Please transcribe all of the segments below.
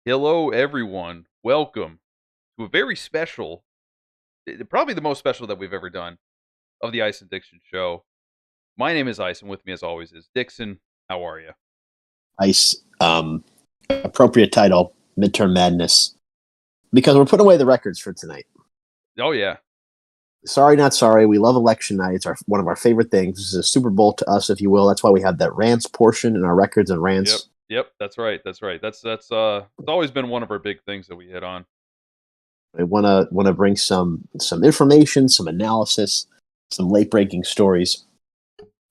Hello, everyone. Welcome to a very special, probably the most special that we've ever done of the Ice and Dixon show. My name is Ice, and with me, as always, is Dixon. How are you? Ice, appropriate title, Midterm Madness, because we're putting away the records for tonight. Oh yeah. Sorry, not sorry. We love election night. It's one of our favorite things. This is a Super Bowl to us, if you will. That's why we have that rants portion in our records and rants. Yep. That's right. That's it's always been one of our big things that we hit on. I want to bring some information, some analysis, some late breaking stories,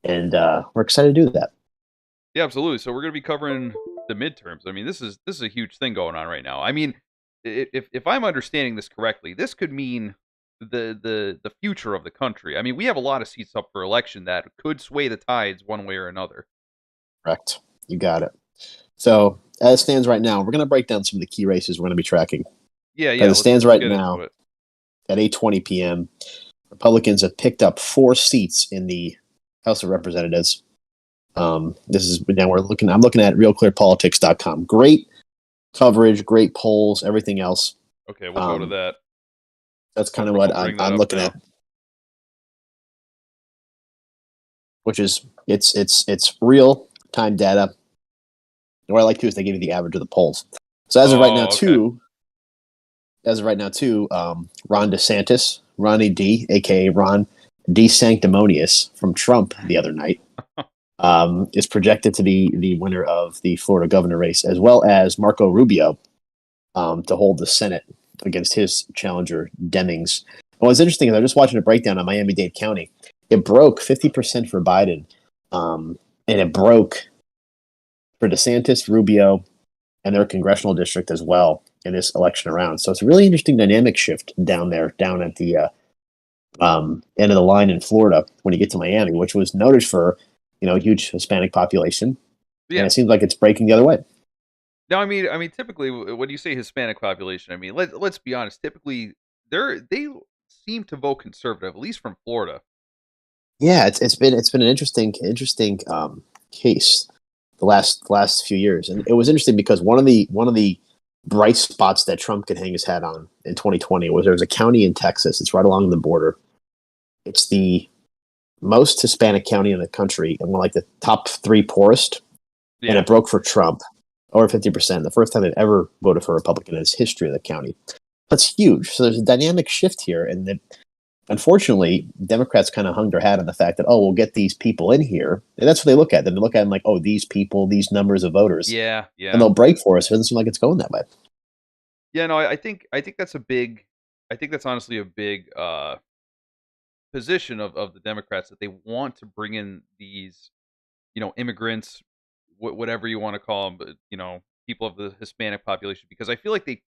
and we're excited to do that. Yeah, absolutely. So we're going to be covering the midterms. I mean, this is a huge thing going on right now. I mean, if I'm understanding this correctly, this could mean the future of the country. I mean, we have a lot of seats up for election that could sway the tides one way or another. Correct. You got it. So as it stands right now, we're going to break down some of the key races we're going to be tracking. Yeah. As it stands right now at 8:20 p.m., Republicans have picked up 4 seats in the House of Representatives. This is now I'm looking at realclearpolitics.com. Great coverage, great polls, everything else. Okay, we'll go to that. That's kind of what I'm looking at. Which is it's real time data. What I like to is they give you the average of the polls. So as of right now, Ron DeSantis, Ronnie D, aka Ron D Sanctimonious from Trump the other night, is projected to be the winner of the Florida governor race, as well as Marco Rubio to hold the Senate against his challenger Demings. And what's interesting is I'm just watching a breakdown on Miami-Dade County. It broke 50% for Biden, and it broke for DeSantis, Rubio, and their congressional district as well in this election around. So it's a really interesting dynamic shift down at the end of the line in Florida when you get to Miami, which was noted for a huge Hispanic population, and it seems like it's breaking the other way. No, I mean, typically when you say Hispanic population, I mean, let's be honest. Typically, they seem to vote conservative, at least from Florida. Yeah, it's been an interesting case the last few years, and it was interesting because one of the bright spots that Trump could hang his hat on in 2020 was there was a county in Texas. It's right along the border. It's the most Hispanic county in the country and one like the top 3 poorest. Yeah. And it broke for Trump over 50%. The first time they've ever voted for a Republican in its history of the county. That's huge. So there's a dynamic shift here, and that unfortunately Democrats kind of hung their hat on the fact that we'll get these people in here, and that's what they look at. Then they look at them like, these people, these numbers of voters, yeah, and they'll break for us. It doesn't seem like it's going that way. Yeah, no, I think that's honestly a big position of the Democrats, that they want to bring in these, immigrants, whatever you want to call them, but people of the Hispanic population, because I feel like they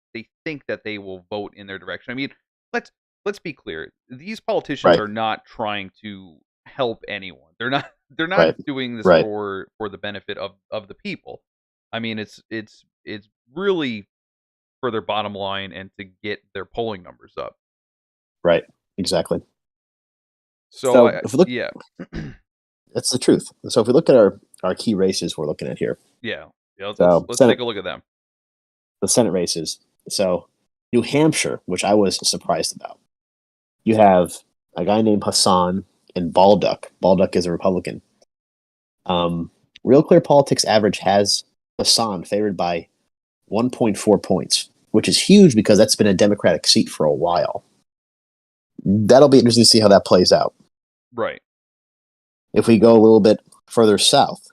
think that they will vote in their direction. I mean, let's be clear. These politicians are not trying to help anyone. They're not doing this for the benefit of the people. I mean, it's really for their bottom line and to get their polling numbers up. Right. Exactly. So if we look, yeah, that's the truth. So if we look at our key races we're looking at here. Yeah. Let's take a look at them. The Senate races. So New Hampshire, which I was surprised about. You have a guy named Hassan and Baldock. Baldock is a Republican. Real Clear Politics average has Hassan favored by 1.4 points, which is huge because that's been a Democratic seat for a while. That'll be interesting to see how that plays out. Right. If we go a little bit further south.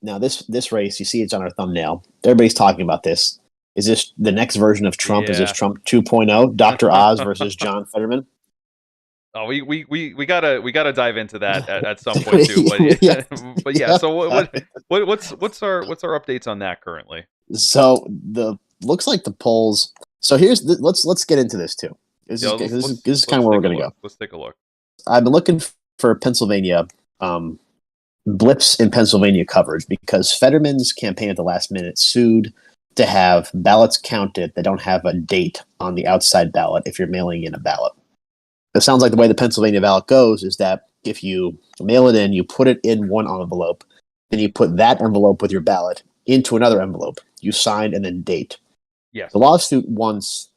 Now, this race, you see it's on our thumbnail. Everybody's talking about this. Is this the next version of Trump? Yeah. Is this Trump 2.0? Dr. Oz versus John Fetterman? Oh, we gotta dive into that at some point too. But but yeah. So what's our updates on that currently? So looks like the polls. So let's get into this too. This is kind of where we're gonna go. Let's take a look. I've been looking for Pennsylvania blips in Pennsylvania coverage because Fetterman's campaign at the last minute sued to have ballots counted that don't have a date on the outside ballot if you're mailing in a ballot. It sounds like the way the Pennsylvania ballot goes is that if you mail it in, you put it in one envelope, then you put that envelope with your ballot into another envelope. you sign, and then date. The Yes. lawsuit wants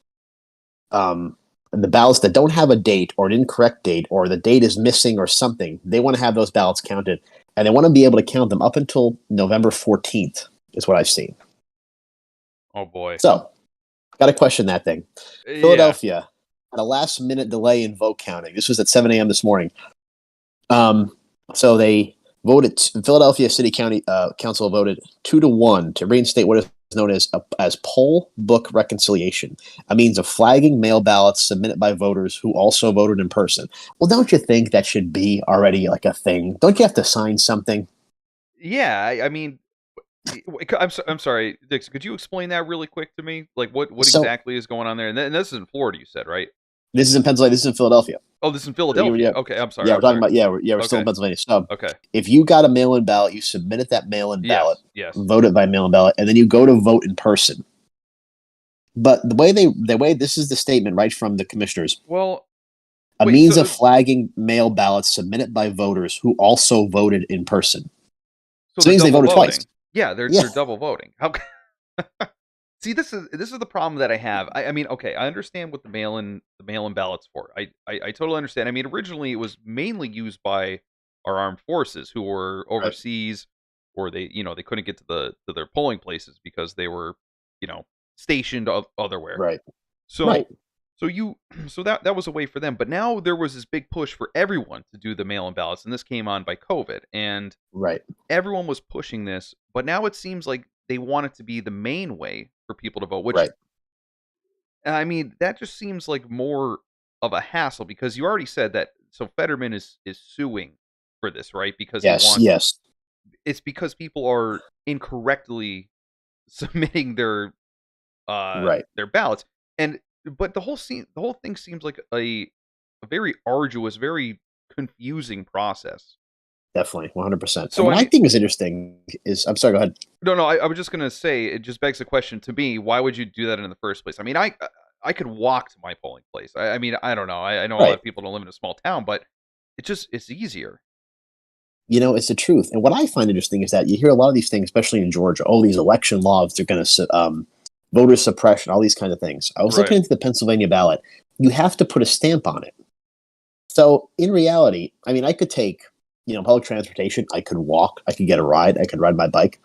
the ballots that don't have a date or an incorrect date or the date is missing or something. They want to have those ballots counted, and they want to be able to count them up until November 14th, is what I've seen. Oh boy. So, got to question that thing. Yeah. Philadelphia had a last minute delay in vote counting. This was at 7 a.m. this morning. So they voted. Philadelphia City County Council voted 2-1 to reinstate what is known as poll book reconciliation, a means of flagging mail ballots submitted by voters who also voted in person. Well, don't you think that should be already like a thing? Don't you have to sign something? Yeah. I mean, I'm sorry, Dix. Could you explain that really quick to me? Like, what So exactly is going on there? And this is in Florida, you said, right? this is in Pennsylvania. This is in Philadelphia. Oh, this is in So Philadelphia. Okay, I'm sorry. yeah, we're I'm talking sorry. about we're still in Okay. Pennsylvania. So Okay. if you got a mail-in ballot, you submitted that mail-in ballot, Yes. Yes. voted by mail-in ballot, and then you go to vote in person. But the way this is the statement right from the commissioners: Well, a wait. means of So flagging mail ballots submitted by voters who also voted in person. so So it they're means they double voted twice. voting. Yeah, they're Yeah, they're double voting. How? See, this is the problem that I have. I mean, okay, I understand what the mail in ballots for. I totally understand. I mean, originally it was mainly used by our armed forces who were right, overseas, or they couldn't get to their polling places because they were you know stationed otherwhere. right, right, So so you so that was a way for them. But now there was this big push for everyone to do the mail in ballots, and this came on by COVID, and right, everyone was pushing this, but now it seems like they want it to be the main way for people to vote, which right. I mean, that just seems like more of a hassle because you already said that so Fetterman is suing for this, right? Because he Yes, wants yes, it's because people are incorrectly submitting right. their ballots. And but the whole thing seems like a very arduous, very confusing process. Definitely, 100%. And So what I I mean, think is interesting is, I'm sorry, go ahead. no, no, I was just gonna say it just begs the question to me: why would you do that in the first place? I mean, I could walk to my polling place. I mean, I don't know. I know a lot Right. of people don't live in a small town, but it's easier. It's the truth. And what I find interesting is that you hear a lot of these things, especially in Georgia. Oh, these election laws, they're going to voter suppression, all these kind of things. I was Right. looking into the Pennsylvania ballot. You have to put a stamp on it. So in reality, I mean, I could take, public transportation. I could walk. I could get a ride. I could ride my bike.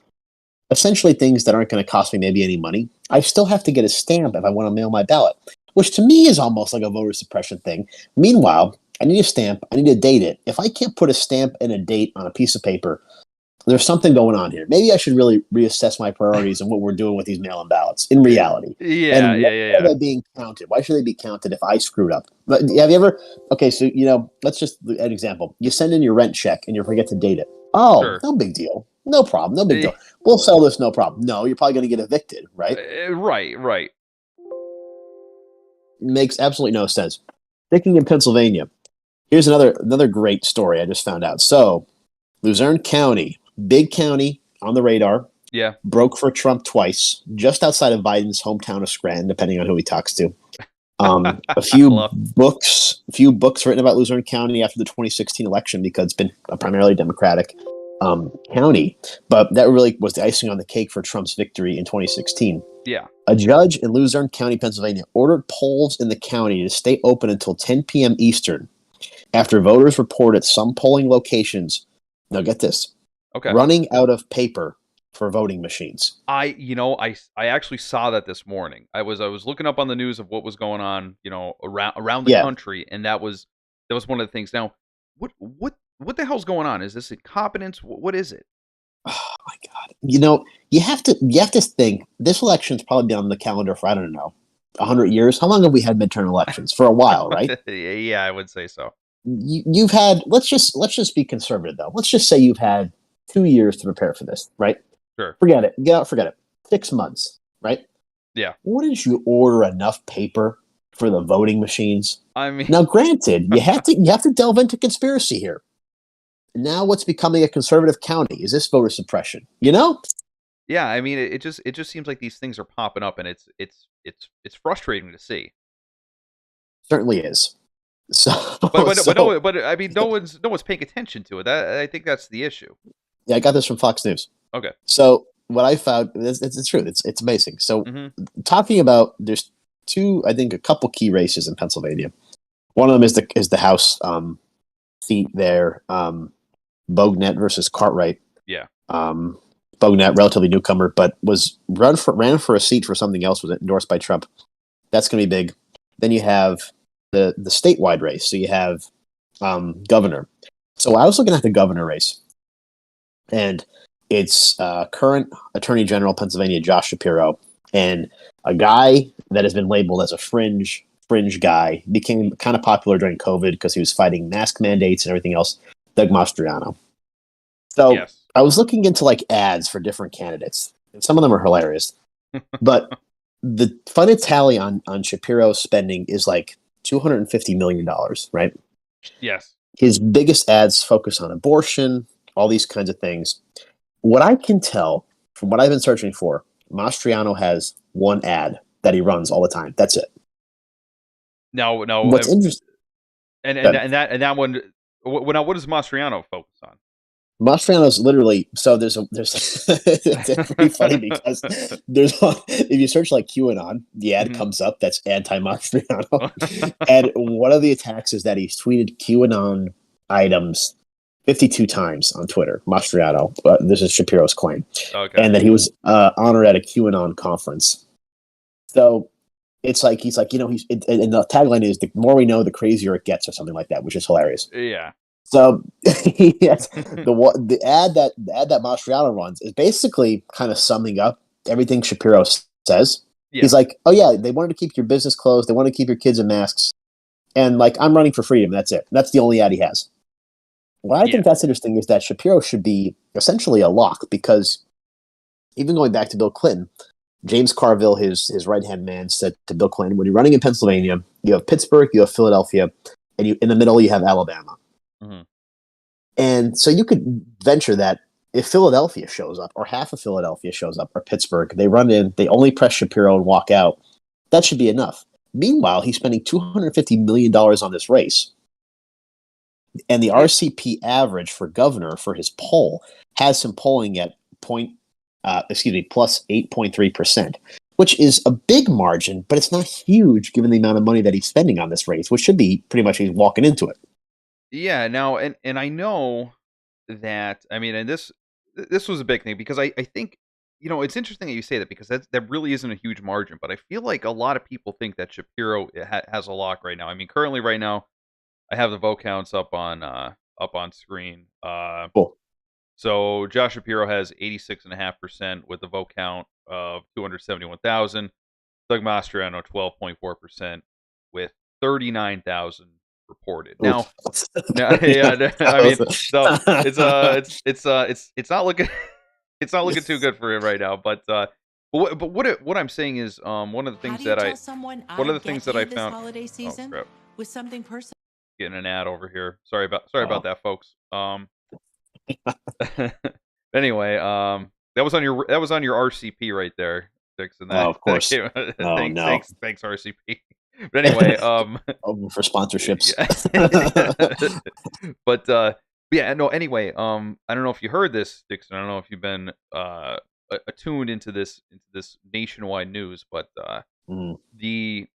Essentially, things that aren't going to cost me maybe any money. I still have to get a stamp if I want to mail my ballot, which to me is almost like a voter suppression thing. Meanwhile, I need a stamp. I need to date it. If I can't put a stamp and a date on a piece of paper, there's something going on here. Maybe I should really reassess my priorities and what we're doing with these mail-in ballots in reality. Yeah, And yeah, why yeah, are yeah. they being counted? Why should they be counted if I screwed up? But have you ever? Okay, so let's just an example. You send in your rent check and you forget to date it. Oh, Sure. no big deal. No problem. No big Eh, deal. We'll sell this. No problem. No, you're probably going to get evicted, right? right, right. Makes absolutely no sense. Thinking in Pennsylvania, here's another great story I just found out. So, Luzerne County, big county on the radar, Yeah. broke for Trump twice, just outside of Biden's hometown of Scranton, depending on who he talks to. A I love. few books written about Luzerne County after the 2016 election because it's been a primarily Democratic county, but that really was the icing on the cake for Trump's victory in 2016. Yeah. A judge in Luzerne County, Pennsylvania, ordered polls in the county to stay open until 10 p.m. Eastern after voters reported some polling locations. Now, get this, Okay. running out of paper for voting machines. I actually saw that this morning. I was looking up on the news of what was going on, around the Yeah. country, and that was one of the things. Now, what the hell's going on? Is this incompetence? What is it? Oh my God. You have to think this election's probably been on the calendar for, I don't know, 100 years. How long have we had midterm elections? For a while, right? Yeah, I would say so. You've had, let's just be conservative though. Let's just say you've had 2 years to prepare for this, right? Sure. Forget it. Get out, forget it. 6 months, right? Yeah. Wouldn't you order enough paper for the voting machines? I mean, Now, granted, you have to delve into conspiracy here. Now, what's becoming a conservative county? Is this voter suppression? yeah. I mean, it just seems like these things are popping up, and it's frustrating to see. Certainly is. So, But so no, but I mean, no one's paying attention to it. I think that's the issue. yeah, I got this from Fox News. Okay. So what I found, it's true. It's amazing. So Hmm. talking about, there's two, I think, a couple key races in Pennsylvania. One of them is the House seat there, Bognet versus Cartwright. Yeah. Um, Bognet, relatively newcomer, but ran for a seat for something else, was endorsed by Trump. That's going to be big. Then you have the statewide race. So you have governor. So I was looking at the governor race, and it's current Attorney General of Pennsylvania Josh Shapiro, and a guy that has been labeled as a fringe guy, became kind of popular during COVID because he was fighting mask mandates and everything else. Doug Mastriano. So Yes. I was looking into like ads for different candidates, and some of them are hilarious. But the final tally on Shapiro's spending is like $250 million, right? Yes. His biggest ads focus on abortion, all these kinds of things. What I can tell from what I've been searching for, Mastriano has one ad that he runs all the time. That's it. No, no, What's interesting, good. and that one. Now, what does Mastriano focus on? Mastriano's literally, so there's it's pretty funny because there's if you search like QAnon, the ad Hmm. comes up that's anti Mastriano, and one of the attacks is that he's tweeted QAnon items 52 times on Twitter. Mastriano, this is Shapiro's claim, Okay. and that he was honored at a QAnon conference. So it's like he's like, and the tagline is, the more we know, the crazier it gets, or something like that, which is hilarious. Yeah. So yes, the ad that Mastriano runs is basically kind of summing up everything Shapiro says. He's Yeah. like, oh yeah, they wanted to keep your business closed, they want to keep your kids in masks, and like, I'm running for freedom. That's it. That's the only ad he has. What I think Yeah. that's interesting is that Shapiro should be essentially a lock, because even going back to Bill Clinton, James Carville, his right hand man, said to Bill Clinton, when you're running in Pennsylvania, you have Pittsburgh, you have Philadelphia, and in the middle you have Alabama. Hmm. And so you could venture that if Philadelphia shows up, or half of Philadelphia shows up, or Pittsburgh, they run in, they only press Shapiro and walk out, that should be enough. Meanwhile, he's spending $250 million on this race. And the Yeah. RCP average for governor for his poll has him polling at plus 8.3%, which is a big margin, but it's not huge given the amount of money that he's spending on this race, which should be pretty much he's walking into it. Yeah. Now, and I know that. I mean, and this was a big thing because I think it's interesting that you say that because that really isn't a huge margin, but I feel like a lot of people think that Shapiro has a lock right now. I mean, currently right now I have the vote counts up on screen. Cool. So Josh Shapiro has 86.5% with the vote count of 271,000. Doug Mastriano 12.4% with 39,000 reported. Oof. Now, yeah, I mean, so it's not looking it's not looking too good for him right now. But what I'm saying is one of the How things do you that tell someone one I of the get things that I you this found. holiday Oh season crap! with something personal? Getting an ad over here. Sorry about Oh, that, folks. Anyway, that was on your RCP right there, Dix, and oh, that of that course. came. Oh Thanks, no. thanks, thanks, RCP. But anyway, Open for sponsorships. yeah. But yeah, no. Anyway, I don't know if you heard this, Dixon. I don't know if you've been attuned into this nationwide news, but Mm, the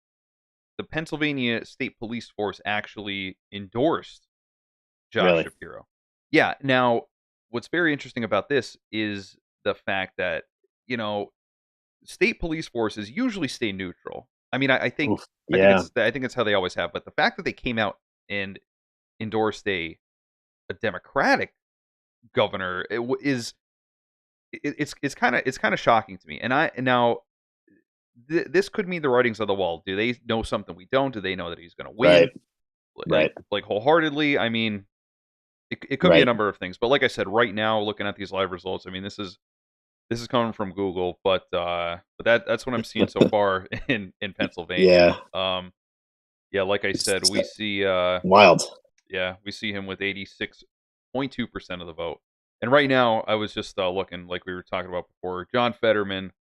the Pennsylvania State Police Force actually endorsed Josh really? Shapiro. Yeah. Now, what's very interesting about this is the fact that you know state police forces usually stay neutral. I mean, I think Oof. I think Yeah. it's I think it's how they always have. But the fact that they came out and endorsed a Democratic governor it's kind of shocking to me. And now this could mean the writings on the wall. Do they know something we don't? Do they know that he's going to Right. win like Right. like wholeheartedly? I mean, it could be a Right. number of things. But like I said, right now looking at these live results, I mean, this is coming from Google, but that's what I'm seeing so far in Pennsylvania. Yeah. Yeah, like I said, It's we see wild. yeah, we see him with 86.2% of the vote. And right now, I was just looking like we were talking about before, John Fetterman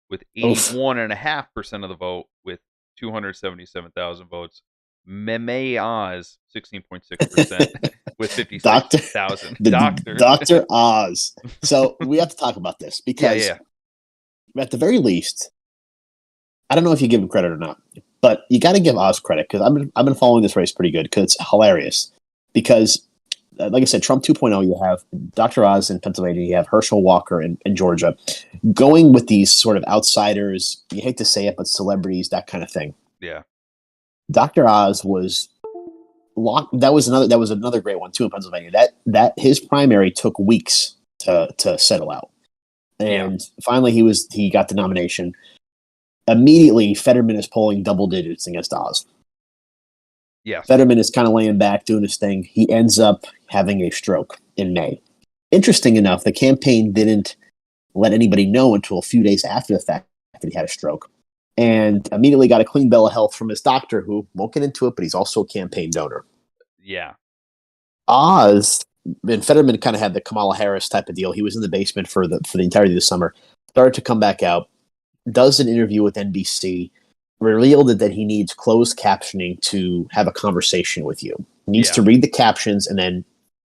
with Oof. 81.5% of the vote with 277,000 votes. Meme Oz 16.6% with Doctor 56,000. the Doctor. Doctor Oz. So we have to talk about this Yeah, because yeah, at the very least, I don't know if you give him credit or not, but you got to give Oz credit because I've been following this race pretty good because it's hilarious. Because, like I said, Trump 2.0, you have Dr. Oz in Pennsylvania, you have Herschel Walker in Georgia, going with these sort of outsiders. You hate to say it, but celebrities, that kind of thing. yeah, Dr. Oz was locked. That was another great one too in Pennsylvania. That his primary took weeks to settle out, yeah, and finally he got the nomination. Immediately, Fetterman is polling double digits against Oz. yes, Fetterman is kind of laying back, doing his thing. He ends up having a stroke in May. Interesting enough, the campaign didn't let anybody know until a few days after the fact that he had a stroke, and immediately got a clean bill of health from his doctor, who won't get into it, but he's also a campaign donor. yeah, Oz and Fetterman kind of had the Kamala Harris type of deal. He was in the basement for the entirety of the summer. Started to come back out. Does an interview with NBC. Revealed that he needs closed captioning to have a conversation with you. He needs yeah, to read the captions and then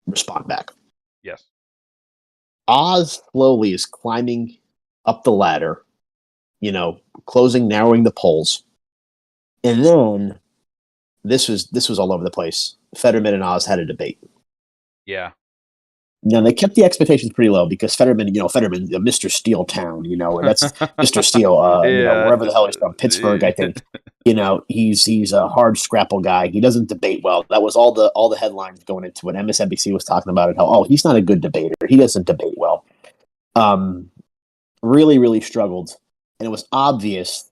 respond back. yes, Oz slowly is climbing up the ladder. Narrowing the polls, and then this was all over the place. Fetterman and Oz had a debate. yeah, Now they kept the expectations pretty low because Fetterman, Mr. Steel Town, that's Mr. Steel, yeah, wherever the hell he's from, Pittsburgh, I think. He's a hard scrapple guy. He doesn't debate well. That was all the headlines going into it. MSNBC was talking about it. How he's not a good debater. He doesn't debate well. Really, really struggled, and it was obvious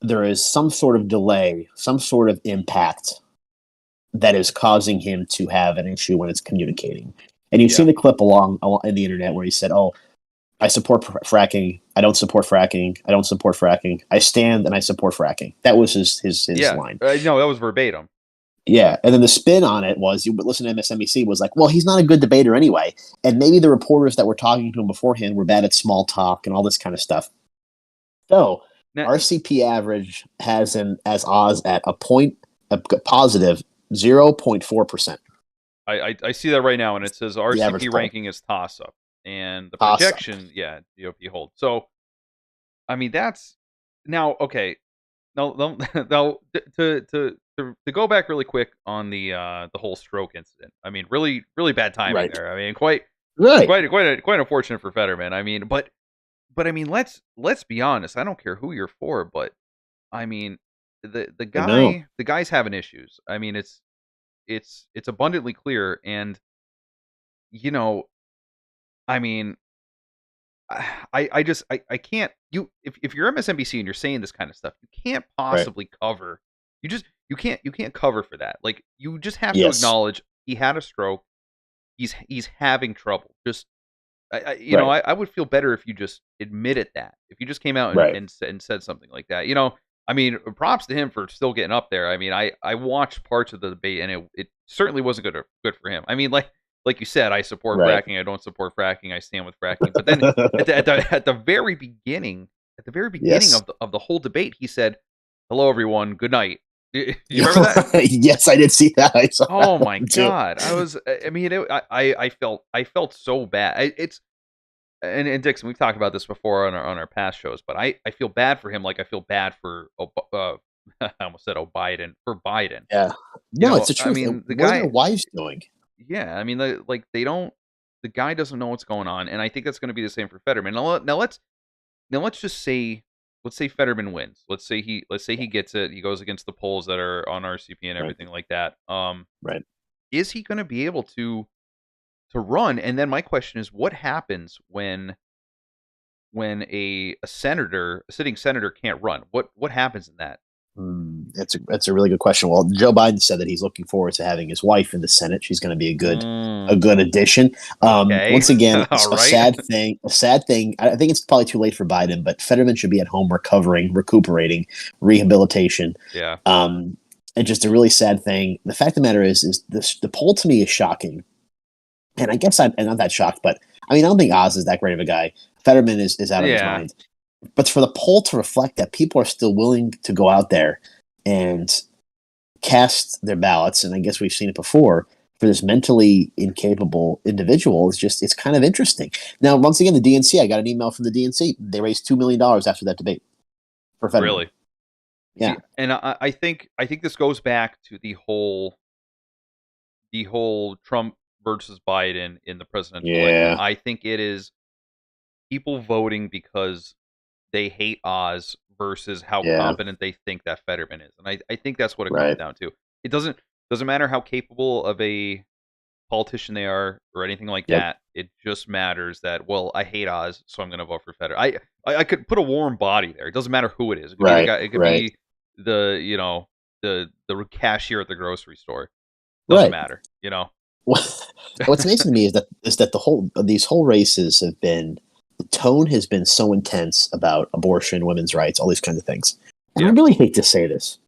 there is some sort of delay, some sort of impact that is causing him to have an issue when it's communicating. And you've yeah. seen the clip along in the internet where he said, "Oh, I support fracking. I don't support fracking. I don't support fracking. I stand and I support fracking." That was his Yeah, line. no, that was verbatim. Yeah, and then the spin on it was you listen to MSNBC was like, "Well, he's not a good debater anyway," and maybe the reporters that were talking to him beforehand were bad at small talk and all this kind of stuff. So Now, RCP average has him as Oz at a positive 0.4%. I see that right now, and it says The average RCP poll. ranking is toss up, and the Toss up. projection, yeah, GOP hold. So, I mean, that's now okay. Now, to go back really quick on the whole stroke incident. I mean, really, really bad timing Right. there. I mean, quite Right. quite unfortunate for Fetterman. I mean, but I mean, let's be honest. I don't care who you're for, but I mean, I know. the guy's having issues. I mean, it's abundantly clear, and you know, I mean, I can't if you're MSNBC and you're saying this kind of stuff, you can't Right. possibly cover. You can't cover for that. Like you just have to Yes. acknowledge he had a stroke. He's having trouble. Just Right. I would feel better if you just admitted that. If you just came out and Right. said something like that. I mean, props to him for still getting up there. I mean, I watched parts of the debate and it certainly wasn't good for him. I mean, like you said, I support Right. fracking. I don't support fracking. I stand with fracking. But then at the very beginning, Yes. of the whole debate, he said, "Hello, everyone. Good night." You remember that? Yes, I did see that. I saw that Oh my one too. god! I mean, I felt so bad. It's and Dixon, we've talked about this before on our past shows, but I feel bad for him, like I feel bad for I almost said Biden for Biden. Yeah. No, it's the I truth. mean, the What are their guy, wives doing? yeah, I mean, they don't, the guy doesn't know what's going on, and I think that's going to be the same for Fetterman. Now let's just say, let's say Fetterman wins. Let's say he gets it. He goes against the polls that are on RCP and Right. everything like that. Right. Is he going to be able to run? And then my question is, what happens when a senator, a sitting senator, can't run? What happens in that? That's a really good question. Well, Joe Biden said that he's looking forward to having his wife in the Senate. She's going to be a Mm, good addition. okay, Once again, all a right. sad thing. A sad thing. I think it's probably too late for Biden, but Fetterman should be at home recovering, recuperating, rehabilitation. Yeah, Um, and just a really sad thing. The fact of the matter is this: the poll to me is shocking, and I guess I'm not that shocked, but I mean I don't think Oz is that great of a guy. Fetterman is out of his yeah, mind. But for the poll to reflect that people are still willing to go out there and cast their ballots, and I guess we've seen it before, for this mentally incapable individual is just, it's kind of interesting. Now, once again, the DNC, I got an email from the DNC. They raised $2 million after that debate for Fetterman. Really. Yeah, See, and I think this goes back to the whole Trump versus Biden in the presidential election. yeah, I think it is people voting because they hate Oz versus how yeah, competent they think that Fetterman is. And I think that's what it comes right. down to. It doesn't matter how capable of a politician they are or anything like Yep, that. It just matters that, well, I hate Oz, so I'm going to vote for Fetterman. I could put a warm body there. It doesn't matter who it is. It could be the right, guy. It could right, be the cashier at the grocery store. Doesn't right. matter. What's amazing to me is that these whole races have been, the tone has been so intense about abortion, women's rights, all these kinds of things. And I Yeah. really hate to say this,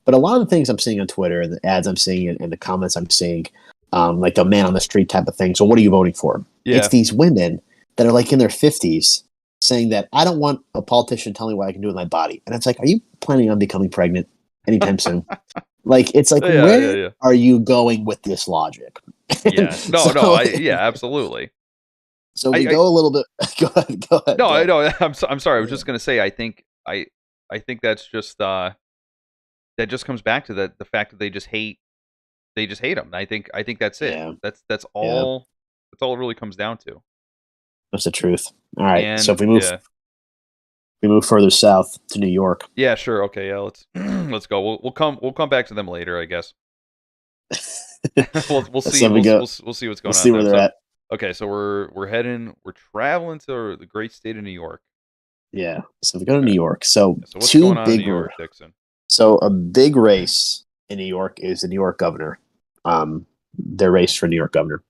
but a lot of the things I'm seeing on Twitter and the ads I'm seeing and the comments I'm seeing, like a man on the street type of thing. So what are you voting for? It's Yeah. these women that are like in their 50s saying that I don't want a politician telling me what I can do with my body. And it's like, are you planning on becoming pregnant anytime soon? Like, it's like, Yeah. Yeah. where Yeah. are you going with this logic? And Yeah. No. No. so, Yeah. Absolutely. so we I go a little bit. Go ahead. Go ahead. no. Go I ahead. know. I'm sorry. I was Yeah. just gonna say. I think that's just that just comes back to the fact that they just hate him. I think that's it. Yeah. That's Yeah. all. That's all it really comes down to. That's the truth. All right. So And if we move, yeah. we move further south to New York. Yeah. Sure. Okay. Yeah. Let's let's go. We'll come back to them later, I guess. We'll see. So we go. We'll see what's We'll going on see where there. they're So at. okay. So we're traveling to the great state of New York. Yeah. So we go to New Okay. York. So So what's going on in New York, Dixon? so a big race in New York is the New York governor. Their race for New York governor.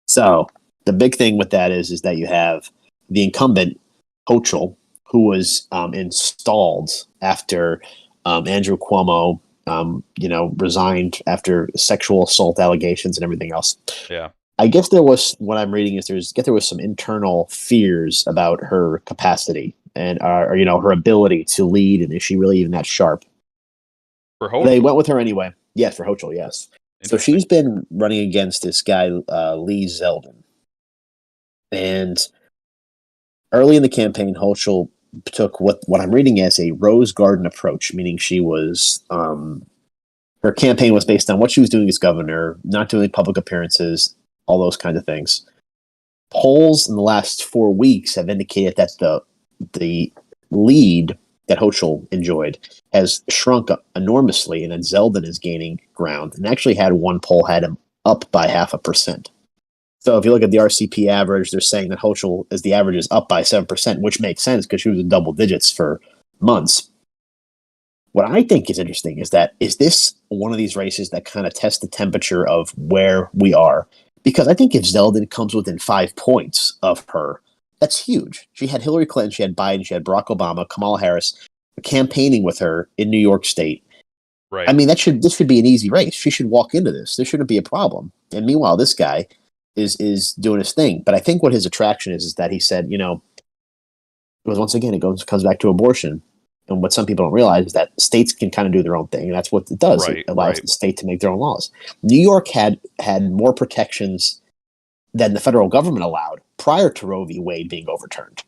So the big thing with that is that you have the incumbent Hochul, who was installed after Andrew Cuomo, resigned after sexual assault allegations and everything else. Yeah. I guess there was, what I'm reading is there was some internal fears about her capacity and her ability to lead, and is she really even that sharp? For They Hochul. went with her anyway. Yes, for Hochul, yes. So Interesting. she's been running against this guy, Lee Zeldin. And early in the campaign, Hochul took what I'm reading as a rose garden approach, meaning she was her campaign was based on what she was doing as governor, not doing public appearances, all those kinds of things. Polls in the last 4 weeks have indicated that the lead that Hochul enjoyed has shrunk enormously, and that Zeldin is gaining ground. And actually, had one poll had him up by 0.5%. So if you look at the RCP average, they're saying that Hochul is the average is up by 7%, which makes sense because she was in double digits for months. What I think is interesting is this one of these races that kind of test the temperature of where we are? Because I think if Zeldin comes within 5 points of her, that's huge. She had Hillary Clinton, she had Biden, she had Barack Obama, Kamala Harris campaigning with her in New York State. I Right. mean, this should be an easy race. She should walk into this. There shouldn't be a problem. And meanwhile, this guy is doing his thing. But I think what his attraction is that he said, because once again, comes back to abortion. And what some people don't realize is that states can kind of do their own thing, and that's what it does. It Right. allows Right. the state to make their own laws. New York had more protections than the federal government allowed prior to Roe v. Wade being overturned.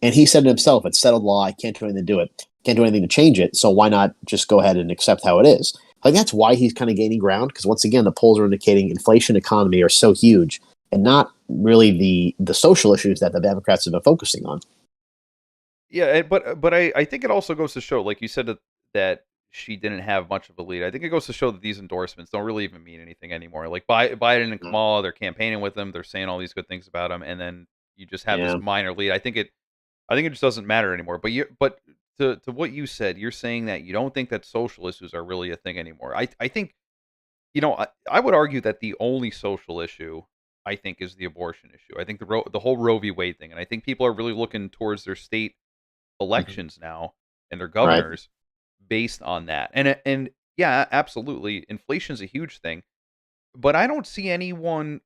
And he said to himself, "It's settled law. I can't do anything to do it. Can't do anything to change it. So why not just go ahead and accept how it is?" I think that's why he's kind of gaining ground, because once again, the polls are indicating inflation, economy are so huge, and not really the social issues that the Democrats have been focusing on. Yeah. But I think it also goes to show, like you said, that she didn't have much of a lead. I think it goes to show that these endorsements don't really even mean anything anymore. Like Biden and Kamala, they're campaigning with him. They're saying all these good things about him, and then you just have this Yeah. minor lead. I think it just doesn't matter anymore. But to what you said, you're saying that you don't think that social issues are really a thing anymore. I think I would argue that the only social issue I think is the abortion issue. I think the whole Roe v. Wade thing, and I think people are really looking towards their state Mhm. elections now and their Right. governors based on that. And yeah, absolutely, inflation's a huge thing, but I don't see anyone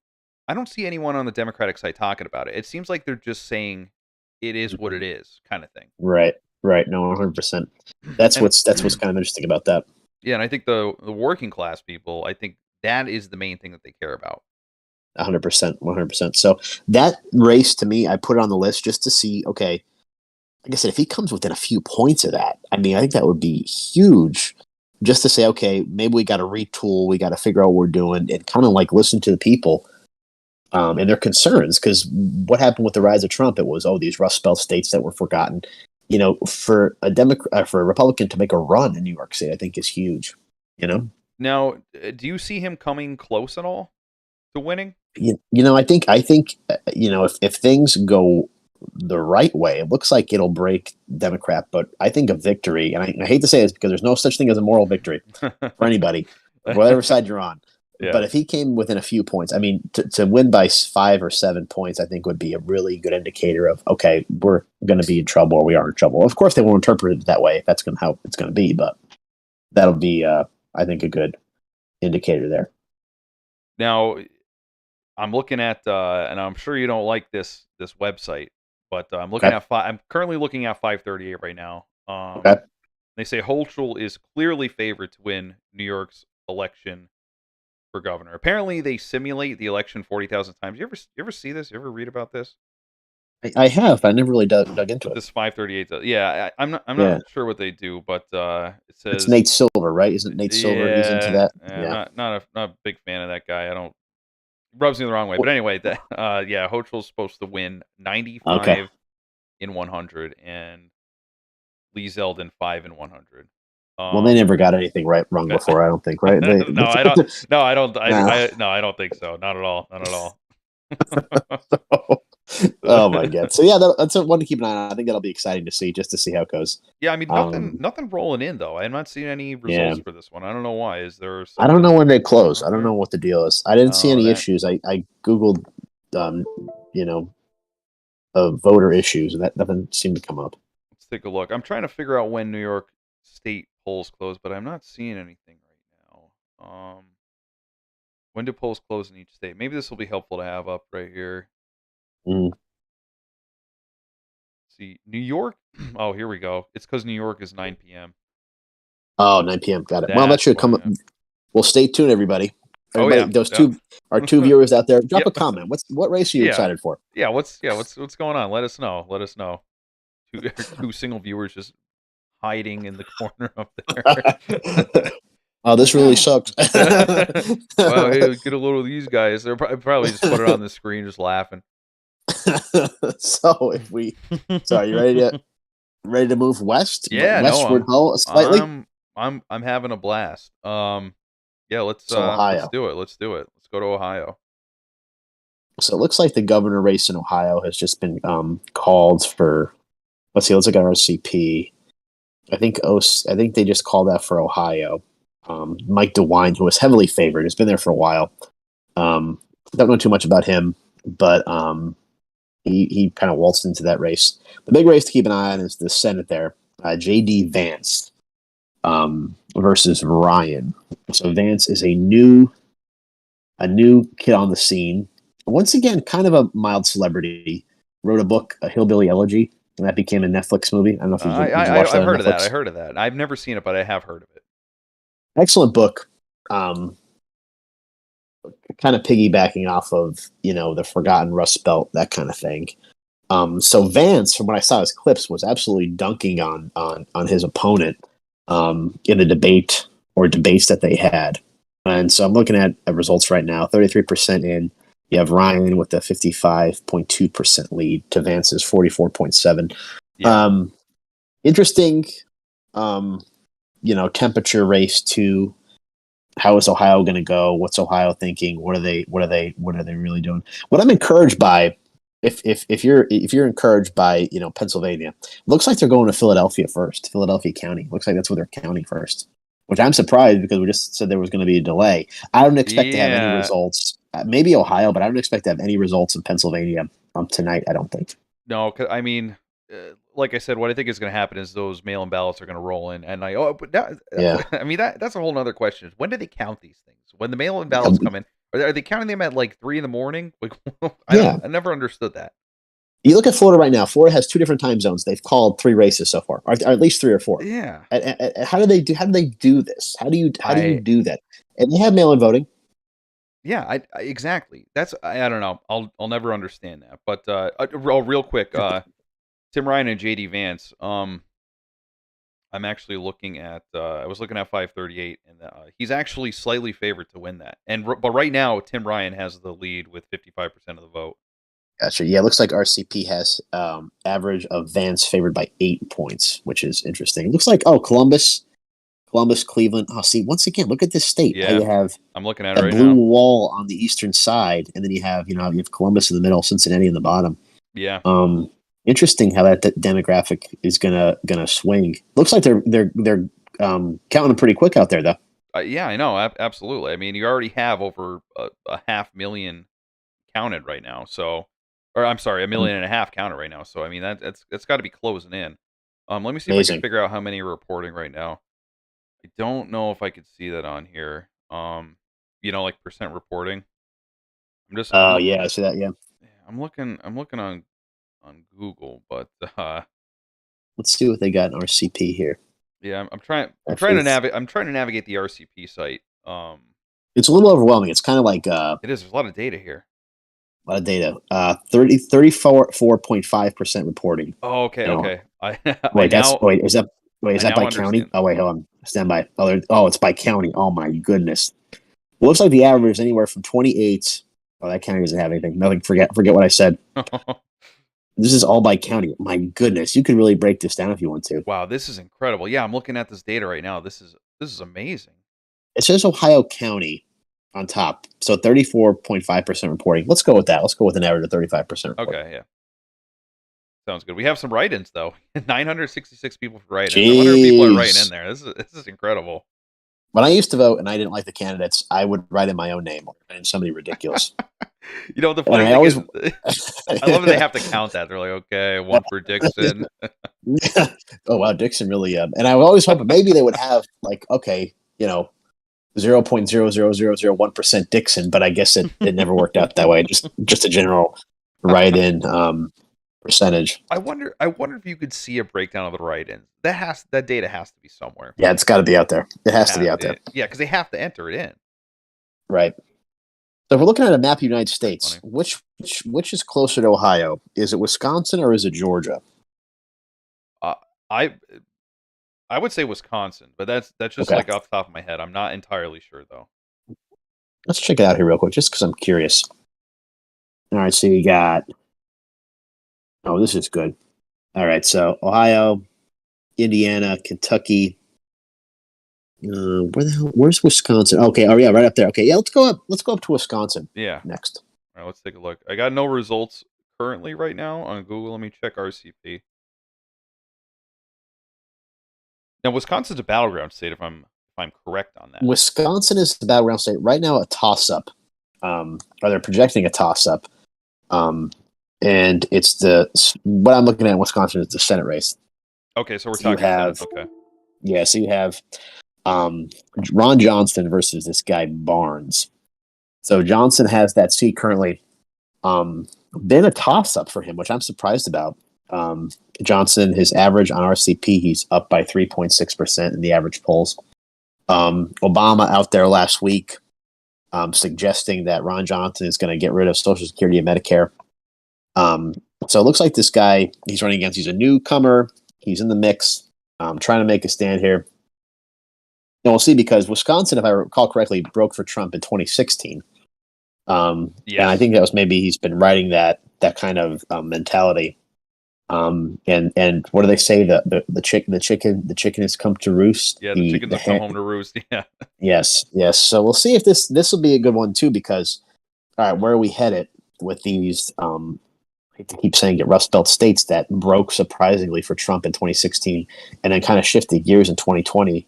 on the Democratic side talking about it. It seems like they're just saying it is what it Mhm. is, kind of thing. Right. Right. No, 100%. That's And what's kind of interesting about that. Yeah, and I think the working class people, I think that is the main thing that they care about. 100%, 100%. So that race to me, I put it on the list just to see. Okay, like I said, if he comes within a few points of that, I mean, I think that would be huge. Just to say, okay, maybe we got to retool, we got to figure out what we're doing, and kind of like listen to the people and their concerns. Because what happened with the rise of Trump? It was, oh, these Rust Belt states that were forgotten. You know, for a Democrat, for a Republican to make a run in New York State, I think is huge. You know, Now, do you see him coming close at all to winning? I think you know, if things go the right way, it looks like it'll break Democrat. But I think a victory, and I hate to say this because there's no such thing as a moral victory for anybody, whatever side you're on. Yeah. But if he came within a few points, I mean, to win by 5 or 7 points, I think would be a really good indicator of, okay, we're going to be in trouble or we are in trouble. Of course, they won't interpret it that way if that's how it's going to be, but that'll be, I think, a good indicator there. Now, I'm looking at, and I'm sure you don't like this website, but Okay. I'm currently looking at 538 right now. Okay. They say Hochul is clearly favored to win New York's election for governor. Apparently, they simulate the election 40,000 times. You ever see this? You ever read about this? I have. I never really dug into What it. this 538 does? Yeah, I'm not Yeah. sure what they do, but it It's says Nate Silver, right? Isn't it Nate Silver? He's into yeah. that. I'm Yeah. not a big fan of that guy. I don't rubs me the wrong way. But Well, anyway, that yeah, Hochul's supposed to win okay. 95 in 100 and Lee Zeldin 5 in 100. Well, they Um never got anything right wrong before. I don't think. Right? They. no, I don't no, I don't Nah. I don't think so. Not at all. Not at all. Oh my god! So yeah, that's one to keep an eye on. I think that'll be exciting to see, just to see how it goes. Yeah, I mean Um, nothing rolling in though. I'm not seeing any yeah, results for this one. I don't know why. Is there I don't something know when they close. out I don't there? know what the deal is. I didn't see Oh, any that issues. I googled, um, you know, voter issues, and that nothing seemed to come up. let's take a look. I'm trying to figure out when New York State polls close, but I'm not seeing anything right now. When do polls close in each state? Maybe this will be helpful to have up right here. Mm. See, New York. Oh, here we go. It's because New York is 9 p.m. Oh, 9 p.m. Got it. Well, that That's should come why. up. Well, stay tuned, everybody. Oh Everybody, yeah, those yeah, two our two viewers out there, drop a yep, comment. What race are you yeah, excited for? What's going on? Let us know. Let us know. Two two single viewers just hiding in the corner up there. Oh, this really sucks. Well, hey, get a load of these guys. They're probably just put it on the screen, just laughing. So if we, so are you ready to move Yeah, no, westward, slightly? I'm having a blast. Yeah, So let's Ohio. do it. Let's do it. Let's go to Ohio. So it looks like the governor race in Ohio has just been called for. Let's see. Let's look at RCP. I think they just called that for Ohio. Mike DeWine, who was heavily favored, has been there for a while. Don't know too much about him, but he kind of waltzed into that race. The big race to keep an eye on is the Senate there. J.D. Vance versus Ryan. So Vance is a new kid on the scene. Once again, kind of a mild celebrity. Wrote a book, A Hillbilly Elegy, and that became a Netflix movie. I don't know if did you watch that I've on heard of that. I Netflix? heard of that. I've never seen it, but I have heard of it. Excellent book. Kind of piggybacking off of the Forgotten Rust Belt, that kind of thing. So Vance, from what I saw his clips, was absolutely dunking on his opponent in the debate or debates that they had. And so I'm looking at results right now. 33% in. You have Ryan with a 55.2% lead to Vance's 44.7. Yeah. Interesting, temperature race to how is Ohio going to go? What's Ohio thinking? What are they really doing? What I'm encouraged by, if you're encouraged by Pennsylvania, looks like they're going to Philadelphia first. Philadelphia County looks like that's where they're counting first, which I'm surprised because we just said there was going to be a delay. I don't expect to have any Yeah. results. Maybe Ohio, but I don't expect to have any results in Pennsylvania tonight. I don't think. No, I mean, like I said, what I think is going to happen is those mail-in ballots are going to roll in, and but Yeah. I mean that's a whole other question. When do they count these things? When the mail-in Yeah. ballots come in, are they counting them at like 3 in the morning? Like, Yeah. I never understood that. You look at Florida right now. Florida has two different time zones. They've called three races so far, or at least three or four. Yeah. How do they do? How do they do this? How do you I do that? And they have mail-in voting. Yeah, I exactly. I don't know. I'll never understand that. But real quick, Tim Ryan and JD Vance. I'm actually looking at. I was looking at 538, and he's actually slightly favored to win that. But right now, Tim Ryan has the lead with 55% of the vote. Gotcha. Yeah, it looks like RCP has average of Vance favored by 8 points, which is interesting. It looks like Columbus, Cleveland. Oh, see, once again, look at this state. How Yeah, you have I'm looking at it that right blue now. wall on the eastern side, and then you have Columbus in the middle, Cincinnati in the bottom. Yeah, Um, Interesting how that demographic is gonna swing. Looks like they're counting them pretty quick out there, though. yeah, I know. Absolutely. I mean, you already have over a half million counted right now. So, or I'm sorry, a Um, million and a half counted right now. So, I mean, that's got to be closing in. Let me see if I can Amazing. figure out how many are reporting right now. I don't know if I could see that on here. Like percent reporting. I'm Oh look, yeah, I see that. Yeah. yeah, I'm looking on Google, but Let's see what they got in RCP here. yeah, I'm trying Actually, to I'm trying to navigate the RCP site. it's a little overwhelming. It's kind of like It is. There's a lot of data here. a lot of data. 34.5% reporting. Oh, okay, You know, okay. I I wait, that's now wait, is I that now by county? understand. Oh wait, hold on. Stand by. It's by county. Oh my goodness. It looks like the average is anywhere from 28. Oh, that county doesn't have anything. Nothing. Forget what I said. This is all by county. My goodness, you could really break this down if you want to. Wow, this is incredible. Yeah, I'm looking at this data right now. This is amazing. It says Ohio County on top. So 34.5% reporting. Let's go with that. Let's go with an average of 35% reporting. Okay, yeah. Sounds good. We have some write-ins though. 966 people for write-ins. I wonder if people are writing in Jeez. there. This is incredible. When I used to vote and I didn't like the candidates, I would write in my own name and somebody ridiculous. The And funny I thing always is, I love that they have to count that. They're like, okay, one for Dixon. oh wow, Dixon really and I always hope maybe they would have like, okay, 0.00001% Dixon, but I guess it never worked out that way. Just a general write in percentage. I wonder if you could see a breakdown of the write-ins. That data has to be somewhere. Yeah, it's got to be out there. It It has to be has out there. it. Yeah, because they have to enter it in. Right. So if we're looking at a map of the United Pretty States, funny. which is closer to Ohio? Is it Wisconsin or is it Georgia? Uh, I I would say Wisconsin, but that's just Okay. like off the top of my head. I'm not entirely sure though. Let's check it out here real quick, just because I'm curious. All right, so you got. Oh, this is good. All right, so Ohio, Indiana, Kentucky. Where the hell? Where's Wisconsin? Okay. Oh yeah, right up there. Okay, yeah. Let's go up. Let's go up to Wisconsin Yeah. next. All right, let's take a look. I got no results currently right now on Google. Let me check RCP. Now, Wisconsin's a battleground state, if I'm correct on that. Wisconsin is the battleground state right now. A toss up. Or they're projecting a toss up. Um, and it's what I'm looking at in Wisconsin is the Senate race. Okay, so we're So you talking Senate. have Okay. yeah. So you have um, Ron Johnson versus this guy Barnes. So Johnson has that seat currently. Been a toss up for him, which I'm surprised about. Um, Johnson, his average on RCP, he's up by 3.6% in the average polls. Obama out there last week suggesting that Ron Johnson is going to get rid of Social Security and Medicare. Um, so it looks like this guy he's running against, he's a newcomer. He's in the mix, trying to make a stand here. And we'll see because Wisconsin, if I recall correctly, broke for Trump in 2016. And I Yes. think that was maybe he's been riding that kind of mentality. And what do they say? The chicken has come to roost. Yeah, the The chickens the have come hen, home to roost. Yeah. yes. So we'll see if this will be a good one too. Because all right, where are we headed with these? I hate to keep saying it, Rust Belt states that broke surprisingly for Trump in 2016, and then kind of shifted gears in 2020.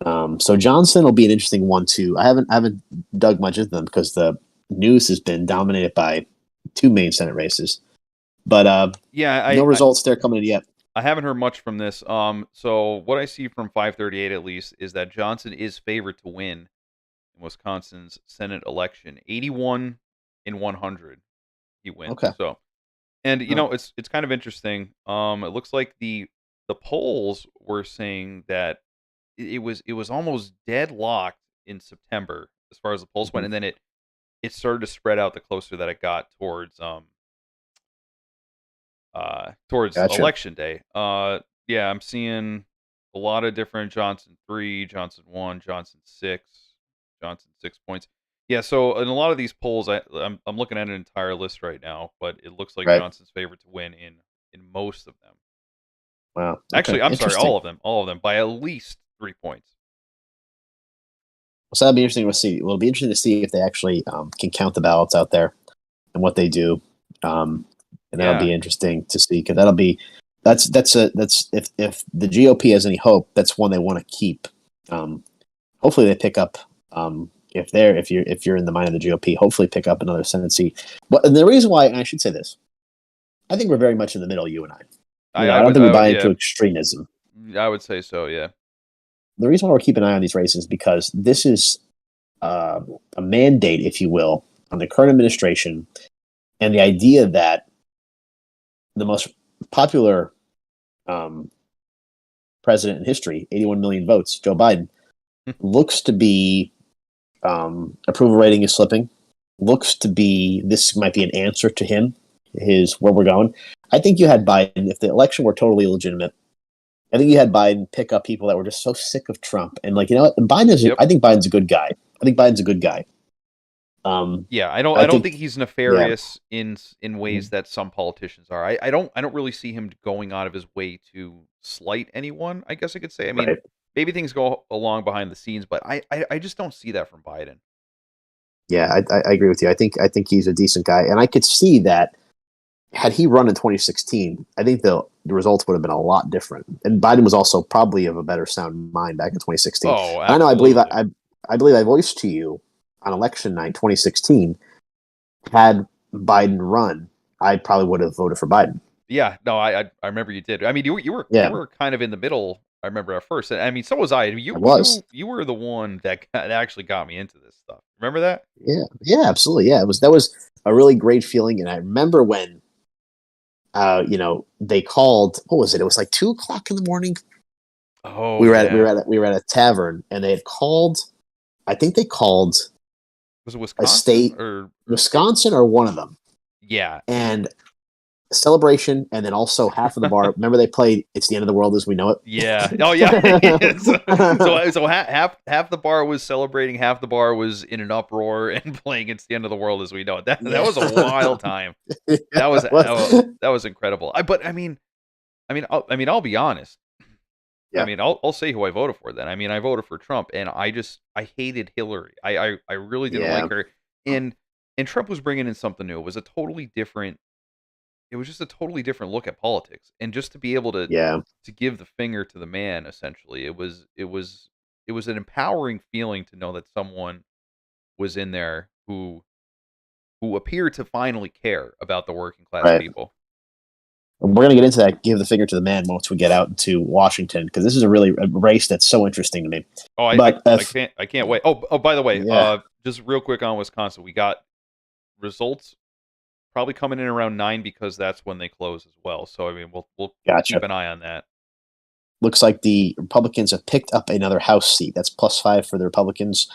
So Johnson will be an interesting one too. I haven't dug much into them because the news has been dominated by two main Senate races, but Yeah, no results there coming in yet. I haven't heard much from this. So what I see from 538 at least is that Johnson is favored to win in Wisconsin's Senate election. 81 in 100 he wins. Okay. So, And Oh. it's kind of interesting. It looks like the polls were saying that it was almost deadlocked in September as far as the polls went, Mhm. and then it started to spread out the closer that it got towards Gotcha. election day. Yeah, I'm seeing a lot of different Johnson 3, Johnson 1, Johnson 6, Johnson 6 points. Yeah, so in a lot of these polls, I'm looking at an entire list right now, but it looks like Right. Johnson's favored to win in most of them. Wow. Okay. Actually, I'm sorry, Interesting. all of them by at least 3 points. So that'll be interesting to see. Well, it'll be interesting to see if they actually can count the ballots out there and what they do. And that'll Yeah, be interesting to see because that's if the GOP has any hope, that's one they want to keep. Hopefully, they pick up if you're in the mind of the GOP. Hopefully, pick up another Senate seat. But the reason why, and I should say this, I think we're very much in the middle. You and I. I don't think we buy yeah, into extremism. I would say so. Yeah, The reason why we're keeping an eye on these races is because this is a mandate, if you will, on the current administration, and the idea that the most popular um, president in history, 81 million votes, Joe Biden, looks to be approval rating is slipping. Looks to be this might be an answer to him, his where we're going. I think you had Biden if the election were totally illegitimate. I think you had Biden pick up people that were just so sick of Trump and like you know what Biden is. yep. I think Biden's a good guy. I think Biden's a good guy. Yeah, I I don't think think he's yeah. nefarious in ways that some politicians are. I don't really see him going out of his way to slight anyone, I guess I could say. I mean, Right. maybe things go along behind the scenes, but I just don't see that from Biden. Yeah, I agree with you. I think he's a decent guy, and I could see that had he run in 2016, I think the results would have been a lot different. And Biden was also probably of a better sound mind back in 2016. Oh, And I know absolutely. I believe I voiced to you on election night 2016. Had Biden run, I probably would have voted for Biden. Yeah, no, I remember you did. I mean, you Yeah, were kind of in the middle. I remember at first. I mean, so was I. I was. You were the one that actually got me into this stuff. Remember that? Yeah, yeah, absolutely. Yeah, it was that was a really great feeling. And I remember when they called. What was it? It was like 2 o'clock in the morning. Oh yeah. We were at a tavern, and they had called. I think they called Was it a Wisconsin state, or Wisconsin, or one of them, yeah. and celebration, and then also half of the bar. Remember, they played "It's the End of the World as We Know Yeah. Oh, yeah. so, half the bar was celebrating, half the bar was in an uproar and playing "It's the End of the World as We Know It." That Yeah. was a wild time. That was incredible. But I'll be honest. Yeah, I'll say who I voted for then. I mean, I voted for Trump, and I hated Hillary. I really didn't yeah, like her, and Trump was bringing in something new. It was a totally different. It was just a totally different look at politics, and just to be able yeah. to give the finger to the man, essentially, it was an empowering feeling to know that someone was in there who appeared to finally care about the working class Right. people. We're going to get into that. Give the finger to the man once we get out into Washington because this is a race that's so interesting to me. Oh, But if I can't wait. Oh, by the way, yeah, just real quick on Wisconsin, we got results probably coming in around 9 because that's when they close as well. So I mean, we'll gotcha. keep an eye on that. Looks like the Republicans have picked up another House seat. That's +5 for the Republicans.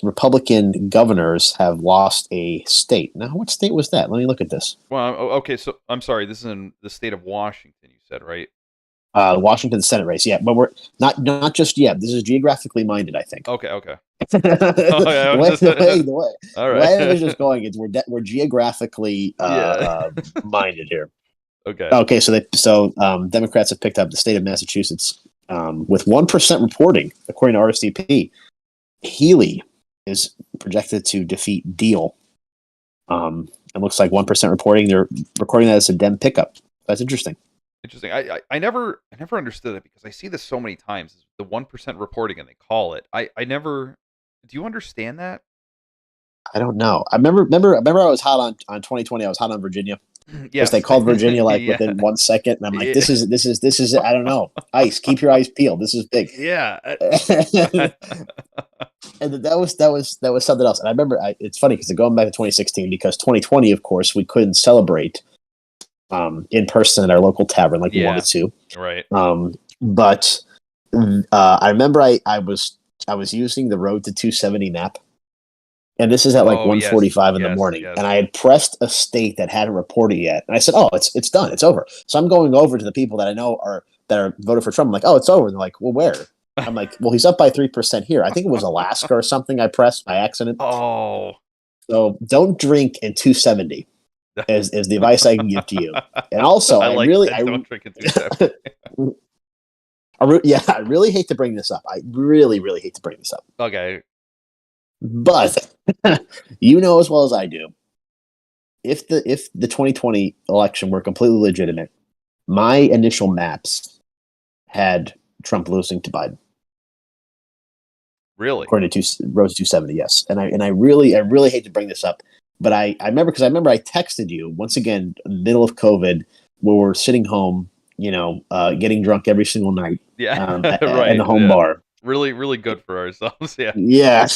Republican governors have lost a state. Now, what state was that? Let me look at this. Well, okay, so I'm sorry. This is in the state of Washington. You said right? Washington Senate race. Yeah, but we're not just yet. This is geographically minded, I think. Okay, okay. Okay, I the was way just the way the way all the right. way it is just going is we're geographically Yeah. minded here. Okay. Okay, so Democrats have picked up the state of Massachusetts with 1% reporting, according to RSDP. Healy is projected to defeat Deal. It looks like 1% reporting. They're recording that as a Dem pickup. That's interesting. Interesting. I never understood it because I see this so many times. The 1% reporting and they call it. I never. Do you understand that? I don't know. I remember I was hot on 2020. I was hot on Virginia because they Yes. called Virginia like Yeah. within 1 second, and I'm like, Yeah. this is I don't know. Ice, keep your eyes peeled. This is big. Yeah. And that was something else. And I remember it's funny because going back to 2016 because 2020, of course, we couldn't celebrate in person at our local tavern, like we Yeah. wanted to. Right. But I remember I was using the Road to 270 map, and this is at like Oh, yes. 1:45 in the Yes, morning, and yes. I had pressed a state that hadn't reported yet, and I said, "Oh, it's done, it's over." So I'm going over to the people that I know are voted for Trump. I'm like, "Oh, it's over." And they're like, "Well, where?" I'm like, "Well, he's up by 3% here. I think it was Alaska or something. I pressed by accident." Oh. So don't drink in 270 is the advice I can give to you. And also, I I like really, that, don't drink it too I, separate. yeah, I really hate to bring this up. I really, really hate to bring this up, Okay. but you know as well as I do, if the 2020 election were completely legitimate, my initial maps had Trump losing to Biden, Really? according to Rose 270. Yes, I really hate to bring this up, but I remember because I remember I texted you once again, middle of COVID, where we're sitting home, getting drunk every single night Yeah. in Right, the home yeah. bar. Really, really good for ourselves, yeah. Yeah,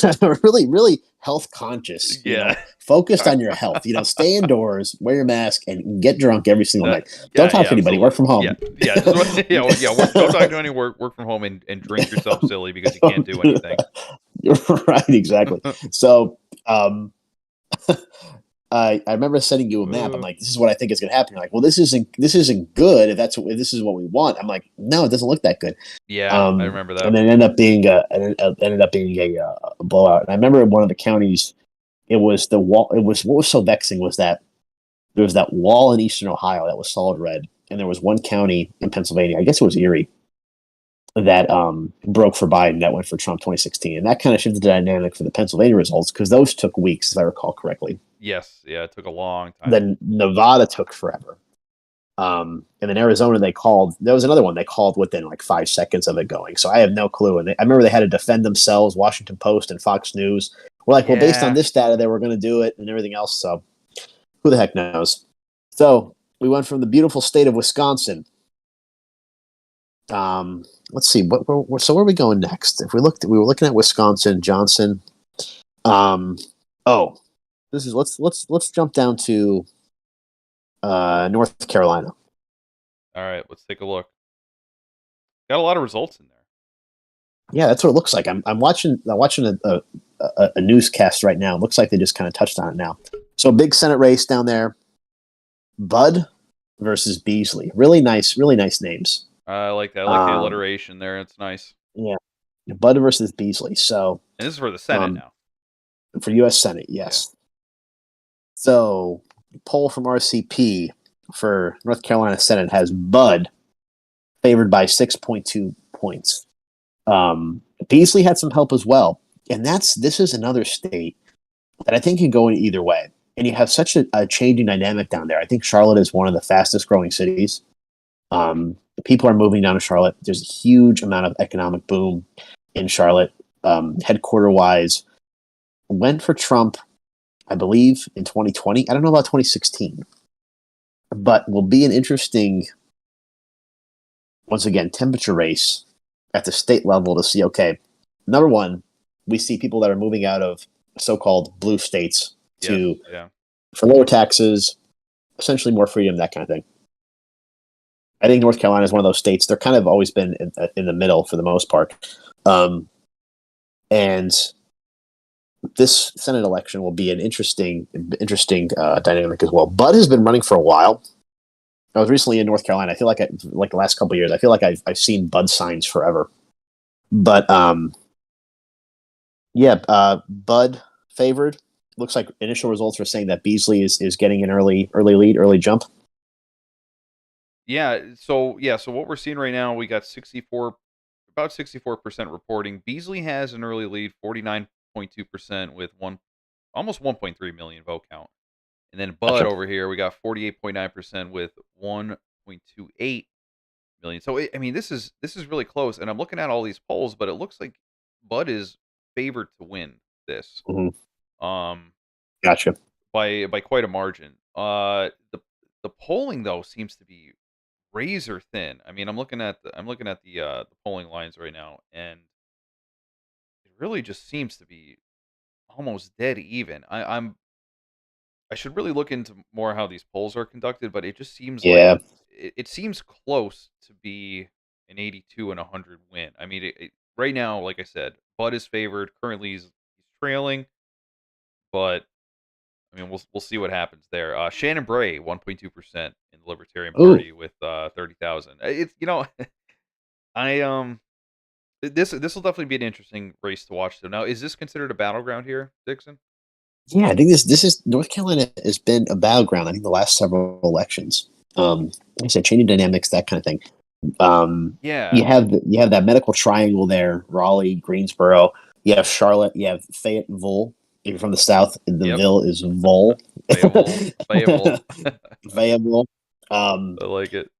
really, really health conscious. Yeah. Focused on your health. Stay indoors, wear your mask, and get drunk every single That night. Don't yeah, talk yeah, to anybody. Work absolutely. from Yeah, home. yeah, just yeah, yeah, don't talk to any work from home and drink yourself silly because you can't do anything. Right, exactly. So, um, I remember sending you a map. I'm Uh, like, this is what I think is going to happen. You're like, well, this isn't good. If this is what we want, I'm like, no, it doesn't look that good. yeah, I remember And that. then ended up being a blowout. And I remember in one of the counties, it was the wall. It was what was so vexing was that there was that wall in eastern Ohio that was solid red, and there was one county in Pennsylvania. I guess it was Erie that broke for Biden that went for Trump 2016, and that kind of shifted the dynamic for the Pennsylvania results because those took weeks, if I recall correctly. Yes, yeah, it took a long time. Then Nevada took forever. And then Arizona, they called. There was another one they called within like 5 seconds of it going. So I have no clue. And I remember they had to defend themselves. Washington Post and Fox News were like, "Well, based on Yeah. this data, they were going to do it and everything else." So who the heck knows? So we went from the beautiful state of Wisconsin. Let's see. So where are we going next? If we were looking at Wisconsin, Johnson. Um, oh, this is let's jump down to North Carolina. Alright, let's take a look. Got a lot of results in there. Yeah, that's what it looks like. I'm watching a newscast right now. It looks like they just kind of touched on it now. So big Senate race down there. Bud versus Beasley. Really nice names. I like that. I like the Um, alliteration there, it's nice. yeah, Bud versus Beasley. So And this is for the Senate um, now. for U.S. Senate, Yeah. yes. So poll from RCP for North Carolina Senate has Bud favored by 6.2 points. Beasley had some help as well, and this is another state that I think can go in either way. And you have such a changing dynamic down there. I think Charlotte is one of the fastest growing cities. People are moving down to Charlotte. There's a huge amount of economic boom in Charlotte, headquarter wise. Went for Trump, I believe, in 2020. I don't know about 2016, but will be an interesting, once again, temperature race at the state level to see, okay, number one, we see people that are moving out of so-called blue states Yes, to yeah. for lower taxes, essentially more freedom, that kind of thing. I think North Carolina is one of those states. They're kind of always been in the middle for the most part, and this Senate election will be an interesting dynamic as well. Bud has been running for a while. I was recently in North Carolina. I feel like the last couple of years, I feel like I've seen Bud signs forever. But yeah, Bud favored. Looks like initial results are saying that Beasley is getting an early lead, early jump. So what we're seeing right now, we got 64% reporting. Beasley has an early lead, 49.2% with almost 1.3 million vote count. And then Bud Gotcha. over here, we got 48.9% with 1.28 million. So I mean, this is really close. And I'm looking at all these polls, but it looks like Bud is favored to win this. Mm-hmm. Um, Gotcha. by quite a margin. The polling though seems to be razor thin. I mean, I'm looking at the polling lines right now, and it really just seems to be almost dead even. I should really look into more how these polls are conducted, but it just seems like Yeah. it seems close to be an 82 and 100 win. I mean, right now, like I said, Bud is favored. Currently, he's trailing, but I mean, we'll see what happens there. Shannon Bray, 1.2% in the Libertarian Ooh. Party with 30,000. It's I this will definitely be an interesting race to watch. So now, is this considered a battleground here, Dixon? Yeah, I think this is North Carolina has been a battleground. I think the last several elections. Like I said, changing dynamics, that kind of thing. Yeah. You have that medical triangle there: Raleigh, Greensboro. You have Charlotte. You have Fayetteville. If you're from the South, the Yep. Ville is Vol. Fayetteville. Fayetteville. Fayetteville. Um, I like it.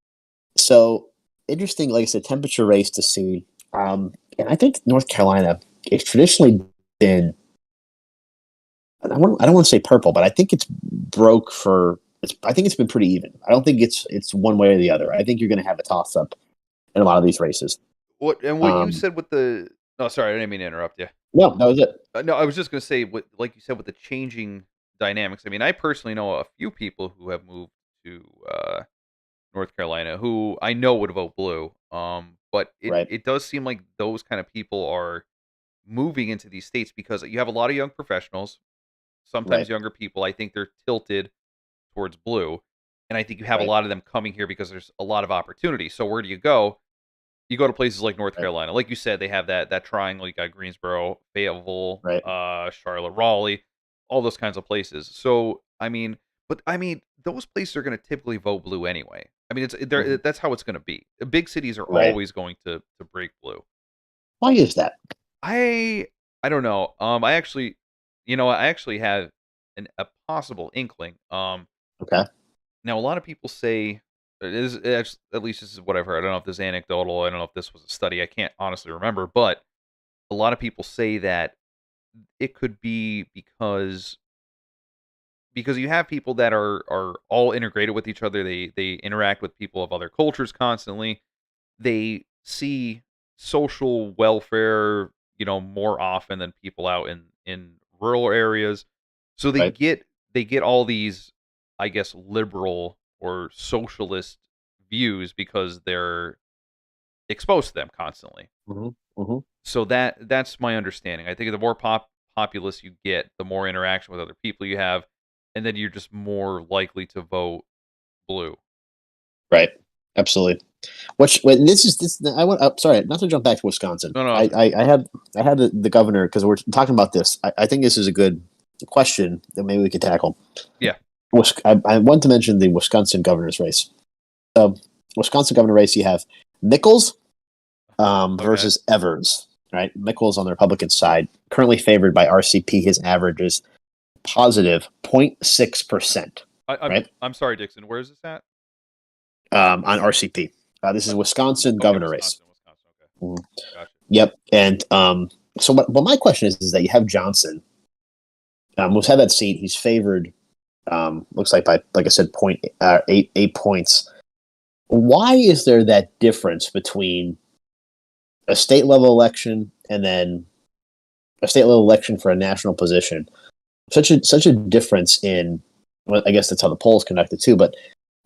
so interesting, like I said, temperature race to see. And I think North Carolina, it's traditionally been, I don't want to say purple, but I think it's broke for. I think it's been pretty even. I don't think it's one way or the other. I think you're going to have a toss up in a lot of these races. What you Um, said with the Oh, sorry, I didn't mean to interrupt you. no, that was it. No, I was just gonna say what like you said with the changing dynamics. I mean, I personally know a few people who have moved to North Carolina who I know would vote blue. But Right, it does seem like those kind of people are moving into these states because you have a lot of young professionals, sometimes right, younger people. I think they're tilted towards blue, and I think you have a right, lot of them coming here because there's a lot of opportunity. So where do you go? You go to places like North right, Carolina, like you said, they have that triangle. You got Greensboro, Fayetteville, right. Charlotte, Raleigh, all those kinds of places. So I mean, but I mean, those places are going to typically vote blue anyway. I mean, Mhm. that's how it's going to be. The big cities are Right. always going to break blue. Why is that? I I don't know. I actually have a possible inkling. Okay. Now a lot of people say at least this is what I've heard. I don't know if this is anecdotal. I don't know if this was a study. I can't honestly remember, but a lot of people say that it could be because you have people that are all integrated with each other. They interact with people of other cultures constantly. They see social welfare, more often than people out in rural areas. So Right. they get all these, I guess, liberal or socialist views because they're exposed to them constantly. Hmm. Hmm. So that's my understanding. I think the more populous you get, the more interaction with other people you have, and then you're just more likely to vote blue. Right. Absolutely. Which when this is this I want. Sorry, not to jump back to Wisconsin. No, no, it's okay. I had the governor because we're talking about this. I think this is a good question that maybe we could tackle. Yeah. I want to mention the Wisconsin governor's race. So, Wisconsin governor race, you have Nichols Okay. versus Evers. Right, Nichols on the Republican side, currently favored by RCP. His average is positive 0.6%. Right, I'm sorry, Dixon. Where is this at? on RCP. This is Uh, Wisconsin okay, governor race. Wisconsin, Wisconsin. Okay, Mhm. gotcha. Yep, and so what my question is that you have Johnson, who's had that seat. He's favored. Looks like by like I said, 8 points. Why is there that difference between a state level election and then a state level election for a national position? Such a difference in. Well, I guess that's how the polls conducted too, but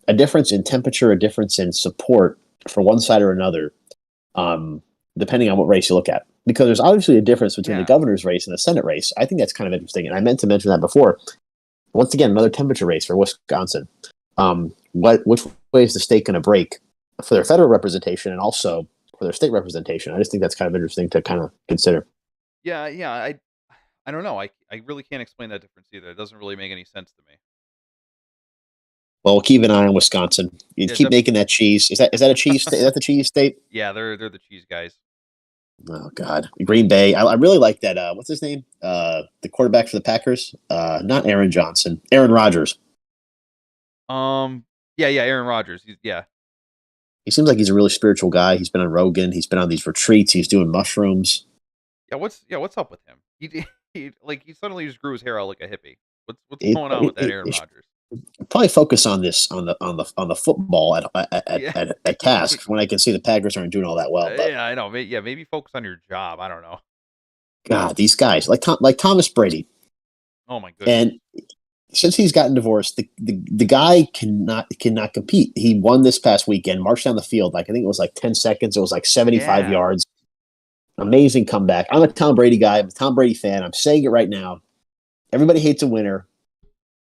a difference in temperature, a difference in support for one side or another, um, depending on what race you look at. Because there's obviously a difference between the Yeah, governor's race and the Senate race. I think that's kind of interesting, and I meant to mention that before. Once again, another temperature race for Wisconsin. Which way is the state going to break for their federal representation and also for their state representation? I just think that's kind of interesting to kind of consider. yeah. I don't know. I really can't explain that difference either. It doesn't really make any sense to me. Well, we'll keep an eye on Wisconsin. You Yeah, keep making that cheese. Is that a cheese state? Is that the cheese state? yeah, they're the cheese guys. Oh God, Green Bay. I really like that. What's his name? The quarterback for the Packers. Not Aaron Johnson. Aaron Rodgers. Yeah, Aaron Rodgers. Yeah, He seems like he's a really spiritual guy. He's been on Rogan. He's been on these retreats. He's doing mushrooms. What's up with him? He suddenly just grew his hair out like a hippie. What's It, going on with it, that it, Aaron it Rodgers? probably focus on this on the football Yeah, at task when I can see the Packers aren't doing all that well. But yeah, I know. Maybe focus on your job. I don't know. God, these guys like Thomas Brady Oh my goodness. and since he's gotten divorced, the guy cannot compete. He won this past weekend, marched down the field like I think it was like 10 seconds. It was like 75 Yeah, yards. Amazing comeback. I'm a Tom Brady guy. I'm a Tom Brady fan. I'm saying it right now. Everybody hates a winner.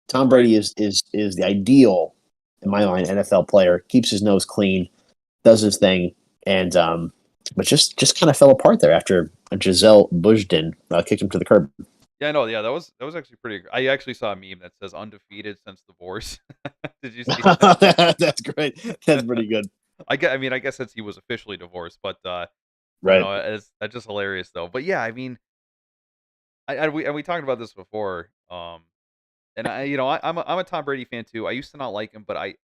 Tom right. Brady is the ideal, in my mind, NFL player. Keeps his nose clean, does his thing, and but just kind of fell apart there after Giselle Bundchen kicked him to the curb. Yeah, no, yeah, that was actually pretty. I actually saw a meme that says undefeated since divorce. Did you see that? That's great. That's pretty good. I mean, I guess since he was officially divorced, but I don't Right. know. It's that's just hilarious though. But yeah, I mean, we talked about this before. And I'm a Tom Brady fan too. I used to not like him, but I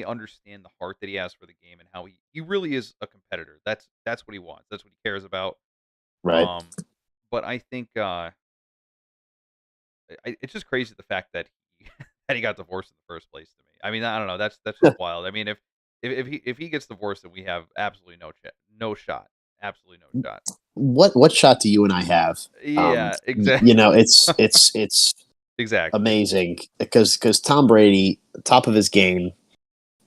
understand the heart that he has for the game and how he really is a competitor. That's what he wants. That's what he cares about. Right. Um, but I think it's just crazy the fact that he that he got divorced in the first place to me. I mean, I don't know. That's just wild. I mean, if he gets divorced, then we have absolutely no shot. Absolutely no shot. What shot do you and I have? Yeah, You exactly. know, it's Exactly. amazing because Tom Brady, top of his game.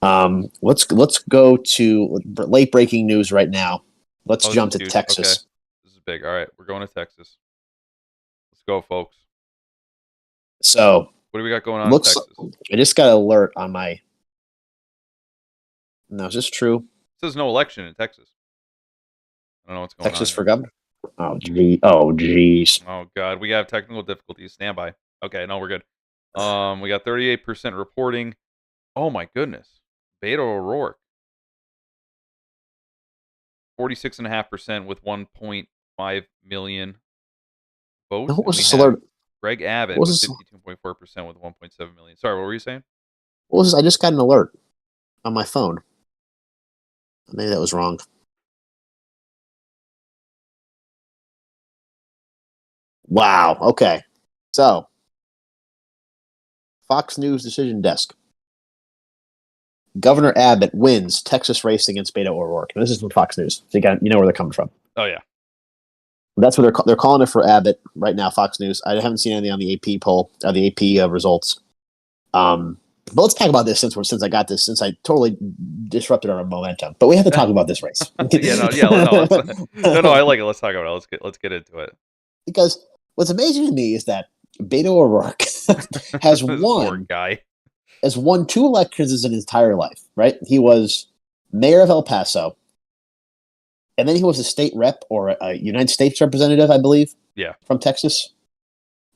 Let's go to late breaking news right now. Let's Oh, this jump is to huge. Okay, Texas. this is big. All right, we're going to Texas. Let's go, folks. So What do we got going on in looks Texas? I just got an alert on my. No, is this true? Says no election in Texas. I don't know what's going Texas on for here. governor. Oh gee. Oh geez. Oh God, we have technical difficulties. Stand by. Okay, no, we're good. We got 38% reporting. Oh my goodness. Beto O'Rourke, 46.5% with 1.5 million votes, What and was we this have alert? Greg What Abbott was with this? 52.4% with 1.7 million. Sorry, what were you saying? What was this? I just got an alert on my phone. Maybe that was wrong. Wow. Okay. So Fox News decision desk. Governor Abbott wins Texas race against Beto O'Rourke. And this is from Fox News. So you know where they're coming from. Oh yeah. That's what they're calling it for Abbott right now. Fox News. I haven't seen anything on the AP poll, the AP results. But let's talk about this since I totally disrupted our momentum. But we have to talk about this race Yeah, no, yeah, no, let's no, I like it. Let's talk about it. Let's get into it. because what's amazing to me is that Beto O'Rourke has This poor won guy. two elections in his entire life. Right? He was mayor of El Paso, and then he was a state rep or a United States representative, I believe, Yeah. from Texas,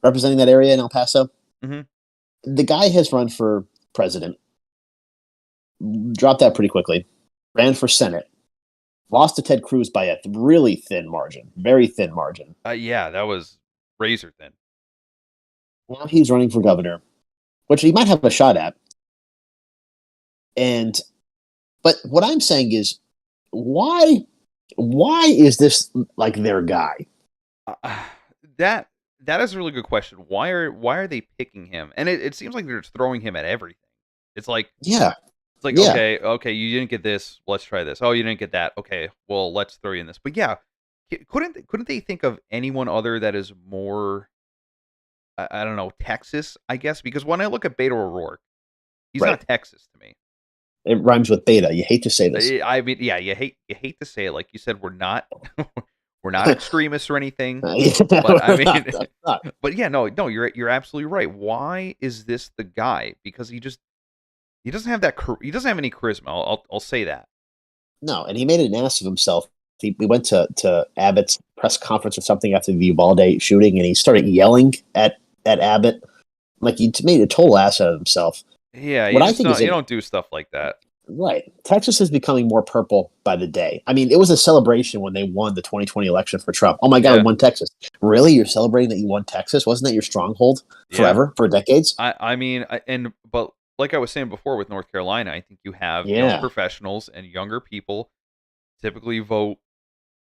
representing that area in El Paso. Hmm. The guy has run for president, dropped out pretty quickly, ran for Senate, lost to Ted Cruz by a really thin margin, very thin margin. Yeah, that was razor thin. Now he's running for governor, which he might have a shot at. And but what I'm saying is, why is this like their guy? Uh, that that is a really good question. Why are they picking him? And it seems like they're just throwing him at everything. It's like Yeah, it's like yeah, okay, you didn't get this. Let's try this. Oh, you didn't get that. Okay, well, let's throw you in this. But yeah, couldn't they think of anyone other that is more I don't know, Texas, I guess, because when I look at Beto O'Rourke, he's right. not Texas to me. It rhymes with beta. You hate to say this. I mean, yeah, you hate to say it, like you said, we're not we're not extremists or anything, but I We're mean, not. but yeah, no, you're absolutely right. Why is this the guy? Because he doesn't have he doesn't have any charisma. I'll say that. No, and he made an ass of himself. We went to Abbott's press conference or something after the Uvalde shooting, and he started yelling at Abbott like he made a total ass out of himself. Yeah, What I think is you that don't do stuff like that. right, Texas is becoming more purple by the day. I mean, it was a celebration when they won the 2020 election for Trump. Oh my God, we Yeah, won Texas! Really, you're celebrating that you won Texas? Wasn't that your stronghold yeah. forever for decades? I mean, but like I was saying before with North Carolina, I think you have young Yeah, professionals and younger people typically vote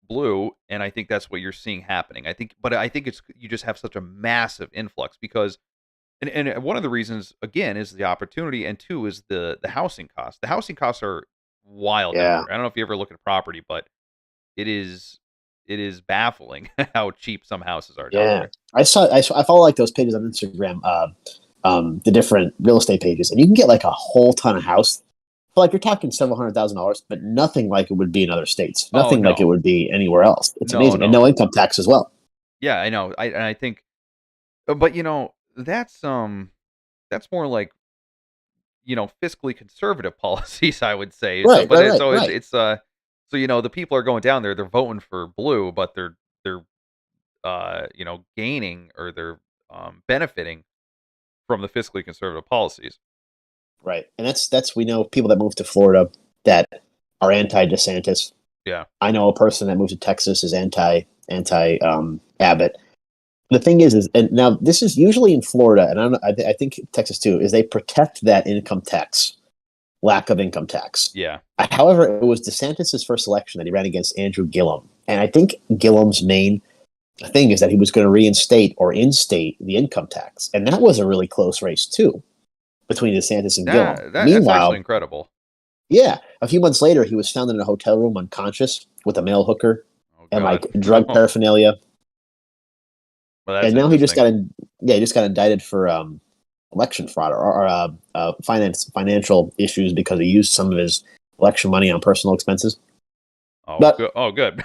blue, and I think that's what you're seeing happening. I think it's you just have such a massive influx because, and one of the reasons again is the opportunity, and two is the housing costs. The housing costs are wild down yeah. here. I don't know if you ever look at property, but it is it is baffling how cheap some houses are down Yeah, there. I follow like those pages on Instagram. the different real estate pages, and you can get like a whole ton of house. But like you're talking several $100,000, but nothing like it would be in other states. Oh, Nothing like it no. would be anywhere else. It's No, amazing, and no. no income tax as well. Yeah, I know. I think but, that's more like, fiscally conservative policies, I would say. So Right, but right, it's right, so right, so, the people are going down there, they're voting for blue, but they're, gaining or they're, benefiting from the fiscally conservative policies. right. And that's we know people that move to Florida that are anti DeSantis. Yeah. I know a person that moved to Texas is anti Abbott. The thing is, and now this is usually in Florida, and I think Texas too, is they protect that income tax, lack of income tax. Yeah. However, it was DeSantis' first election that he ran against Andrew Gillum, and I think Gillum's main thing is that he was going to reinstate or instate the income tax, and that was a really close race too between DeSantis and Gillum. That's actually Meanwhile, incredible. yeah, a few months later, he was found in a hotel room unconscious with a male hooker Oh and god. like drug paraphernalia. Well, that's And now interesting. he just got indicted for election fraud or financial issues because he used some of his election money on personal expenses. Oh, But good. Oh, good.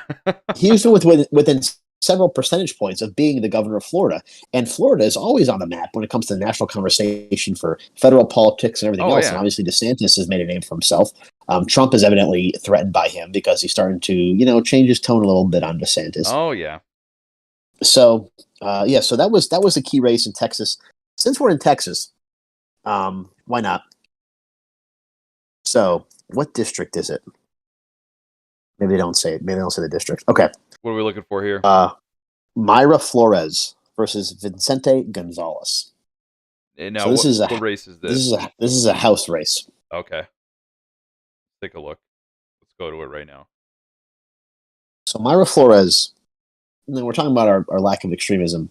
he used it within several percentage points of being the governor of Florida. And Florida is always on the map when it comes to the national conversation for federal politics and everything Oh, else. And yeah. obviously, DeSantis has made a name for himself. Trump is evidently threatened by him because he's starting to, change his tone a little bit on DeSantis. Oh, yeah. So, yeah, so that was a key race in Texas. Since we're in Texas, why not? So, what district is it? Maybe they don't say it. Maybe they don't say the district. Okay. What are we looking for here? Uh, Mayra Flores versus Vicente Gonzalez. And So now what race is this? this is a house race. Okay. Take a look. Let's go to it right now. So Mayra Flores, and then we're talking about our lack of extremism.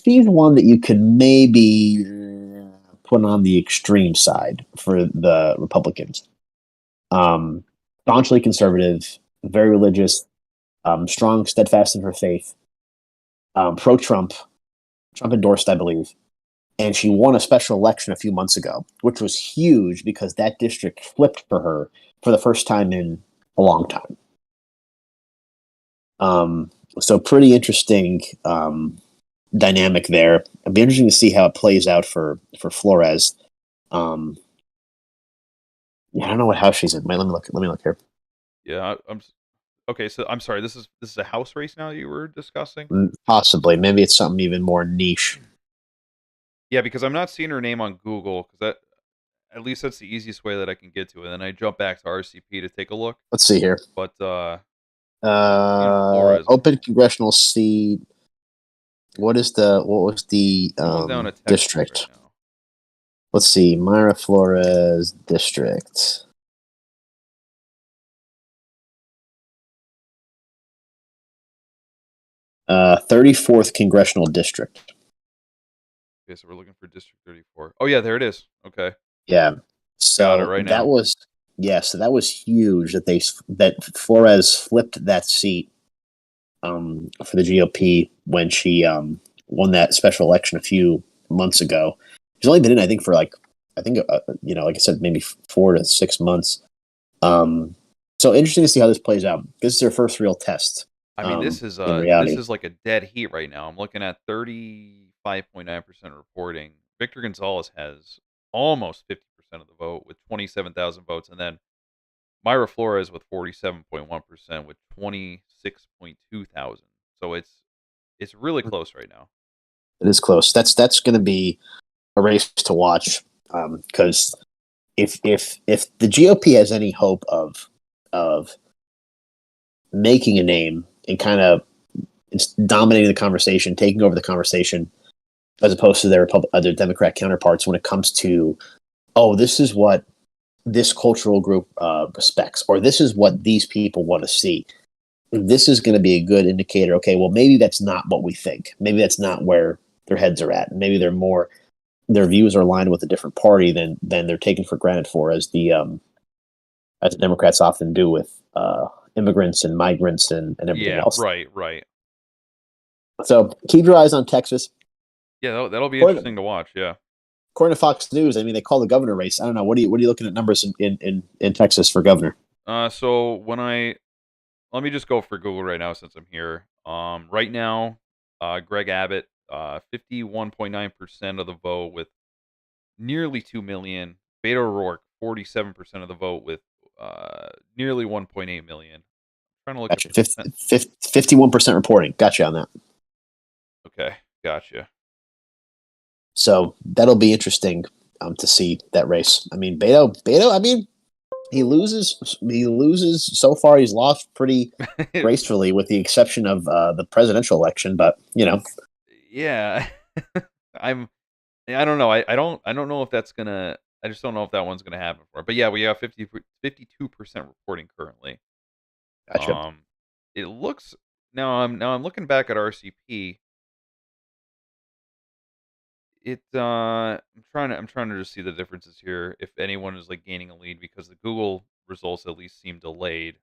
She's one that you could maybe put on the extreme side for the Republicans. Staunchly conservative, very religious, strong, steadfast in her faith, pro-Trump, Trump endorsed, I believe. And she won a special election a few months ago, which was huge because that district flipped for her for the first time in a long time. So pretty interesting dynamic there. It'll be interesting to see how it plays out for Flores. Yeah, I don't know what house she's in. Wait, let me look. Let me look here. Yeah, I'm okay. So I'm sorry. This is a house race now that you were discussing. Possibly, maybe it's something even more niche. Yeah, because I'm not seeing her name on Google because that at least that's the easiest way that I can get to it. And then I jump back to RCP to take a look. Let's see here. But seeing Flores, Open congressional seat. What was the scroll down to Texas right district? now. Let's see, Mayra Flores district. Uh, 34th congressional district. Okay, so we're looking for District 34. Oh yeah, there it is. Okay, Yeah. got it So right now. so that was huge that Flores flipped that seat for the GOP when she won that special election a few months ago. She's only been in, I think, for like like I said, maybe 4 to 6 months. So interesting to see how this plays out. This is her first real test. I mean, In this reality, is like a dead heat right now. I'm looking at 35.9% reporting. Victor Gonzalez has almost 50% of the vote with 27,000 votes, and then Myra Flores with 47.1% with 26.2 thousand. So it's really close right now. it is close. That's going to be a race to watch because if the GOP has any hope of making a name and kind of dominating the conversation, taking over the conversation, as opposed to their Democrat counterparts when it comes to, oh, this is what this cultural group respects, or this is what these people want to see. This is going to be a good indicator. Okay, well, maybe that's not what we think. Maybe that's not where their heads are at. Maybe their views are aligned with a different party than they're taken for granted for, as the Democrats often do with immigrants and migrants and everything Yeah, else. right, right. So keep your eyes on Texas. Yeah, that'll be Of interesting to watch. Yeah. according to Fox News, I mean, they call the governor race. I don't know. What are you looking at numbers in Texas for governor? So when I let me just go for Google right now since I'm here. Right now, Greg Abbott, 51.9% of the vote with nearly 2 million. Beto O'Rourke, 47% of the vote with nearly 1.8 million. Trying to look at Gotcha. percent. 51% reporting. Gotcha on that. Okay, gotcha. So that'll be interesting to see that race. I mean, Beto. I mean, he loses. He loses so far. He's lost pretty gracefully, with the exception of the presidential election. But Yeah, I'm. I don't know. I don't know if that's gonna. I just don't know if that one's gonna happen for. It. But yeah, we have 52% reporting currently. gotcha. It looks now. I'm looking back at RCP. I'm trying to just see the differences here. If anyone is like gaining a lead because the Google results at least seem delayed.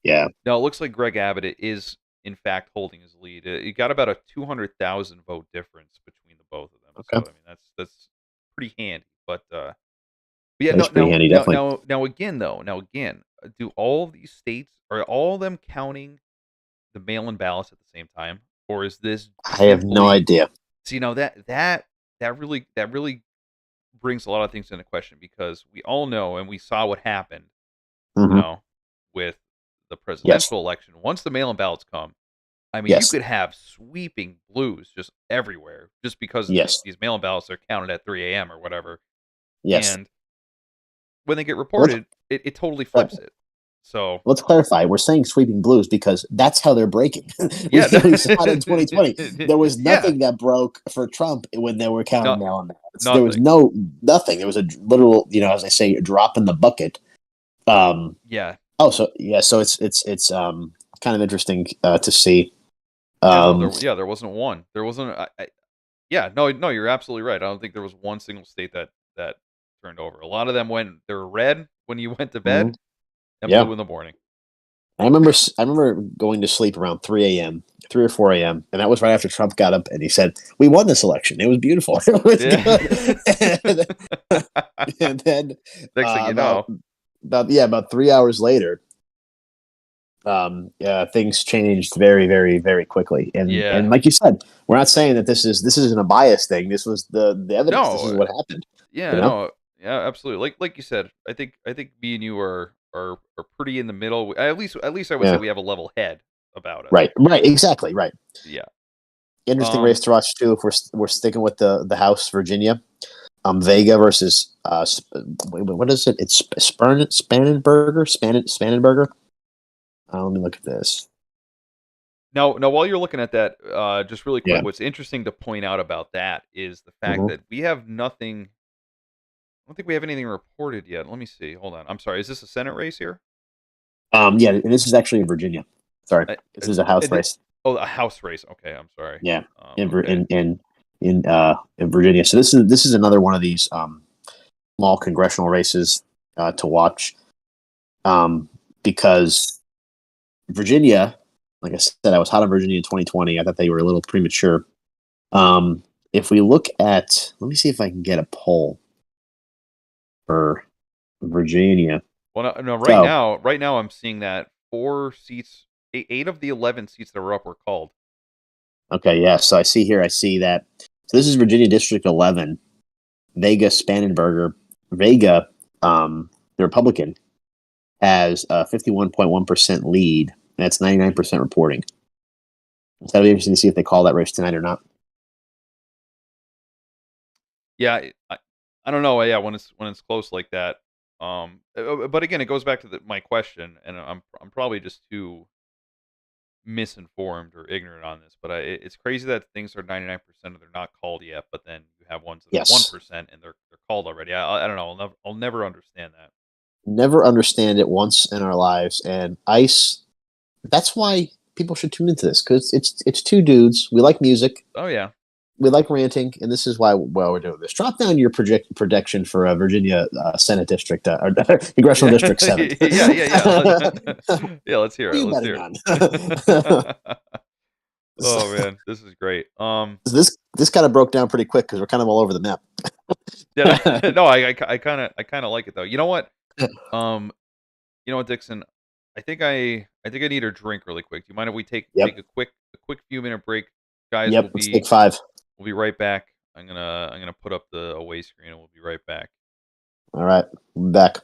Yeah. No, it looks like Greg Abbott is in fact holding his lead. He got about a 200,000 vote difference between the both of them. So Okay. I mean that's pretty handy. But yeah, That is pretty handy. Definitely. now again, do all of these states are all of them counting the mail-in ballots at the same time, or is this I have no simply idea. see now that really brings a lot of things into question because we all know and we saw what happened, you Hmm. know, with the Yes. presidential election. Once the mail-in ballots come, I mean, you Yes. could have sweeping blues just everywhere, just because Yes. these mail-in ballots are counted at 3 a.m. or whatever, Yes. and when they get Let's reported, it totally uh, flips it. So let's clarify. We're saying sweeping blues because that's how they're breaking. we yeah, we saw it in 2020. There was yeah, nothing that broke for Trump when they were counting no, mail-in ballots. There was nothing. nothing. There was a literal, as I say, a drop in the bucket. Um, Yeah, oh, so yeah, so it's kind of interesting to see. yeah, no, Um, there wasn't one. There wasn't. Yeah, no, you're absolutely right. I don't think there was one single state that turned over. A lot of them went. They were red when you went to mhm, bed and yeah, blue in the morning. I remember going to sleep around 3 a.m., 3 or 4 a.m., and that was right after Trump got up and he said, "We won this election. It was beautiful. It was Yeah. good." And then Next thing uh, you about know, about 3 hours later, yeah, things changed very, very, very quickly. And yeah, like you said, we're not saying that this isn't a bias thing. This was the evidence. This is no, what happened. You yeah, know? no, yeah, absolutely. Like you said, I think me and you are pretty in the middle. At least I would say Yeah. we have a level head about it. Right. Right. Exactly. Right. Yeah. Interesting race Um. to watch too. If we're sticking with the House, Virginia, Vega versus what is it? It's Spannenberger. Let me look at this. Now, while you're looking at that, just really quick, Yeah. what's interesting to point out about that is the fact Hmm. that we have nothing. I don't think we have anything reported yet. Let me see. Hold on. I'm sorry. Is this a Senate race here? Yeah, and this is actually in Virginia. Sorry, I, this is a House race. oh, a House race. Okay, I'm sorry. Yeah, in Vir- Okay. in Virginia. So this is another one of these small congressional races to watch, because Virginia, like I said, I was hot on Virginia in 2020. I thought they were a little premature. If we look at, let me see if I can get a poll for Virginia. Well, no, So, right now, I'm seeing that 4 seats, eight of the 11 seats that were up were called. okay, yeah. So I see here, I see that. So this is Virginia District 11, Vega Spannenberger. Vega, the Republican, has a 51.1% lead. That's 99% reporting. So that'll be interesting to see if they call that race tonight or not. Yeah, I don't know. Yeah, when it's close like that. But again, it goes back to my question, and I'm probably just too misinformed or ignorant on this. But it's crazy that things are 99% and they're not called yet. But then you have ones that are Yes. 1% and they're called already. I don't know. I'll never understand that. Never understand it once in our lives. And ICE, that's why people should tune into this, because it's two dudes. We like music. Oh yeah. We like ranting, and this is why we're doing this. Drop down your prediction for Virginia Senate District or Congressional Yeah, District 7. yeah. Yeah, let's hear Who it. you Let's betting hear on? it. Oh man, this is great. This kind of broke down pretty quick because we're kind of all over the map. Did I? No, I kind of like it though. You know what? Um, you know what, Dixon? I think I need a drink really quick. Do you mind if we take Yep. a quick few minute break, guys? Yep. Let's take 5. We'll be right back. I'm gonna put up the away screen and we'll be right back. All right. I'm back.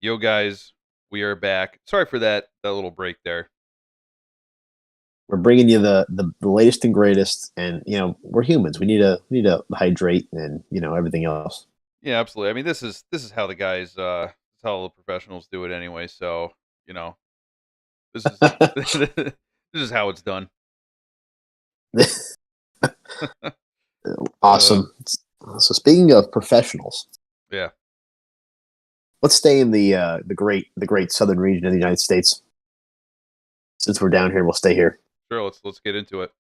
Yo, guys, we are back. Sorry for that little break there. We're bringing you the latest and greatest, and we're humans. We need to hydrate and everything else. Yeah, absolutely. I mean, this is how the guys, this is how the professionals do it anyway. So you know, this is this is how it's done. uh, Awesome. So speaking of professionals, yeah, let's stay in the great southern region of the United States. Since we're down here, we'll stay here. sure. Let's get into it.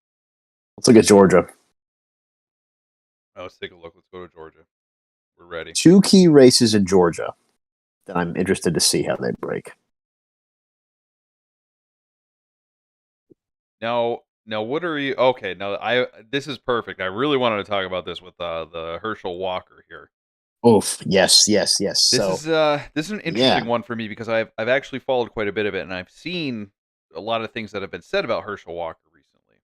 Let's look at Georgia. Let's take a look. Let's go to Georgia. We're ready. Two key races in Georgia that I'm interested to see how they break. Now, what are you? Okay, now I this is perfect. I really wanted to talk about this with the Herschel Walker here. Oof. Yes, yes, yes. So This is an interesting yeah, one for me because I've actually followed quite a bit of it, and I've seen a lot of things that have been said about Herschel Walker recently.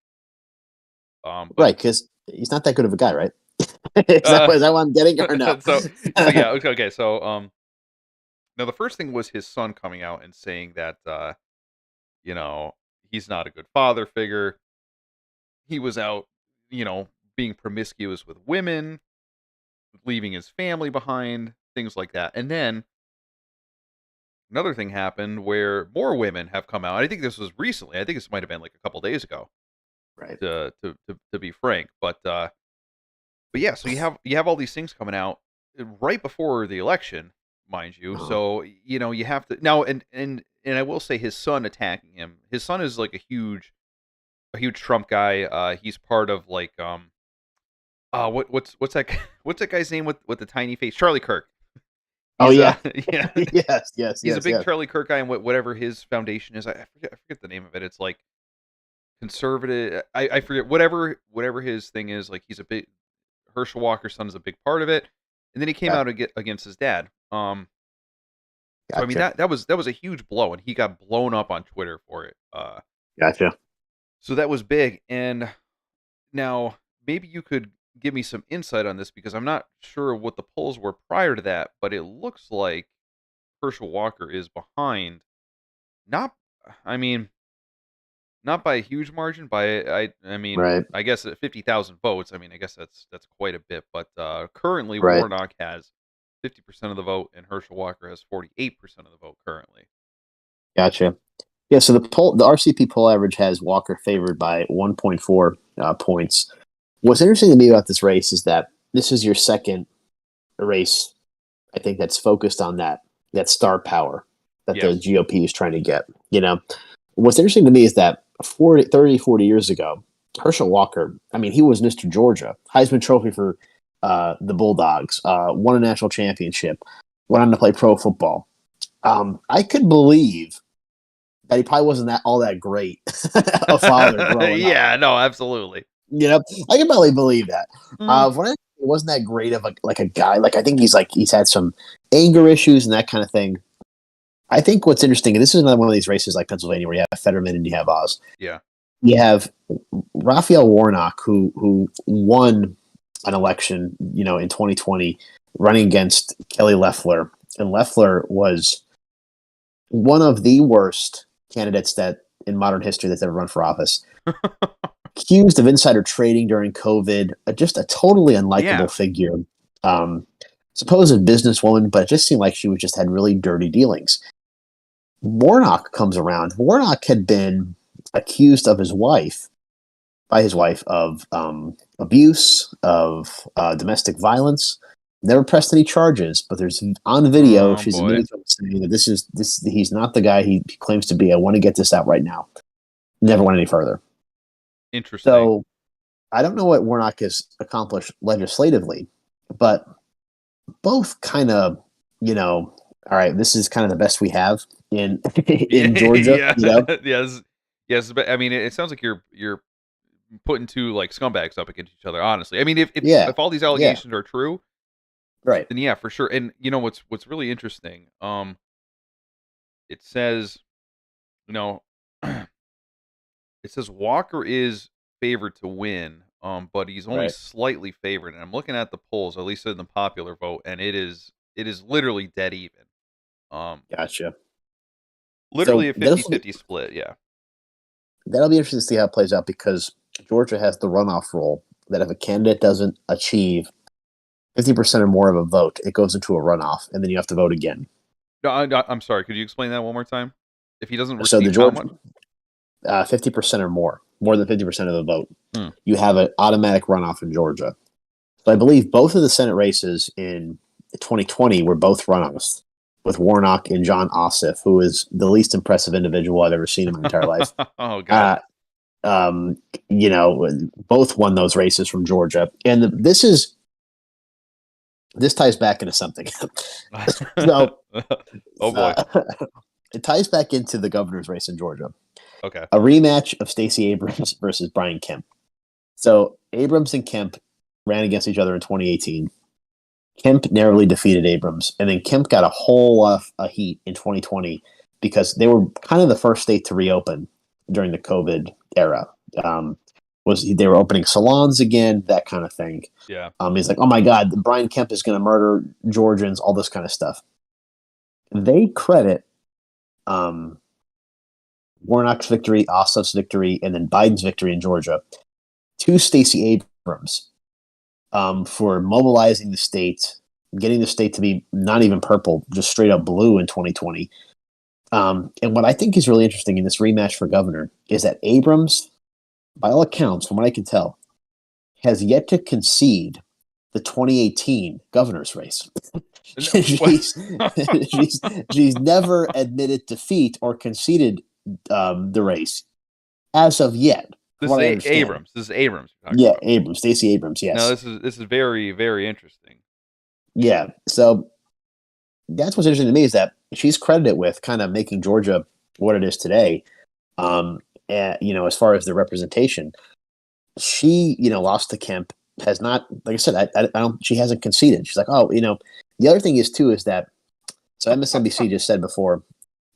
But right, because he's not that good of a guy, right? Is that what I'm getting or no? so yeah, okay. So now the first thing was his son coming out and saying that you know he's not a good father figure. He was out, being promiscuous with women, leaving his family behind, things like that. And then another thing happened where more women have come out. I think this was recently. I think this might have been like a couple days ago, Right. to be frank. But yeah, so you have all these things coming out right before the election, mind you. Uh, So you have to now, and I will say his son attacking him. His son is like a huge Trump guy. He's part of like what's that what's that guy's name with the tiny face? Charlie Kirk. oh He's a yeah, yeah, yes, yes, he's a yes, big yes. Charlie Kirk guy, and whatever his foundation is, I forget the name of it. It's like conservative. I forget whatever his thing is. Like he's a big Herschel Walker's son is a big part of it, and then he came Yeah, out against his dad. So I mean gotcha, that was a huge blow, and he got blown up on Twitter for it. gotcha. So that was big. And now maybe you could give me some insight on this because I'm not sure what the polls were prior to that, but it looks like Herschel Walker is behind. Not, I mean, not by a huge margin. I mean, Right, I guess at 50,000 votes. I mean, I guess that's quite a bit. But currently, right, Warnock has 50% of the vote, and Herschel Walker has 48% of the vote currently. gotcha. Yeah, so the RCP poll average has Walker favored by 1.4 points. What's interesting to me about this race is that this is your second race, I think, that's focused on that star power that the Yes. GOP is trying to get. What's interesting to me is that 40 years ago, Herschel Walker, I mean, he was Mr. Georgia, Heisman Trophy for the Bulldogs, won a national championship, went on to play pro football. I could believe that he probably wasn't that all that great a father growing up. Yeah. No. Absolutely. I can probably believe that. Mm, When it wasn't that great of a guy. Like I think he's had some anger issues and that kind of thing. I think what's interesting, and this is another one of these races like Pennsylvania where you have Fetterman and you have Oz. yeah. You have Raphael Warnock who won an election, in 2020, running against Kelly Loeffler, and Loeffler was one of the worst candidates that in modern history that's ever run for office. Accused of insider trading during COVID, just a totally Yeah. unlikable figure. Um, Supposed businesswoman, but it just seemed like she was just had really dirty dealings. Warnock comes around. Warnock had been accused of his wife of abuse, of domestic violence. Never pressed any charges, but there's on video. Oh She's boy. admitting to saying that this is this. He's not the guy he claims to be. I want to get this out right now. Never went any further. Interesting. So I don't know what Warnock has accomplished legislatively, but both kind of, all right, this is kind of the best we have in Yeah. in Georgia. Yeah. Yes. Yes. But I mean, it sounds like you're putting two like scumbags up against each other. Honestly, I mean, if Yeah, if all these yeah, allegations are true, right, then yeah, for sure. And what's really interesting? It says, you know, it says Walker is favored to win, but he's only right. slightly favored. And I'm looking at the polls, at least in the popular vote, and it is literally dead even. Um, Gotcha. literally So a 50-50 split. Yeah. that'll be interesting to see how it plays out because Georgia has the runoff rule that if a candidate doesn't achieve 50% or more of a vote, it goes into a runoff, and then you have to vote again. No, I'm sorry. Could you explain that one more time? If he doesn't So the receive how Georgia much? 50% or more than 50% of the vote, Hmm. you have an automatic runoff in Georgia. So I believe both of the Senate races in 2020 were both runoffs with Warnock and John Ossoff, who is the least impressive individual I've ever seen in my entire life. Oh God. Uh, um, both won those races from Georgia, and this ties back into something. so Oh boy. uh, it ties back into the governor's race in Georgia, Okay. a rematch of Stacey Abrams versus Brian Kemp. So Abrams and Kemp ran against each other in 2018. Kemp narrowly defeated Abrams, and then Kemp got a whole lot of heat in 2020 because they were kind of the first state to reopen during the COVID era. They were opening salons again, that kind of thing. Yeah. He's like, oh my God, Brian Kemp is going to murder Georgians, all this kind of stuff. They credit um, Warnock's victory, Ossoff's victory, and then Biden's victory in Georgia to Stacey Abrams for mobilizing the state, getting the state to be not even purple, just straight up blue in 2020. And what I think is really interesting in this rematch for governor is that Abrams, by all accounts, from what I can tell, has yet to concede the 2018 governor's race. she's, she's never admitted defeat or conceded the race as of yet, from This is what I understand. Abrams. This is Abrams you're talking Yeah, about. Abrams, Stacey Abrams, No, yes. this is very, very interesting. Yeah. So that's what's interesting to me is that she's credited with kind of making Georgia what it is today. As far as the representation, she, lost to Kemp, has not, like I said, I don't, she hasn't conceded. She's like, oh, the other thing is too, is that, so MSNBC just said before,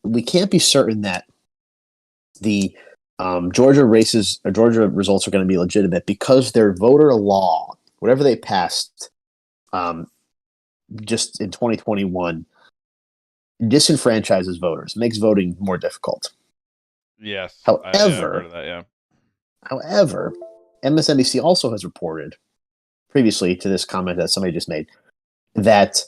we can't be certain that the Georgia races or Georgia results are going to be legitimate because their voter law, whatever they passed um, just in 2021, disenfranchises voters, makes voting more difficult. Yes, I've heard However, of that. Yeah. however, MSNBC also has reported previously to this comment that somebody just made that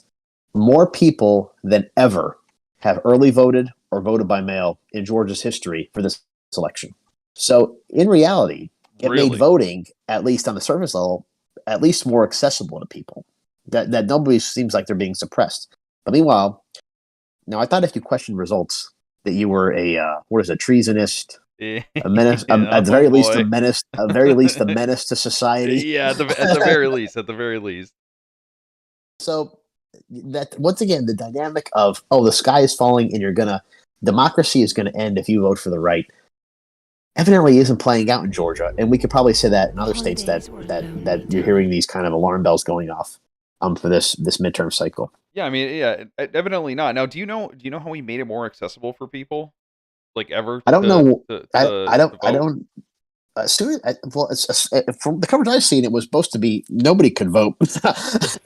more people than ever have early voted or voted by mail in Georgia's history for this election. So, in reality, it made Really? voting, at least on the surface level, at least more accessible to people. That nobody seems like they're being suppressed. But meanwhile, now I thought if you questioned results, that you were a treasonist, Yeah. a menace, at the Oh very least, boy. a menace to society. Yeah, at the very least, at the very least. So that once again, the dynamic of the sky is falling and democracy is gonna end if you vote for the right evidently isn't playing out in Georgia, and we could probably say that in other states that you're hearing these kind of alarm bells going off for this midterm cycle. Yeah, I mean, yeah, evidently not. Now, do you know how we made it more accessible for people, like ever I don't to know. to I to, I don't to I vote? don't. Soon, well, from the coverage I've seen, it was supposed to be nobody could vote. It's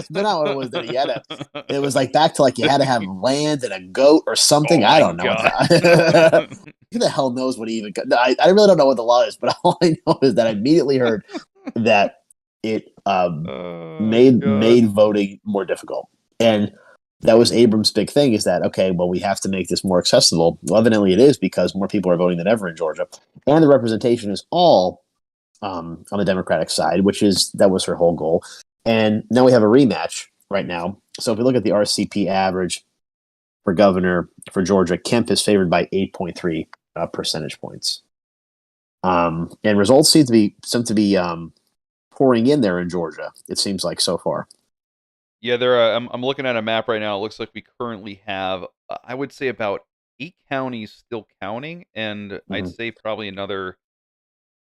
been out what it was that you had to. It was like back to like you had to have land and a goat or Oh something. I my don't know what god. the who the hell knows what he even. I really don't know what the law is, but all I know is that I immediately heard that it Oh made god. voting more difficult, and that was Abrams' big thing is that, okay, well, we have to make this more accessible. Well, evidently it is because more people are voting than ever in Georgia. And the representation is all on the Democratic side, that was her whole goal. And now we have a rematch right now. So if we look at the RCP average for governor for Georgia, Kemp is favored by 8.3 percentage points. And results seem to be pouring in there in Georgia, it seems like so far. Yeah, I'm looking at a map right now. It looks like we currently have, I would say, about 8 counties still counting, and I'd Mhm. say probably another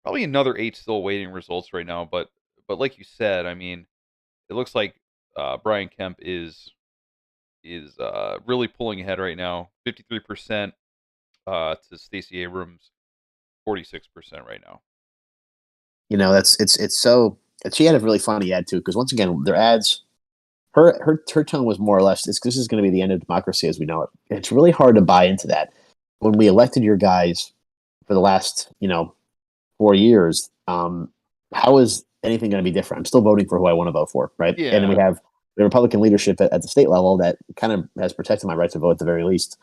8 still awaiting results right now. But like you said, I mean, it looks like Brian Kemp is really pulling ahead right now. 53% to Stacey Abrams, 46% right now. That's it's so. And she had a really funny ad too, because once again, their ads, her tone was more or less this is going to be the end of democracy as we know it. It's really hard to buy into that when we elected your guys for the last 4 years. How is anything going to be different? I'm still voting for who I want to vote for, right? And then we Yeah. have the Republican leadership at the state level that kind of has protected my right to vote at the very least.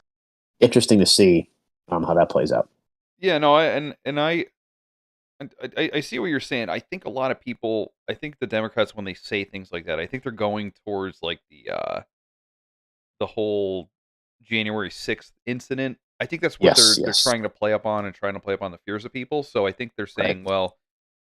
Interesting to see how that plays out. Yeah, no, I see what you're saying. I think a lot of people, I think the Democrats, when they say things like that, I think they're going towards like the whole January 6th incident. I think that's what Yes, they're yes, trying to play up on and trying to play up on the fears of people. So I think they're right, saying, well,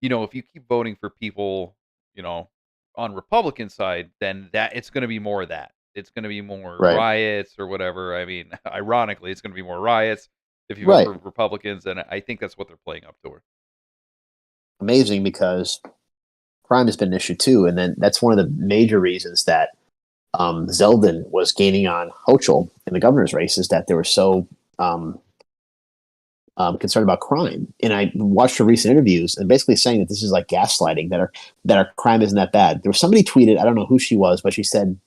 if you keep voting for people, you know, on Republican side, then that it's going to be more of that. It's going to be more right, riots or whatever. I mean, ironically, it's going to be more riots if you vote right. for Republicans, and I think that's what they're playing up toward. Amazing because crime has been an issue too, and then that's one of the major reasons that Zeldin was gaining on Hochul in the governor's race is that they were so um, concerned about crime. And I watched her recent interviews and basically saying that this is like gaslighting, that our crime isn't that bad. There was somebody tweeted, I don't know who she was, but she said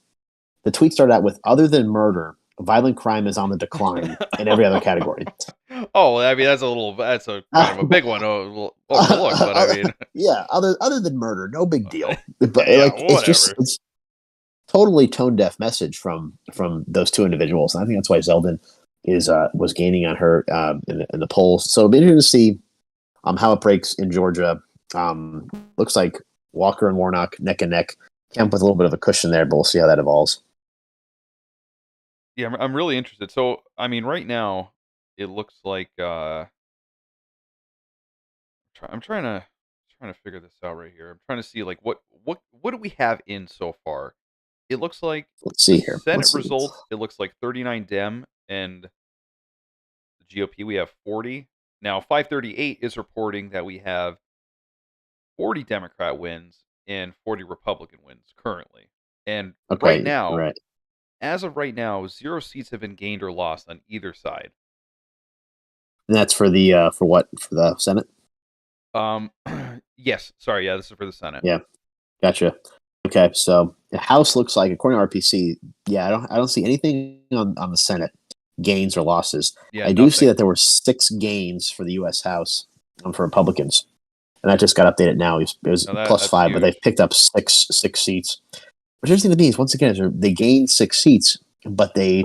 the tweet started out with, "Other than murder, violent crime is on the decline in every other category." Oh, I mean, that's a kind of a big one to overlook, but I mean, Yeah, other than murder, no big deal. But yeah, like whatever. it's totally tone deaf message from those two individuals. And I think that's why Zeldin is was gaining on her in the polls. So it'll be interesting to see how it breaks in Georgia. Looks like Walker and Warnock neck and neck. Kemp with a little bit of a cushion there, but we'll see how that evolves. Yeah, I'm really interested. So, I mean, right now, it looks like I'm trying to figure this out right here. I'm trying to see like what do we have in so far? It looks like Let's the see here. Senate Let's see. results. It looks like 39 Dem and the GOP. We have 40 now. 538 is reporting that we have 40 Democrat wins and 40 Republican wins currently. And right Okay, now, right. as of right now, 0 seats have been gained or lost on either side. And that's for the for what for the Senate? Um, yes, sorry, yeah, this is for the Senate. Yeah, gotcha. Okay, so the House looks like, according to RPC, yeah, I don't see anything on the Senate gains or losses. Yeah, I do see nothing. that there were 6 gains for the U.S. House for Republicans, and that just got updated now. It was No, plus that's 5, but they've huge. picked up six seats. What's interesting to me is once again they gained 6 seats, but they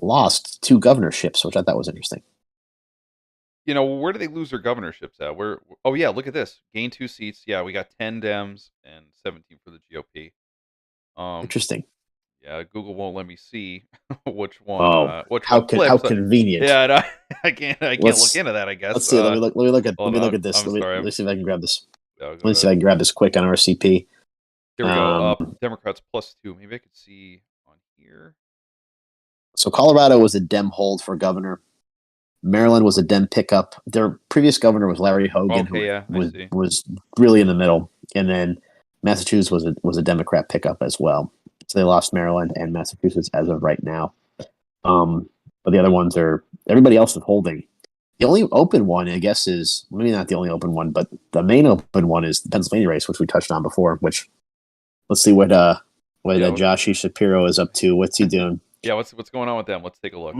lost 2 governorships, which I thought was interesting. Where do they lose their governorships at? Where? Oh yeah, look at this. Gain 2 seats. Yeah, we got 10 Dems and 17 for the GOP. Um, Interesting. yeah, Google won't let me see Oh, which how one can how flips. convenient. Yeah, no, I can't look Let's into that. I guess. let's see. Let me Hold look on. at this. I'm Let me sorry. let me see if I can grab this. I'll go Let me see to. if I can grab this quick on RCP. Here we go. Um, Democrats +2. Maybe I could see on here. so Colorado was a Dem hold for governor. Maryland was a Dem pickup. Their previous governor was Larry Hogan, who Okay, yeah, I see. was really in the middle, and then Massachusetts was a Democrat pickup as well. So they lost Maryland and Massachusetts as of right now. But the other ones are everybody else is holding. The only open one, I guess, is maybe not the only open one, but the main open one is the Pennsylvania race, which we touched on before. Which let's see what Yeah. Josh Shapiro is up to. What's he doing? Yeah. What's going on with them? Let's take a look.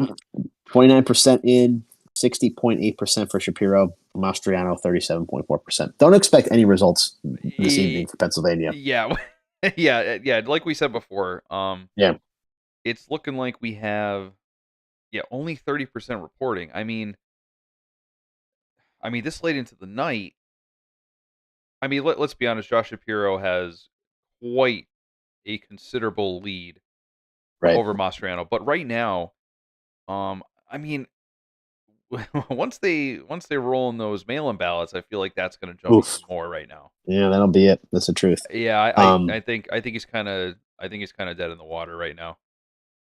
29% in, 60.8% for Shapiro. Mastriano 37.4%. Don't expect any results this evening E- for Pennsylvania. Yeah. Yeah. Like we said before, Yeah. it's looking like we have only 30% reporting. I mean this late into the night. I mean let's be honest. Josh Shapiro has quite a considerable lead Right. over Mastriano, but right now, I mean, once they roll in those mail-in ballots, I feel like that's going to jump even Oof. more right now. Yeah, that'll be it. That's the truth. Yeah, I I, Um, I think I think he's kind of dead in the water right now.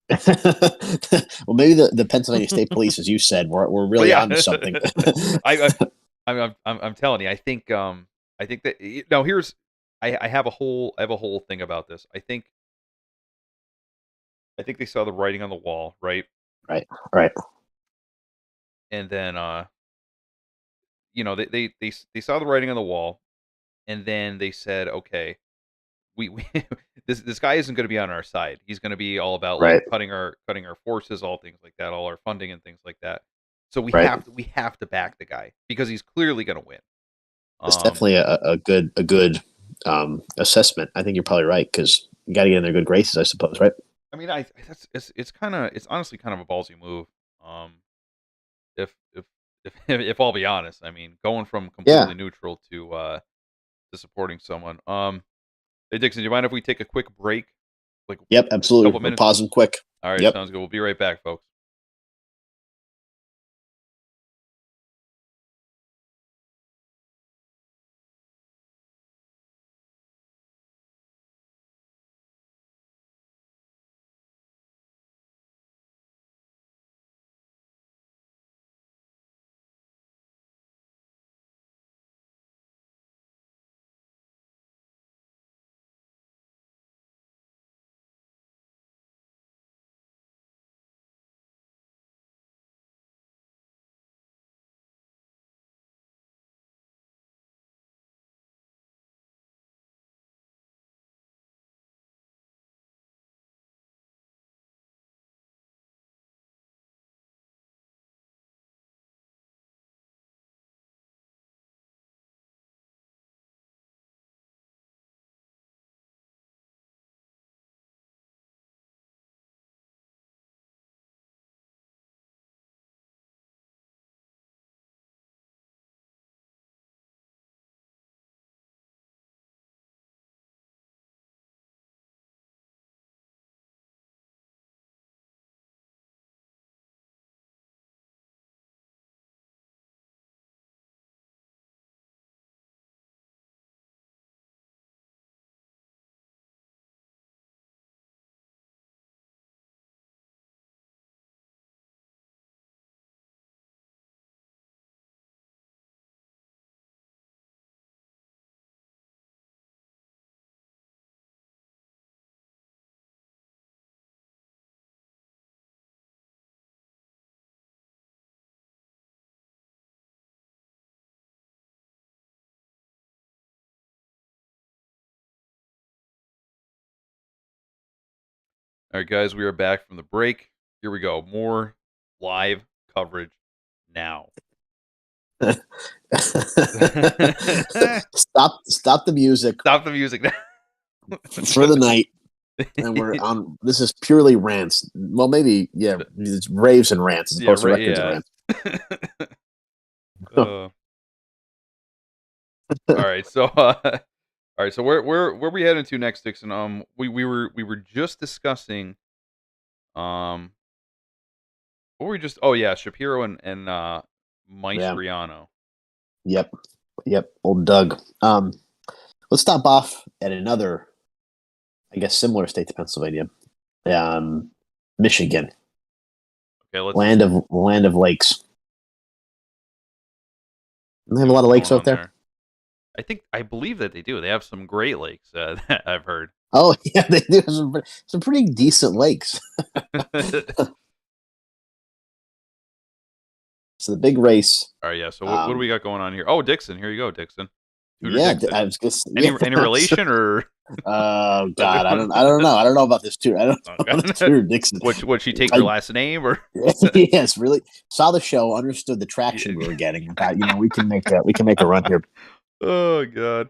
well, maybe the Pennsylvania State Police, as you said, we're Well, really yeah, onto something. I, I I'm telling you, I think that now here's I have a whole thing about this. I think they saw the writing on the wall, right? Right, right. And then they saw the writing on the wall, and then they said, okay, we this guy isn't going to be on our side. He's going to be all about like Right. cutting our forces, all things like that, all our funding and things like that. So Right. we have to back the guy because he's clearly going to win. It's Um, definitely a good assessment. I think you're probably right because you got to get in their good graces, I suppose. Right. I mean, I that's it's kind of it's honestly kind of a ballsy move. Um, if if I'll be honest, I mean, going from Yeah. completely neutral to supporting someone. Hey Dixon, do you mind if we take a quick break, like Yep. a couple Absolutely. We're minutes? pausing quick. All right, Yep. sounds good. We'll be right back, folks. All right, guys, we are back from the break. Here we go. More live coverage now. Stop the music Stop the music now. for the night, and we're on. This is purely rants. Well, maybe yeah, it's raves and rants as Yeah, opposed to right. records and Yeah. rants. uh, all right. So, all right. So where we heading to next, Dixon? We were just discussing um what were we just? Oh yeah, Shapiro and Yeah. Maestriano. Yep. Yep. Old Doug. Let's stop off at another, I guess, similar state to Pennsylvania. Michigan, Okay, let's. land of lakes. They have See a lot what's of lakes going out on there. there. I believe that they do. They have some great lakes. That I've heard. Oh yeah, they do have some pretty decent lakes. So the big race. All right, yeah. So what do we Um, got going on here? Oh, Dixon. Here you go, Dixon. Tudor yeah, Dixon. I was just Any yeah. relation or? Oh God, I don't know about this too. I don't Oh, know about this God. Tudor Dixon. Would she take your I last name or? yes, really saw the show, understood the traction we Yeah. were getting, and thought, we can make a run here. Oh God.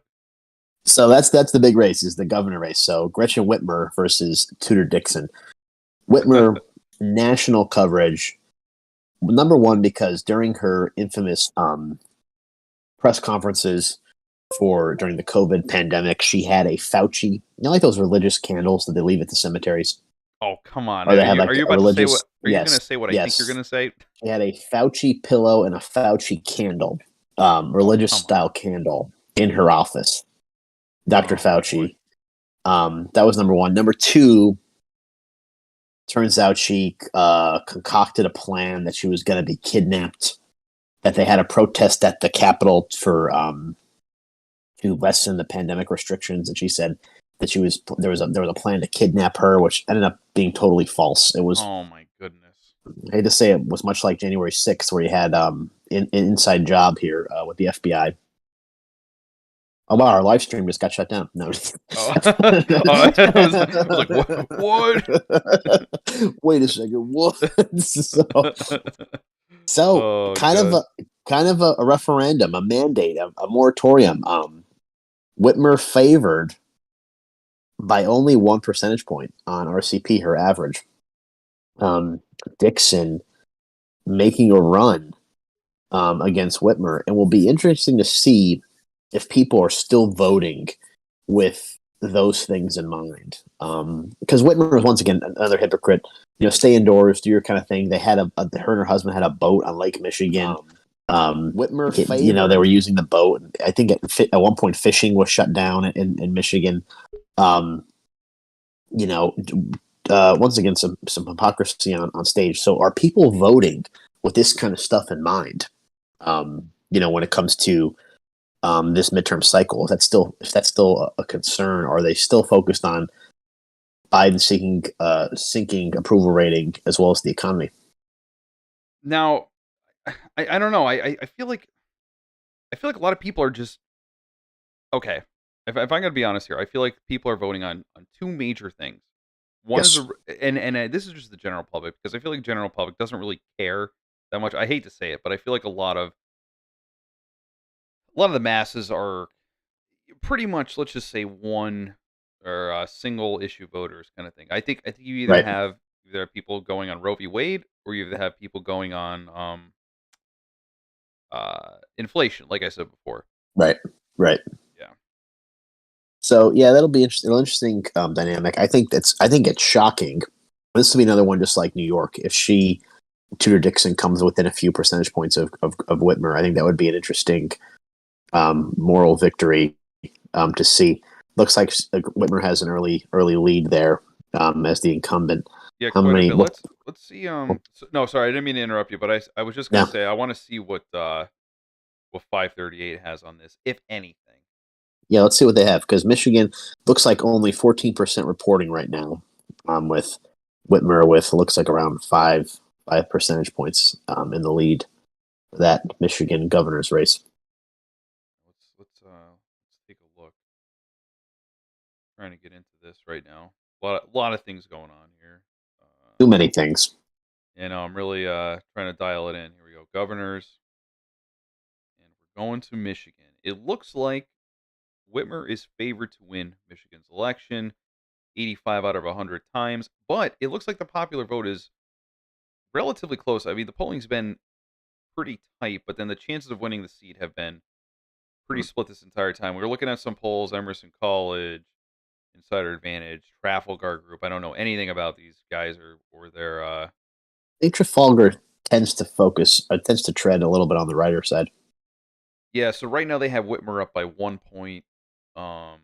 So that's the big race, is the governor race. So Gretchen Whitmer versus Tudor Dixon. Whitmer national coverage. Number one, because during her infamous press conferences for during the COVID pandemic, she had a Fauci, like those religious candles that they leave at the cemeteries, Oh come on. or they had Are like you a about to say what? religious. Are you gonna Yes, say what I think you're yes. gonna say? She had a Fauci pillow and a Fauci candle, Oh religious come on. style candle in her office. Dr. Oh boy. Fauci. That was number one. Number two, turns out she concocted a plan that she was going to be kidnapped. That they had a protest at the Capitol for to lessen the pandemic restrictions, and she said that there was a plan to kidnap her, which ended up being totally false. It was, Oh my goodness. I hate to say, it was much like January 6th, where you had an inside job here with the FBI. Oh wow, our live stream just got shut down. No. Oh, oh I was like, what? What? Wait a second. What? So Oh god. kind of a referendum, a mandate, a moratorium. Whitmer favored by only 1 percentage point on RCP, her average. Um, Dixon making a run against Whitmer, and will be interesting to see if people are still voting with those things in mind. Because Whitmer is once again another hypocrite. You know, stay indoors, do your kind of thing. They had her and her husband had a boat on Lake Michigan. Whitmer, you know, they were using the boat. I think at one point fishing was shut down in Michigan. Um, you know, once again, some hypocrisy on stage. So, are people voting with this kind of stuff in mind? You know, when it comes to this midterm cycle, if that's still a concern, are they still focused on Biden sinking approval rating as well as the economy? Now, I don't know. I feel like a lot of people are just okay. If I'm gonna be honest here, I feel like people are voting on two major things. One is Yes, the this is just the general public because I feel like general public doesn't really care that much. I hate to say it, but I feel like a lot of the masses are pretty much, let's just say, one or single issue voters kind of thing. I think you right, either have people going on Roe v. Wade or you either have people going on inflation, like I said before. right, right. Yeah. So yeah, that'll be interesting dynamic. I think it's shocking. This will be another one just like New York. If Tudor Dixon comes within a few percentage points of Whitmer, I think that would be an interesting moral victory to see. Looks like Whitmer has an early lead there as the incumbent. Yeah, How quite a many? bit. Let's see. No, sorry, I didn't mean to interrupt you, but I was just gonna Yeah, say I want to see what 538 has on this, if anything. yeah. Let's see what they have because Michigan looks like only 14% reporting right now. With Whitmer with looks like around five percentage points in the lead for that Michigan governor's race. Let's take a look. Trying to get into this right now. A lot of things going on here. Too many things. I'm really trying to dial it in. Here we go. Governors, and we're going to Michigan. It looks like Whitmer is favored to win Michigan's election 85 out of 100 times, but it looks like the popular vote is relatively close. I mean, the polling's been pretty tight, but then the chances of winning the seat have been pretty split this entire time. We were looking at some polls, Emerson College, Insider Advantage, Trafalgar Group. I don't know anything about these guys or their I think Trafalgar tends to tread a little bit on the writer side. yeah, so right now they have Whitmer up by 1 point. Um,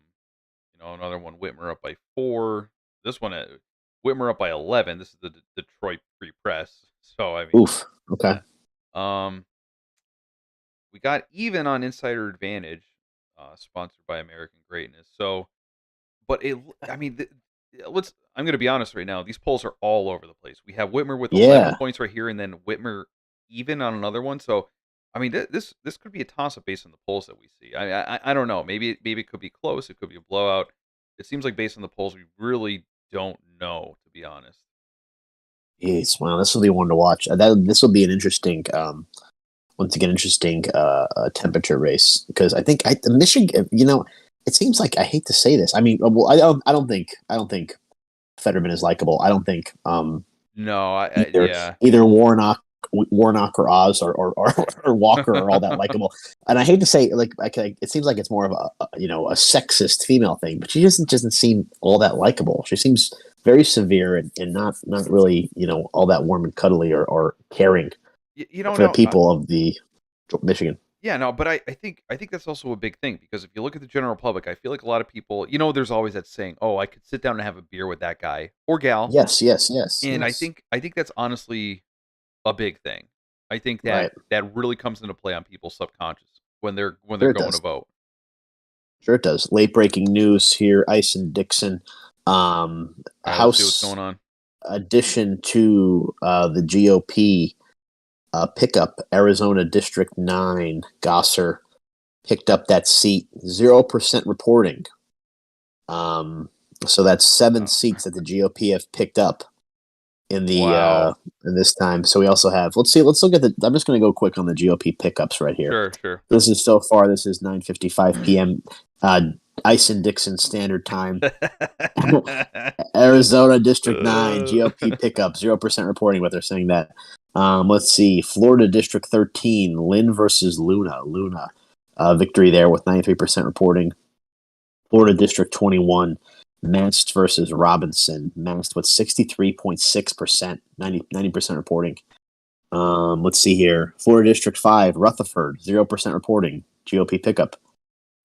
another one Whitmer up by 4. This one Whitmer up by 11. This is the Detroit Free Press. So I mean, Oof. Okay. um we got even on Insider Advantage, sponsored by American Greatness. So, but I mean, I'm going to be honest right now. These polls are all over the place. We have Whitmer with 11 Yeah. points right here, and then Whitmer even on another one. So, I mean, this could be a toss up based on the polls that we see. I don't know. Maybe it could be close. It could be a blowout. It seems like based on the polls, we really don't know, to be honest. Jeez. Wow. This will be one to watch. This will be an interesting. Once again, interesting temperature race because I think the Michigan. You know, it seems like I hate to say this. I mean, well, I don't think Fetterman is likable. I don't think No, either yeah. either Warnock or Oz or Walker are all that likable. And I hate to say, it seems like it's more of a sexist female thing, but she doesn't seem all that likable. She seems very severe and not really all that warm and cuddly or caring You don't for the know. people of the Michigan. Yeah, no, but I think that's also a big thing because if you look at the general public, I feel like a lot of people, there's always that saying, "Oh, I could sit down and have a beer with that guy or gal," Yes, yes, yes, and yes. I think that's honestly a big thing. I think Right. that really comes into play on people's subconscious when they're Sure it going to does. vote. Sure it does. Late breaking news here. Ice and Dixon. All right, let's see what's going House on. addition to the GOP pickup Arizona District 9 Gosser picked up that seat. 0% reporting. Um, so that's seven Oh, seats that the GOP have picked up in the wow. in this time. So we also have. Let's see. Let's look at the. I'm just going to go quick on the GOP pickups right here. Sure, sure. This is so far. This is 9:55 p.m. Ison Dixon Standard Time. Arizona District 9 Uh, GOP pickup 0% reporting. What they're saying that. Let's see. Florida District 13 Lynn versus Luna. Victory there with 93% reporting. Florida District 21 Mast versus Robinson. Mast with 63.6%, 90% reporting. Let's see here. Florida District 5 Rutherford 0% reporting. GOP pickup.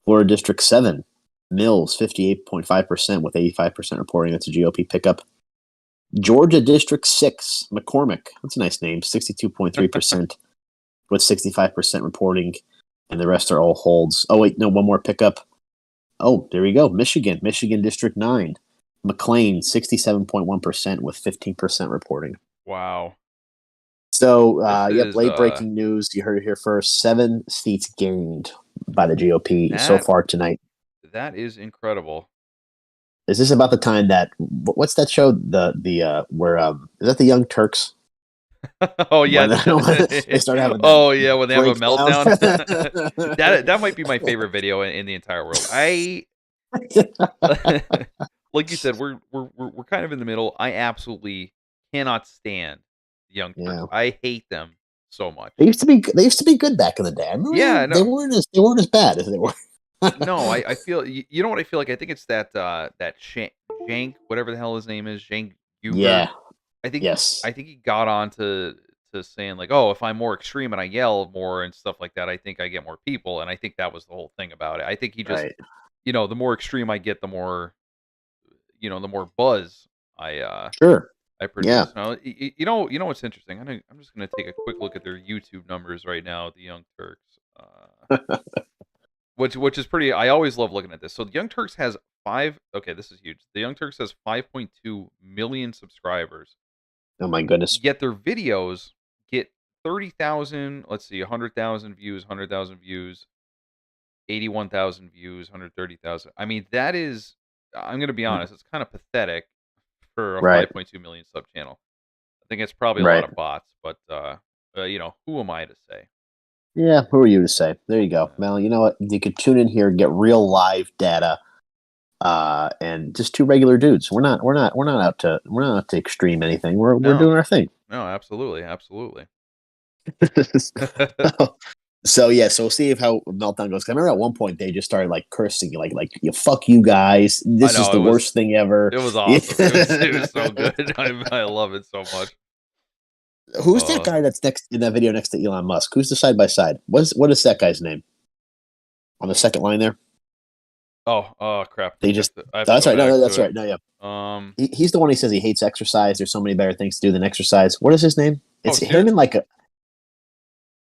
Florida District 7 Mills 58.5% with 85% reporting. That's a GOP pickup. Georgia District 6 McCormick. That's a nice name. 62.3% with 65% reporting. And the rest are all holds. Oh, wait, no, one more pickup. Oh, there we go. Michigan District 9. McLean, 67.1% with 15% reporting. wow. So, This yep, is late breaking news. You heard it here first. 7 seats gained by the GOP so that far tonight. that is incredible. Is this about the time that what's that show? The where is that the Young Turks Oh yeah. when, when they start having that Oh yeah, when they have a breakdown? meltdown. That might be my favorite video in the entire world. I like you said, we're kind of in the middle. I absolutely cannot stand the Young Turks. Yeah, I hate them so much. they used to be good back in the day. I remember Yeah, they no. weren't as bad as they were. No, I feel you know what I feel like? I think it's that Jank, whatever the hell his name is, Jank Uger. Yeah. I think he Yes. I think he got on to saying like, "Oh, if I'm more extreme and I yell more and stuff like that, I think I get more people." And I think that was the whole thing about it. I think he just, Right. the more extreme I get, the more buzz I Sure. I Yeah. produce. Now, you know what's interesting? I'm just gonna take a quick look at their YouTube numbers right now, the Young Turks. Which is pretty. I always love looking at this. So the Young Turks has five. Okay, this is huge. The Young Turks has 5.2 million subscribers. Oh my goodness. Yet their videos get 30,000. Let's see, 100,000 views, 100,000 views, 81,000 views, 130,000. I mean, that is. I'm gonna be honest. It's kind of pathetic for a Right. 5.2 million sub channel. I think it's probably a lot Right. of bots, but who am I to say? Yeah. Who are you to say? There you go. Uh, Well, you know what? You could tune in here, get real live data, and just two regular dudes. We're not out to extreme anything. We're no, doing our thing. no, absolutely, absolutely. So yeah, so we'll see if how meltdown goes. 'Cause I remember at one point they just started like cursing, like you fuck you guys. I This is know the worst thing ever. it was Yeah. awesome. It was so good. I love it so much. Who's that Uh guy that's next in that video next to Elon Musk? Who's the side by side? What is that guy's name on the second line there? oh crap. They I have just to I have to that's go right. No, back no, to that's it. right. No, yeah. Um He's the one. He says he hates exercise. There's so many better things to do than exercise. What is his name? oh It's him and seriously? like a.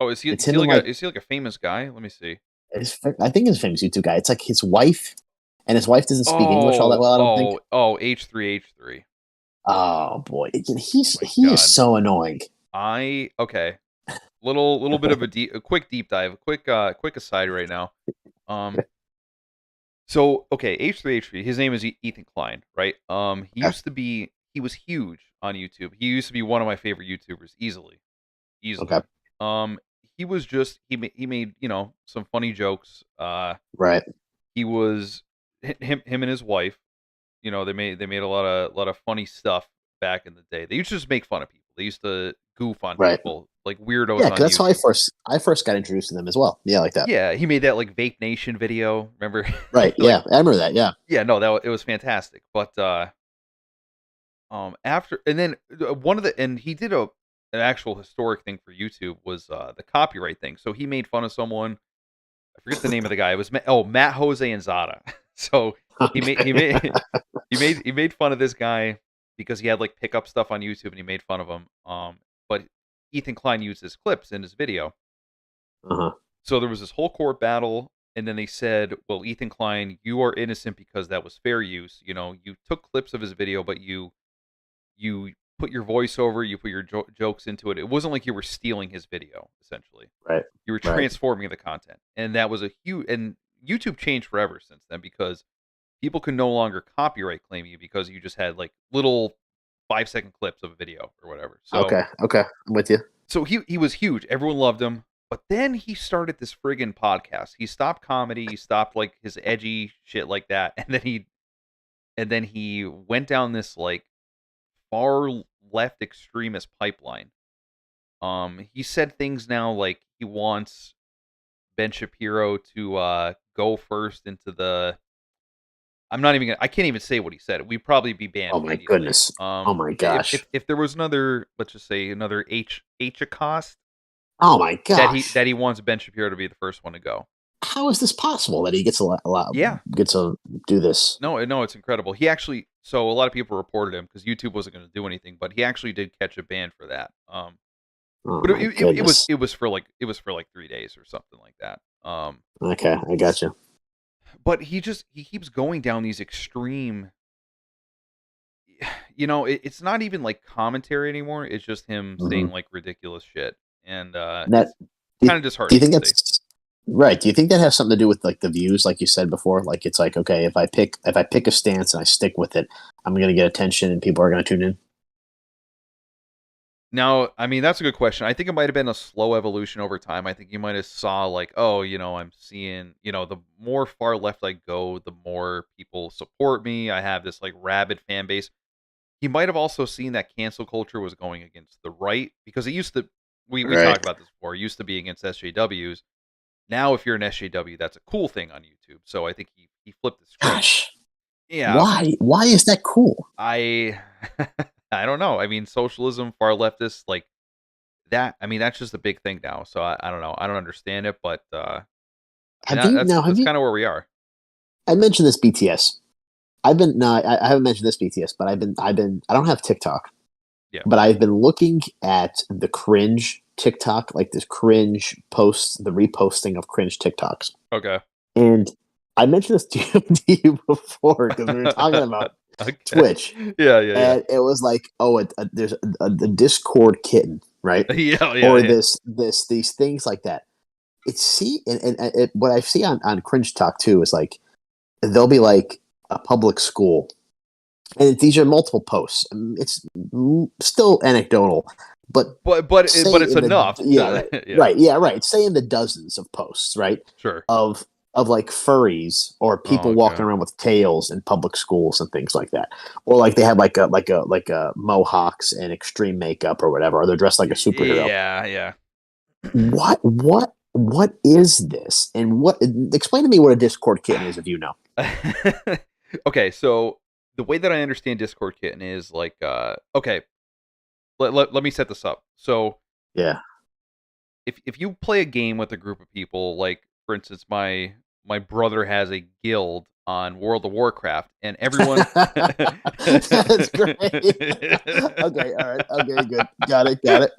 Oh, It's him and like is he like a famous guy? Let me see. I think it's a famous YouTube guy. It's like his wife, and his wife doesn't speak English all that well. I don't think. H3H3. Oh boy, Oh my he is god. so annoying. Okay. Little bit of a quick deep dive, quick aside right now. Um So, okay, H3H3, his name is Ethan Klein, right? Okay. He was huge on YouTube. He used to be one of my favorite YouTubers, easily, easily. Okay. Um, he was just he made some funny jokes. Right. He was him and his wife. They made a lot of funny stuff back in the day. They used to just make fun of people. They used to goof on Right. people like weirdos Yeah, because on that's how I YouTube. first got introduced to them as well. Yeah, like that. Yeah, he made that like Vape Nation video. Remember, Right. like Yeah, I remember that. Yeah. yeah, no, it was fantastic. But after and then one of the and he did an actual historic thing for YouTube was the copyright thing. So he made fun of someone. I forget the name of the guy. It was Matt Jose and Zada. So he Okay. made he made fun of this guy because he had like pickup stuff on YouTube and he made fun of him. But Ethan Klein used his clips in his video. Uh-huh. So there was this whole court battle, and then they said, "Well, Ethan Klein, you are innocent because that was fair use. You took clips of his video, but you put your voice over, you put your jokes into it. It wasn't like you were stealing his video, essentially. Right. You were Right. transforming the content, and that was a huge. And YouTube changed forever since then because people can no longer copyright claim you because you just had like little 5-second clips of a video or whatever. So Okay. Okay. I'm with you. he was huge. Everyone loved him. But then he started this friggin' podcast. He stopped comedy. He stopped like his edgy shit like that, and then he went down this like far left extremist pipeline. He said things now like he wants Ben Shapiro to go first into the. I'm not even. I can't even say what he said. We'd probably be banned Oh my immediately. goodness. Oh my If gosh. there was another, let's just say another H Acost Oh my that gosh. he wants Ben Shapiro to be the first one to go. How is this possible that he gets a lot Yeah, gets to do this? no, it's incredible. He actually, so a lot of people reported him because YouTube wasn't going to do anything, but he actually did catch a ban for that. Oh But my goodness. it was for like 3 days or something like that. Okay, I got you. But he keeps going down these extreme. It's not even like commentary anymore. It's just him Hmm. saying like ridiculous shit, and That it's do kind of do you disheartening think to see. that's right? Do you think that has something to do with like the views, like you said before? Like it's like okay, if I pick a stance and I stick with it, I'm going to get attention and people are going to tune in. Now, I mean, that's a good question. I think it might have been a slow evolution over time. I think you might have saw like, oh, I'm seeing, the more far left I go, the more people support me. I have this like rabid fan base. He might have also seen that cancel culture was going against the right because it used to. We Right. talked about this before. It used to be against SJWs. Now, if you're an SJW, that's a cool thing on YouTube. So I think he flipped the script. Gosh, Yeah, why? Why is that cool? I I don't know. I mean, socialism, far leftist, like that. I mean, that's just a big thing now. So I don't know. I don't understand it, but I mean Have you now? Have that's you? kind of where we are. I mentioned this BTS. I've been no, I haven't mentioned this BTS, but I don't have TikTok, Yeah. but I've been looking at the cringe TikTok, like this cringe posts, the reposting of cringe TikToks. Okay. And I mentioned this to you before because we were talking about Okay. Twitch, Yeah. Yeah. Yeah. and it was like, oh, there's a Discord kitten, right? Yeah. Yeah. Or Yeah. these things like that. It's see, and what I see on Cringe Talk too is like they'll be like a public school, and these are multiple posts. It's still anecdotal, but say But it's in the enough yeah to right yeah. yeah right say in the dozens of posts right Sure. of like furries or Oh, people walking okay. around with tails in public schools and things like that, or like they have like a mohawks and extreme makeup or whatever, or they're dressed like a superhero. Yeah. Yeah. What is this? And what? Explain to me what a Discord kitten is, if you know. Okay, so the way that I understand Discord Kitten is like, okay, let me set this up. So Yeah. if you play a game with a group of people, like for instance, my brother has a guild on World of Warcraft, and everyone. That's great. Okay, all right, okay, good, got it.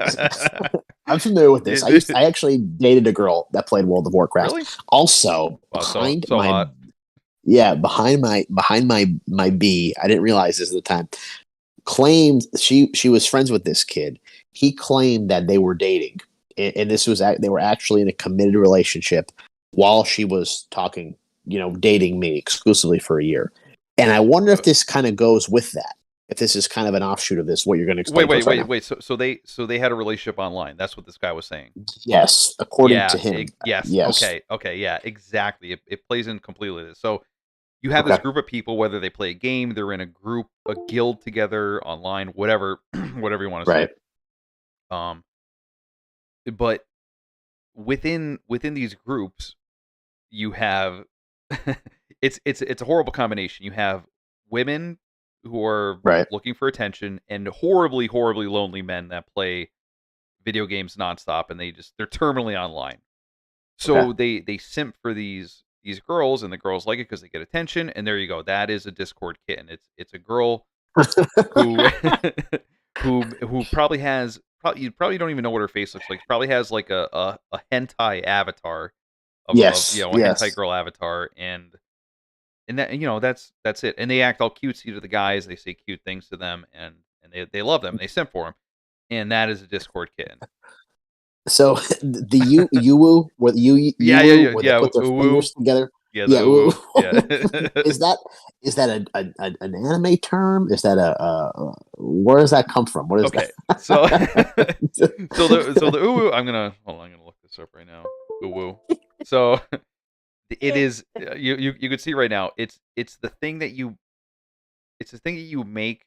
I'm familiar with this. I actually dated a girl that played World of Warcraft. Really? Also, Wow, so hot. behind my B, I didn't realize this at the time. Claimed she was friends with this kid. He claimed that they were dating, and this was they were actually in a committed relationship while she was talking, dating me exclusively for a year. And I wonder if Uh, this kind of goes with that. If this is kind of an offshoot of this, what you're going to explain to us right now. wait. So they had a relationship online. That's what this guy was saying. Yes, according to him. Yes. Yes. Okay. Yeah. Exactly. It plays in completely this. So you have this Okay. group of people, whether they play a game, they're in a group, a guild together, online, whatever, whatever you want to say. Right. Um, but within these groups, you have it's a horrible combination. You have women who are Right. looking for attention and horribly lonely men that play video games nonstop, and they're terminally online. Okay. So they simp for these girls, and the girls like it because they get attention. And there you go. That is a Discord kitten. It's a girl who who probably has you probably don't even know what her face looks like. She probably has like a hentai avatar of Yes. a hentai Yes. girl avatar, and that that's it. And they act all cutesy to the guys. They say cute things to them, and they love them, and they simp for them, and that is a Discord kitten. So the Uwu where the Yeah, yeah, Uwu yeah, where they yeah. put their Uwu. fingers together. Yeah, the Yeah, uwu. Yeah. is that an anime term? Is that where does that come from? What is Okay, so that? so the uwu. I'm gonna look this up right now. Uwu. So it is you could see right now. It's the thing that you make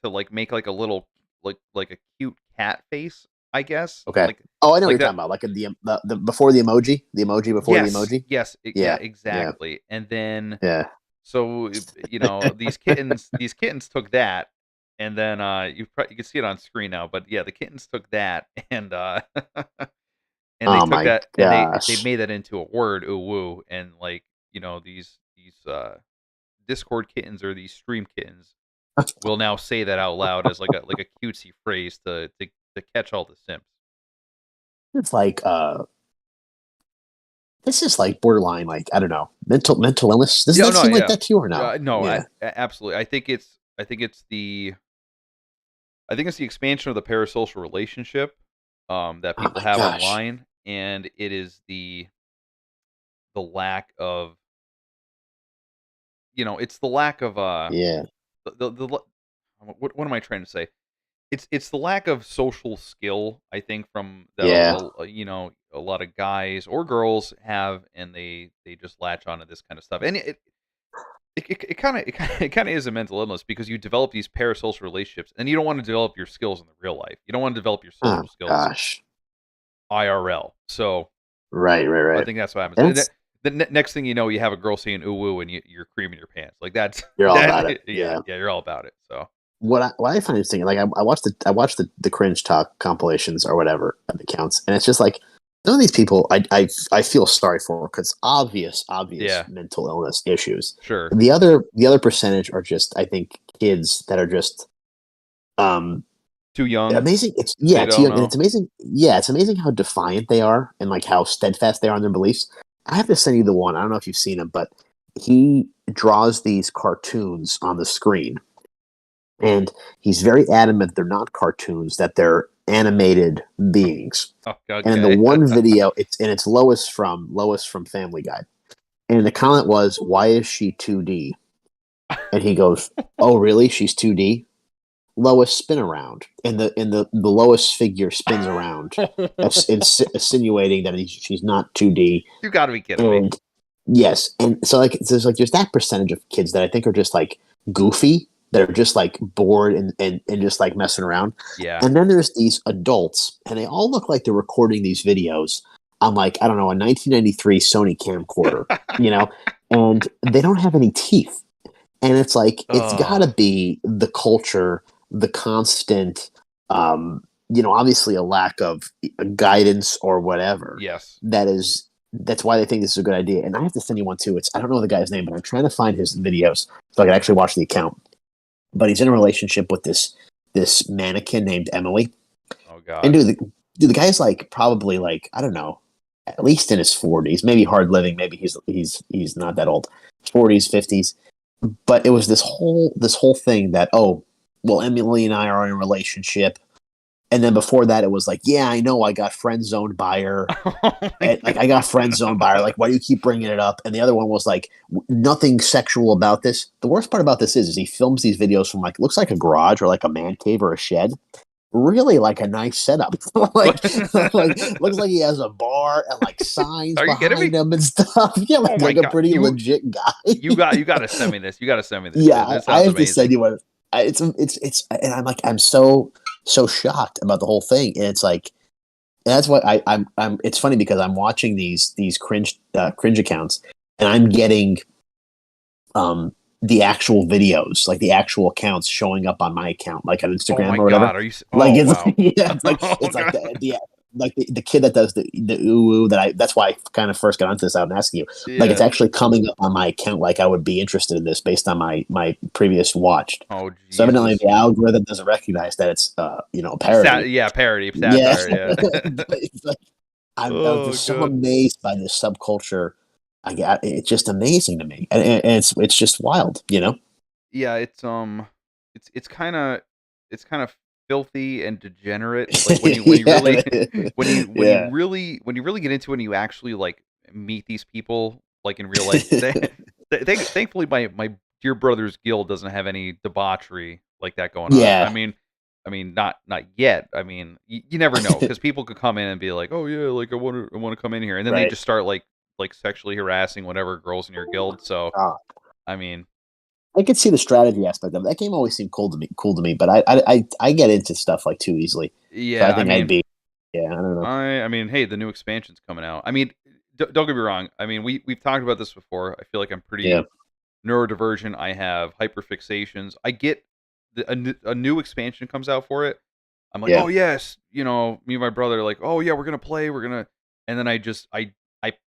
to like make like a little like a cute cat face, I guess. Okay. Oh, I know what Like you're that. talking about. Like the before the emoji before the Yes, emoji. yes, yeah, Yeah, yeah, exactly. And then yeah. so these kittens took that, and then you can see it on screen now. But yeah, the kittens took that and and they Oh took my that and they gosh. made that into a word, uwu, and like these Discord kittens or these stream kittens will now say that out loud as like a cutesy phrase to catch all the simps. It's like this is like borderline, like I don't know, mental illness. Doesn't Yeah, that no, seem like yeah, that to you or no? no, Yeah. absolutely. I think it's the expansion of the parasocial relationship that Oh people my have gosh. online, and it is the lack of it's the lack of Yeah. what am I trying to say? It's the lack of social skill, I think, from that Yeah. a lot of guys or girls have, and they just latch onto this kind of stuff, and it kind of is a mental illness because you develop these parasocial relationships, and you don't want to develop your skills in the real life. You don't want to develop your Oh social skills gosh. IRL. So Right. Right. I Right. think that's what happens. And That's next thing you know, you have a girl saying "ooh woo" and you're creaming your pants. Like that's you're all that. about it. Yeah, Yeah. yeah, you're all about it. So What I find interesting, like I watched the cringe talk compilations or whatever of accounts, and it's just like some of these people I feel sorry for because obvious yeah, mental illness issues. sure. The other percentage are just I think kids that are just um Too young. amazing. It's They yeah, it's don't young, and it's know. amazing. Yeah, it's amazing how defiant they are and like how steadfast they are in their beliefs. I have to send you the one. I don't know if you've seen him, but he draws these cartoons on the screen, and he's very adamant they're not cartoons; that they're animated beings. Oh, And in the okay. one video, it's Lois from Family Guy, and the comment was, "Why is she 2D?" And he goes, "Oh, really? She's 2D." Lois spin around, and the Lois figure spins around, insinuating that she's not 2D. You got to be kidding me. And yes, and so like there's that percentage of kids that I think are just like goofy, that are just like bored and just like messing around. Yeah. And then there's these adults, and they all look like they're recording these videos on like I don't know a 1993 Sony camcorder, you know, and they don't have any teeth, and it's like it's got Oh, to be the culture, the constant, obviously a lack of guidance or whatever yes. that's why they think this is a good idea. And I have to send you one too. I don't know the guy's name, but I'm trying to find his videos so I can actually watch the account. But he's in a relationship with this mannequin named Emily. Oh And God. the guy's like probably like, I don't know, at least in his 40s, maybe hard living, maybe he's not that old. 40s, 50s. But it was this whole thing that, oh, well, Emily and I are in a relationship. And then before that, it was like, yeah, I know I got friend zoned by her. Oh my And, like I got friend zoned by her. Like, why do you keep bringing it up? And the other one was like, nothing sexual about this. The worst part about this is he films these videos from like looks like a garage or like a man cave or a shed. Really like a nice setup. like, like looks like he has a bar and like signs Are you kidding behind me? him and stuff. Yeah, Oh my like a God. pretty legit guy. You got to send me this. You got to send me this. Yeah, This I sounds have to send amazing. you one. It's, and I'm like, I'm so shocked about the whole thing, and it's like, and that's what I'm. It's funny because I'm watching these cringe accounts, and I'm getting the actual videos, like the actual accounts showing up on my account, like on Oh Instagram my or whatever. God. Like Oh it's wow. yeah, Oh it's like God. the kid that does the ooh that I that's why I kind of first got onto this out and asking you. Like it's Yeah. actually coming up on my account like I would be interested in this based on my previous watched. Oh So evidently Jesus. the algorithm doesn't recognize that it's a parody. Yeah, parody, Yeah. satire. Yeah. But it's like I'm Oh just so God. amazed by this subculture. I got it's just amazing to me, and it's just wild. Yeah, it's kind of. it's kind of filthy and degenerate. Like when you Yeah, really yeah, when you really get into it and you actually like meet these people like in real life. Thankfully, my dear brother's guild doesn't have any debauchery like that going on. yeah, I mean, not yet. I mean, you never know because people could come in and be like, "Oh yeah, like I want to come in here," and then they right. just start like sexually harassing whatever girls in your guild. So Uh, I mean, I could see the strategy aspect of it. That game always seemed cool to me. Cool to me, but I get into stuff like too easily. So I yeah, I think I'd mean, be. Yeah, I don't know. I mean, hey, the new expansion's coming out. I mean, don't get me wrong. I mean, we've talked about this before. I feel like I'm Yeah, pretty neurodivergent. I have hyperfixations. I get a new expansion comes out for it. I'm like, yeah. oh yes, you know, me and my brother are like, oh yeah, we're gonna play, we're gonna, and then I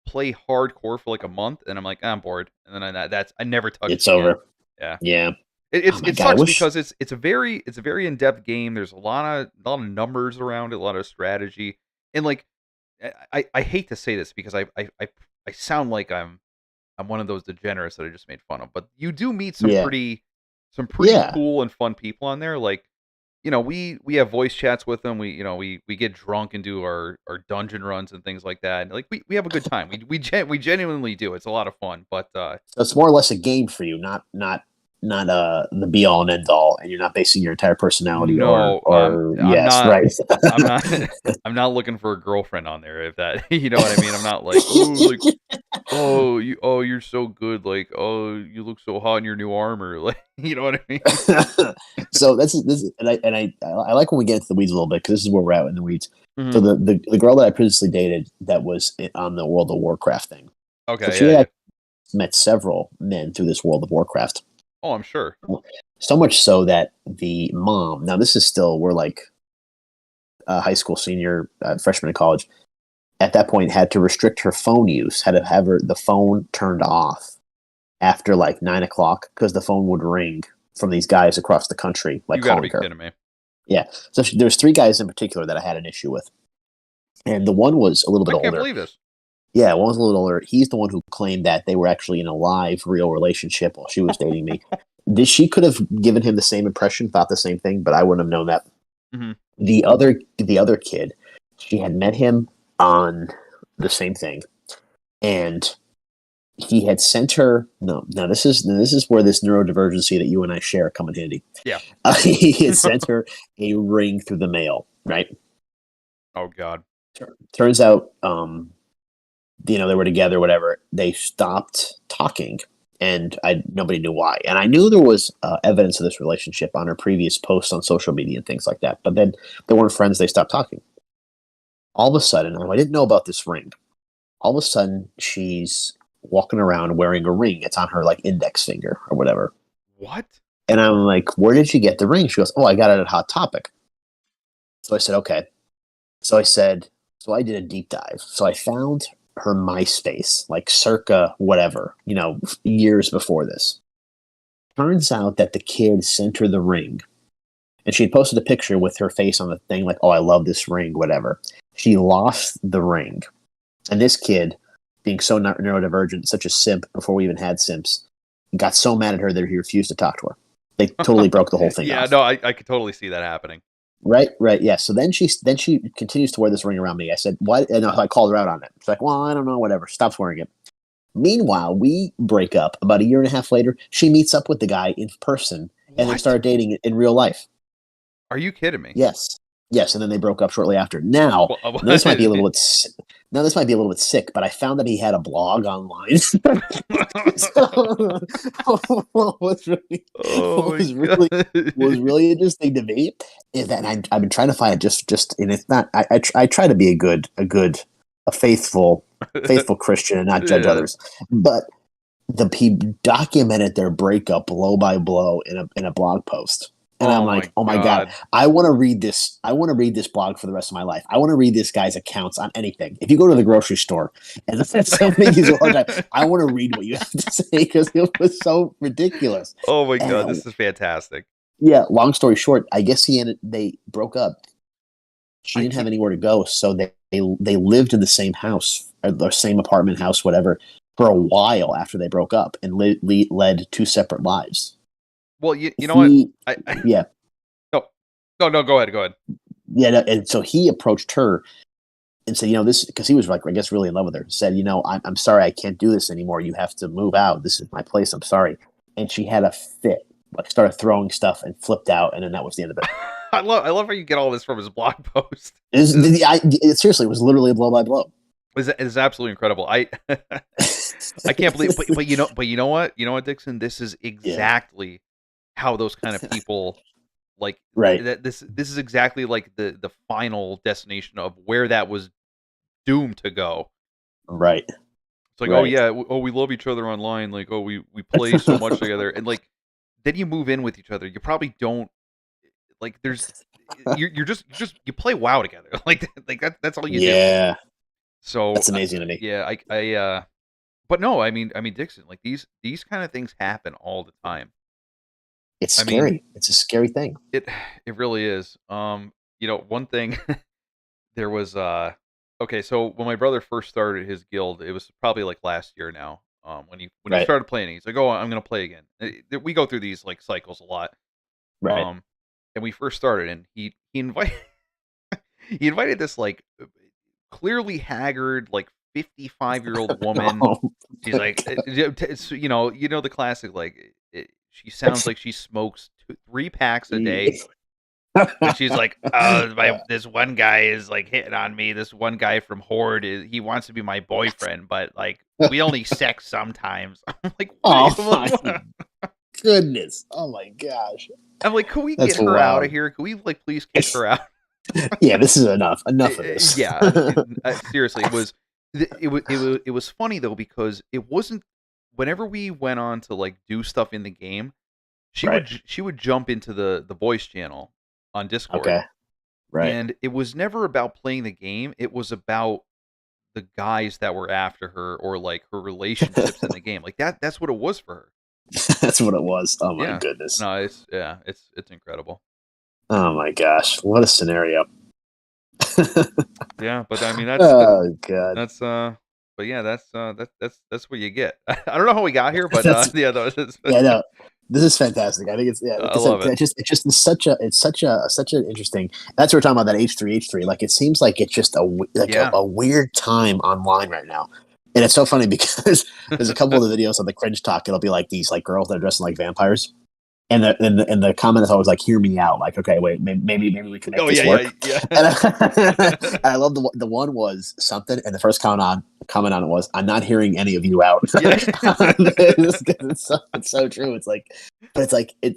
play hardcore for like a month, and I'm like, I'm bored, and then I never touch It's it again. over. Yeah, Yeah. Oh my it god, I sucks wish. because it's a very in depth game. There's a lot of numbers around it, a lot of strategy, and like I hate to say this because I sound like I'm one of those degenerates that I just made fun of, but you do meet Yeah, some pretty yeah. cool and fun people on there. Like, you know, we have voice chats with them. We, you know, we get drunk and do our dungeon runs and things like that. And like we have a good time. We genuinely do. It's a lot of fun. But So it's more or less a game for you, not the be all and end all, and you're not basing your entire personality no, or I'm yes, not. right. I'm not. I'm not looking for a girlfriend on there. If that, you know what I mean. I'm not like, oh, like, oh, you're so good. Like, oh, you look so hot in your new armor. Like, you know what I mean. So this, and I like when we get into the weeds a little bit because this is where we're at in the weeds. So Mhm. the girl that I previously dated that was on the World of Warcraft thing. So Okay, she yeah, had yeah. met several men through this World of Warcraft. Oh, I'm sure. So much so that the mom. Now this is still we're like high school senior, freshman in college. At that point, had to restrict her phone use. Had to have the phone turned off after like 9 o'clock because the phone would ring from these guys across the country, like You got to calling be her. kidding me. Yeah. So there's three guys in particular that I had an issue with, and the one was a little I bit can't older. believe this. Yeah, one was a little older. He's the one who claimed that they were actually in a live, real relationship while she was dating me. She could have given him the same impression, thought the same thing, but I wouldn't have known that. Mhm. The other kid, she had met him on the same thing, and he had sent her. No, now this is where this neurodivergency that you and I share come in handy. Yeah. He had sent her a ring through the mail, right? Oh god. Turns out, they were together, whatever. They stopped talking, and nobody knew why. And I knew there was evidence of this relationship on her previous posts on social media and things like that. But then they weren't friends. They stopped talking. All of a sudden, I didn't know about this ring. All of a sudden, she's walking around wearing a ring. It's on her like index finger or whatever. What? And I'm like, where did you get the ring? She goes, oh, I got it at Hot Topic. So I said, okay. So I did a deep dive. So I found her MySpace, like circa whatever, years before this. Turns out that the kid sent her the ring, and she had posted a picture with her face on the thing, like, oh, I love this ring, whatever. She lost the ring. And this kid, being so neurodivergent, such a simp before we even had simps, got so mad at her that he refused to talk to her. They totally broke the whole thing Yeah, off. no, I could totally see that happening. Right, right, yeah. So then she continues to wear this ring around me. I said, "What?" And I called her out on it. She's like, "Well, I don't know, whatever." Stops wearing it. Meanwhile, we break up. About a year and a half later, she meets up with the guy in person, and they What? started dating in real life. Are you kidding me? Yes, yes, and then they broke up shortly after. Now, now this might be a little bit. Now this might be a little bit sick, but I found that he had a blog online. So, what's really, Oh what my was really was god. really interesting to me is that I've been trying to find it just and it's not I try to be a faithful Christian and not judge Yeah. others, but he documented their breakup blow by blow in a blog post. And I'm Oh like, my oh my God, god. I want to read this. I want to read this blog for the rest of my life. I want to read this guy's accounts on anything. If you go to the grocery store and somebody gives you a hard time, I want to read what you have to say because it was so ridiculous. Oh my god, And this is fantastic. yeah, long story short, I guess they broke up. She I didn't have can't anywhere to go, so they lived in the same house, or the same apartment house, whatever, for a while after they broke up, and led two separate lives. well, you know what? He, I yeah, no, No, no, go ahead, go ahead. Yeah, no, and so he approached her and said, this because he was like, I guess, really in love with her. Said, I'm sorry, I can't do this anymore. You have to move out. This is my place. I'm sorry. And she had a fit, like started throwing stuff and flipped out, and then that was the end of it. I love how you get all this from his blog post. Seriously, it was literally a blow by blow. Is absolutely incredible. I can't believe, but you know what, Dixon, this is Yeah, exactly how those kind of people like right, that. This is exactly like the final destination of where that was doomed to go. right, It's like, oh right. yeah, oh we love each other online, like oh we play so much together, and like then you move in with each other. You probably don't like. You're just you play WoW together, like that's all you do. Yeah, So that's amazing to me. yeah, but no, I mean Dixon, like these kind of things happen all the time. It's I mean scary. It's a scary thing. it it really is. One thing there was okay, so when my brother first started his guild, it was probably like last year now. When he Right, started playing, he's like, "Oh, I'm gonna play again." We go through these like cycles a lot. right. Um, and we first started, and he invited he invited this like clearly haggard, like 55-year-old woman. Oh She's my like, god. the classic like she sounds like she smokes 3 packs a day. But she's like, Yeah. this one guy is like hitting on me. This one guy from Horde he wants to be my boyfriend, but like we only sex sometimes. I'm like, Oh my what? goodness. Oh my gosh. I'm like, can we get That's her out of wild. here? Can we like please kick her out? Yeah, this is enough. Enough of this. Yeah, seriously, it was funny though because it wasn't whenever we went on to like do stuff in the game, Right. she would jump into the voice channel on Discord, Okay. Right. and it was never about playing the game. It was about the guys that were after her or like her relationships in the game. Like that's what it was for her. That's what it was. Oh my Yeah. goodness. No, it's incredible. Oh my gosh. What a scenario. Yeah, but I mean that's Oh god. that's but yeah, that's what you get. I don't know how we got here, but That's yeah, no, it's, yeah, no. This is fantastic. I think it's like I I said, love it. it's just such an interesting. That's what we're talking about that H3. Like it seems like it's just Yeah. a weird time online right now, and it's so funny because there's a couple of the videos on the cringe talk. It'll be like these like girls that are dressing like vampires, and the comment is always like, "Hear me out." Like, okay, wait, maybe we can make Oh this yeah, work. yeah, And yeah. and I love the one was something, and the first comment on it was, "I'm not hearing any of you out." Yeah. It's so true. It's like, but it's like Uh,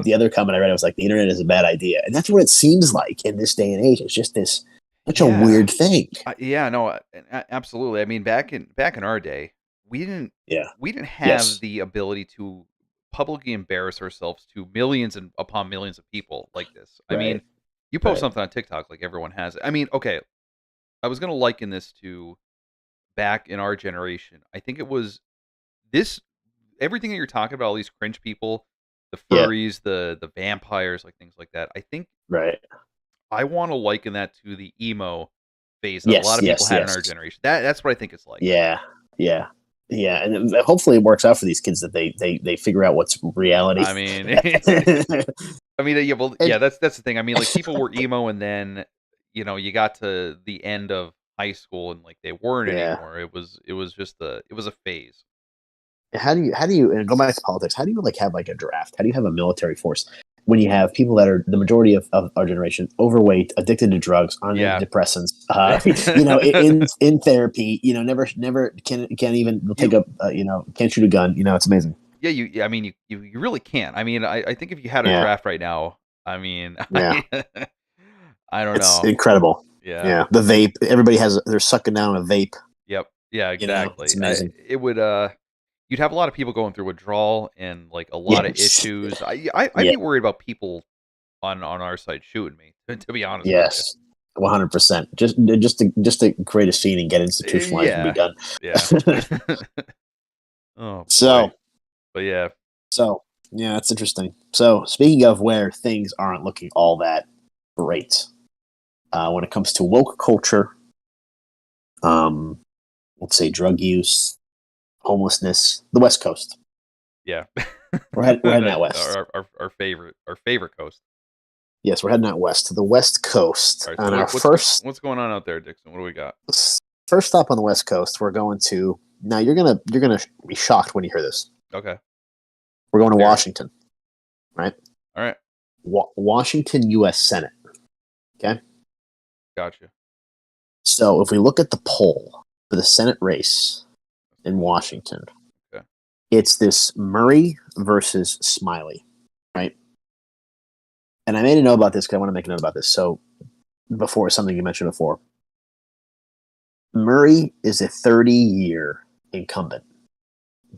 the other comment I read, it was like the internet is a bad idea, and that's what it seems like in this day and age. It's just this such a yeah. weird thing. Yeah, no, absolutely. I mean, back in our day, we didn't Yeah. we didn't have Yes. the ability to publicly embarrass ourselves to millions and upon millions of people like this. I mean, Right. you post Right. something on TikTok like everyone has. I mean, okay, I was going to liken this to back in our generation. I think it was this everything that you're talking about, all these cringe people, the Yeah. furries, the vampires, like things like that. I think Right. I want to liken that to the emo phase that a lot Yes. of people Yes. had in Yes. our generation. That's what I think it's like. Yeah, yeah, yeah, and hopefully it works out for these kids that they figure out what's reality. I mean, I mean, yeah, well, And yeah, that's the thing. I mean, like people were emo, and then you got to the end of high school, and like they weren't yeah, anymore. It was just it was a phase. how do you and go back to politics? How do you like have like a draft? How do you have a military force when you have people that are the majority of our generation overweight, addicted to drugs, on Yeah. antidepressants, in therapy, never can't even take you up, can't shoot a gun. It's amazing. Yeah, I mean, you really can't. I mean, I think if you had a Yeah, draft right now, I mean, yeah, I don't it's know. incredible. Yeah. Yeah, the vape. Everybody they're sucking down a vape. Yep. Yeah, It's exactly. amazing. It would you'd have a lot of people going through withdrawal and like a lot of Yes. issues. I'd Yeah. be worried about people on our side shooting me, to be honest with you. Yes. 100%. Just to create a scene and get institutionalized would be Yeah. done. Yeah. Oh boy. so But yeah. so yeah, that's interesting. So speaking of where things aren't looking all that great, when it comes to woke culture, um, let's say drug use, homelessness, the West Coast. Yeah. We're heading out west. Our favorite coast. Yes, we're heading out west to the West Coast. All right. So On our what's going on out there, Dixon? What do we got? first stop on the West Coast, we're going to. Now you're gonna be shocked when you hear this. Okay. We're going to Hear it. Washington, right? All right. Washington, U.S. Senate. Okay. Gotcha. So if we look at the poll for the Senate race in Washington, Okay. it's this Murray versus Smiley, right? And I made a note about this because I want to make a note about this. So before something you mentioned before, Murray is a 30-year incumbent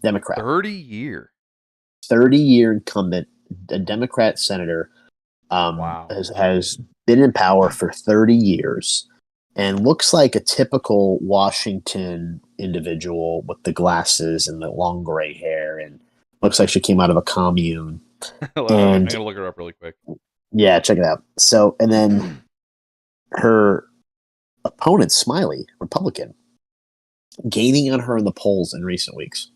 Democrat. 30-year. 30-year incumbent, a Democrat senator, Wow. has been in power for 30 years and looks like a typical Washington individual with the glasses and the long gray hair, and looks like she came out of a commune. I'm And gonna look her up really quick. yeah, check it out. So, and then her opponent, Smiley, Republican, gaining on her in the polls in recent weeks.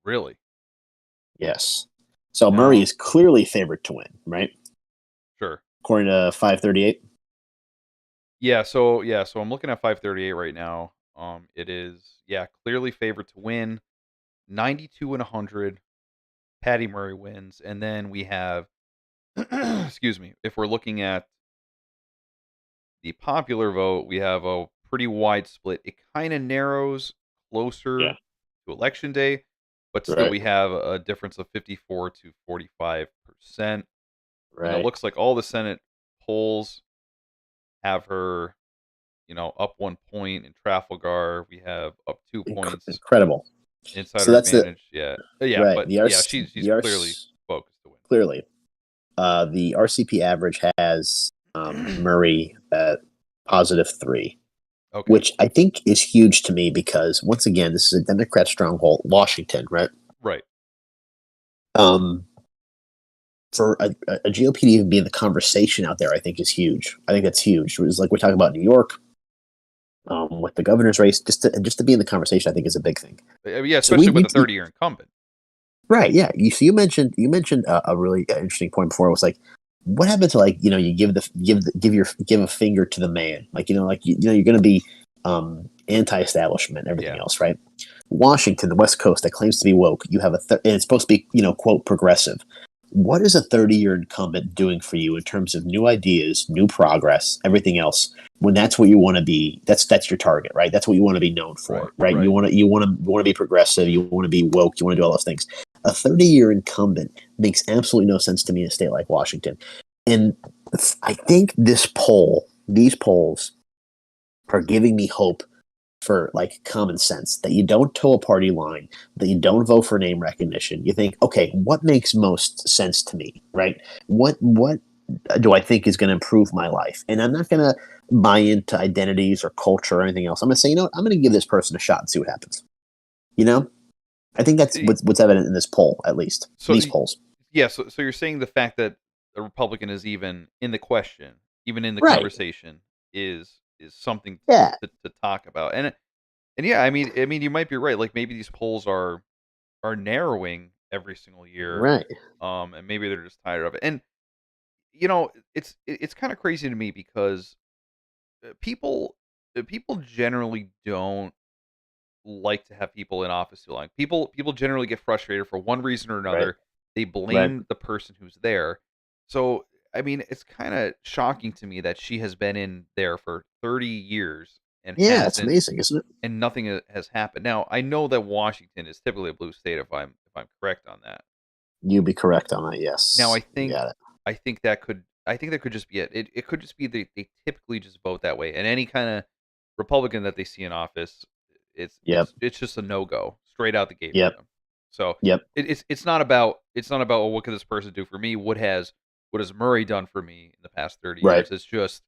Really? Yes. So Murray Now, is clearly favored to win, right? sure. According to 538. So I'm looking at 538 right now. It is clearly favored to win. 92 and 100. Patty Murray wins, and then we have excuse me. If we're looking at the popular vote, we have a pretty wide split. It kind of narrows Yeah. closer to election day, but still Right. we have a difference of 54 to 45%. And it Right. looks like all the Senate polls have her, up 1 point in Trafalgar. We have up 2 points. Incredible. So Insider that's the advantage, yeah. Yeah, right. but yeah, she's The clearly focused to clearly the RCP average has win. Murray at +3, Okay. which I think is huge to me because once again, this is a Democrat stronghold, Washington, right? Right. Um, for a GOP to even be in the conversation out there, I think is huge. I think that's huge. It's like we're talking about New York, with the governor's race, just to be in the conversation, I think is a big thing. Yeah, So especially with a 30-year incumbent. right, yeah. So you mentioned a really interesting point before. It was like, what happened to, like, you give a finger to the man, like, you're going to be anti-establishment and everything Yeah. else, right? Washington, the West Coast, that claims to be woke. You have and it's supposed to be, quote, progressive. What is a 30-year incumbent doing for you in terms of new ideas, new progress, everything else? When that's what you want to be, that's your target, right? That's what you want to be known Right. for, right? Right. You want to be progressive, you want to be woke, you want to do all those things. A 30-year incumbent makes absolutely no sense to me in a state like Washington. And I think these polls are giving me hope for, like, common sense, that you don't toe a party line, that you don't vote for name recognition. You think, okay, what makes most sense to me, right? What do I think is going to improve my life? And I'm not going to buy into identities or culture or anything else. I'm going to say, I'm going to give this person a shot and see what happens. You know, I think that's Y- what's evident in this poll, at least So these polls. yeah, so you're saying the fact that a Republican is even in the question, even in the Right. conversation, is something Yeah. to talk about. And yeah, I mean you might be right. Like maybe these polls are narrowing every single year, Right. and maybe they're just tired of it. And it's kind of crazy to me because people generally don't like to have people in office too long. People generally get frustrated for one reason or Right. another. They Right. blame the person who's there. So, I mean, it's kind of shocking to me that she has been in there for 30 years and Yeah. It's hasn't amazing, isn't it? and nothing has happened. Now, I know that Washington is typically a blue state if I'm correct on that. You'd be correct on that. Now, Yes. You got it. I think that could just be it. It could just be they typically just vote that way. And any kind of Republican that they see in office, it's Yep. it's it's just a no go straight out the gate for Yep. them. So Yep. it's not about what could this person do for me? What has Murray done for me in the past 30 Right. years? It's just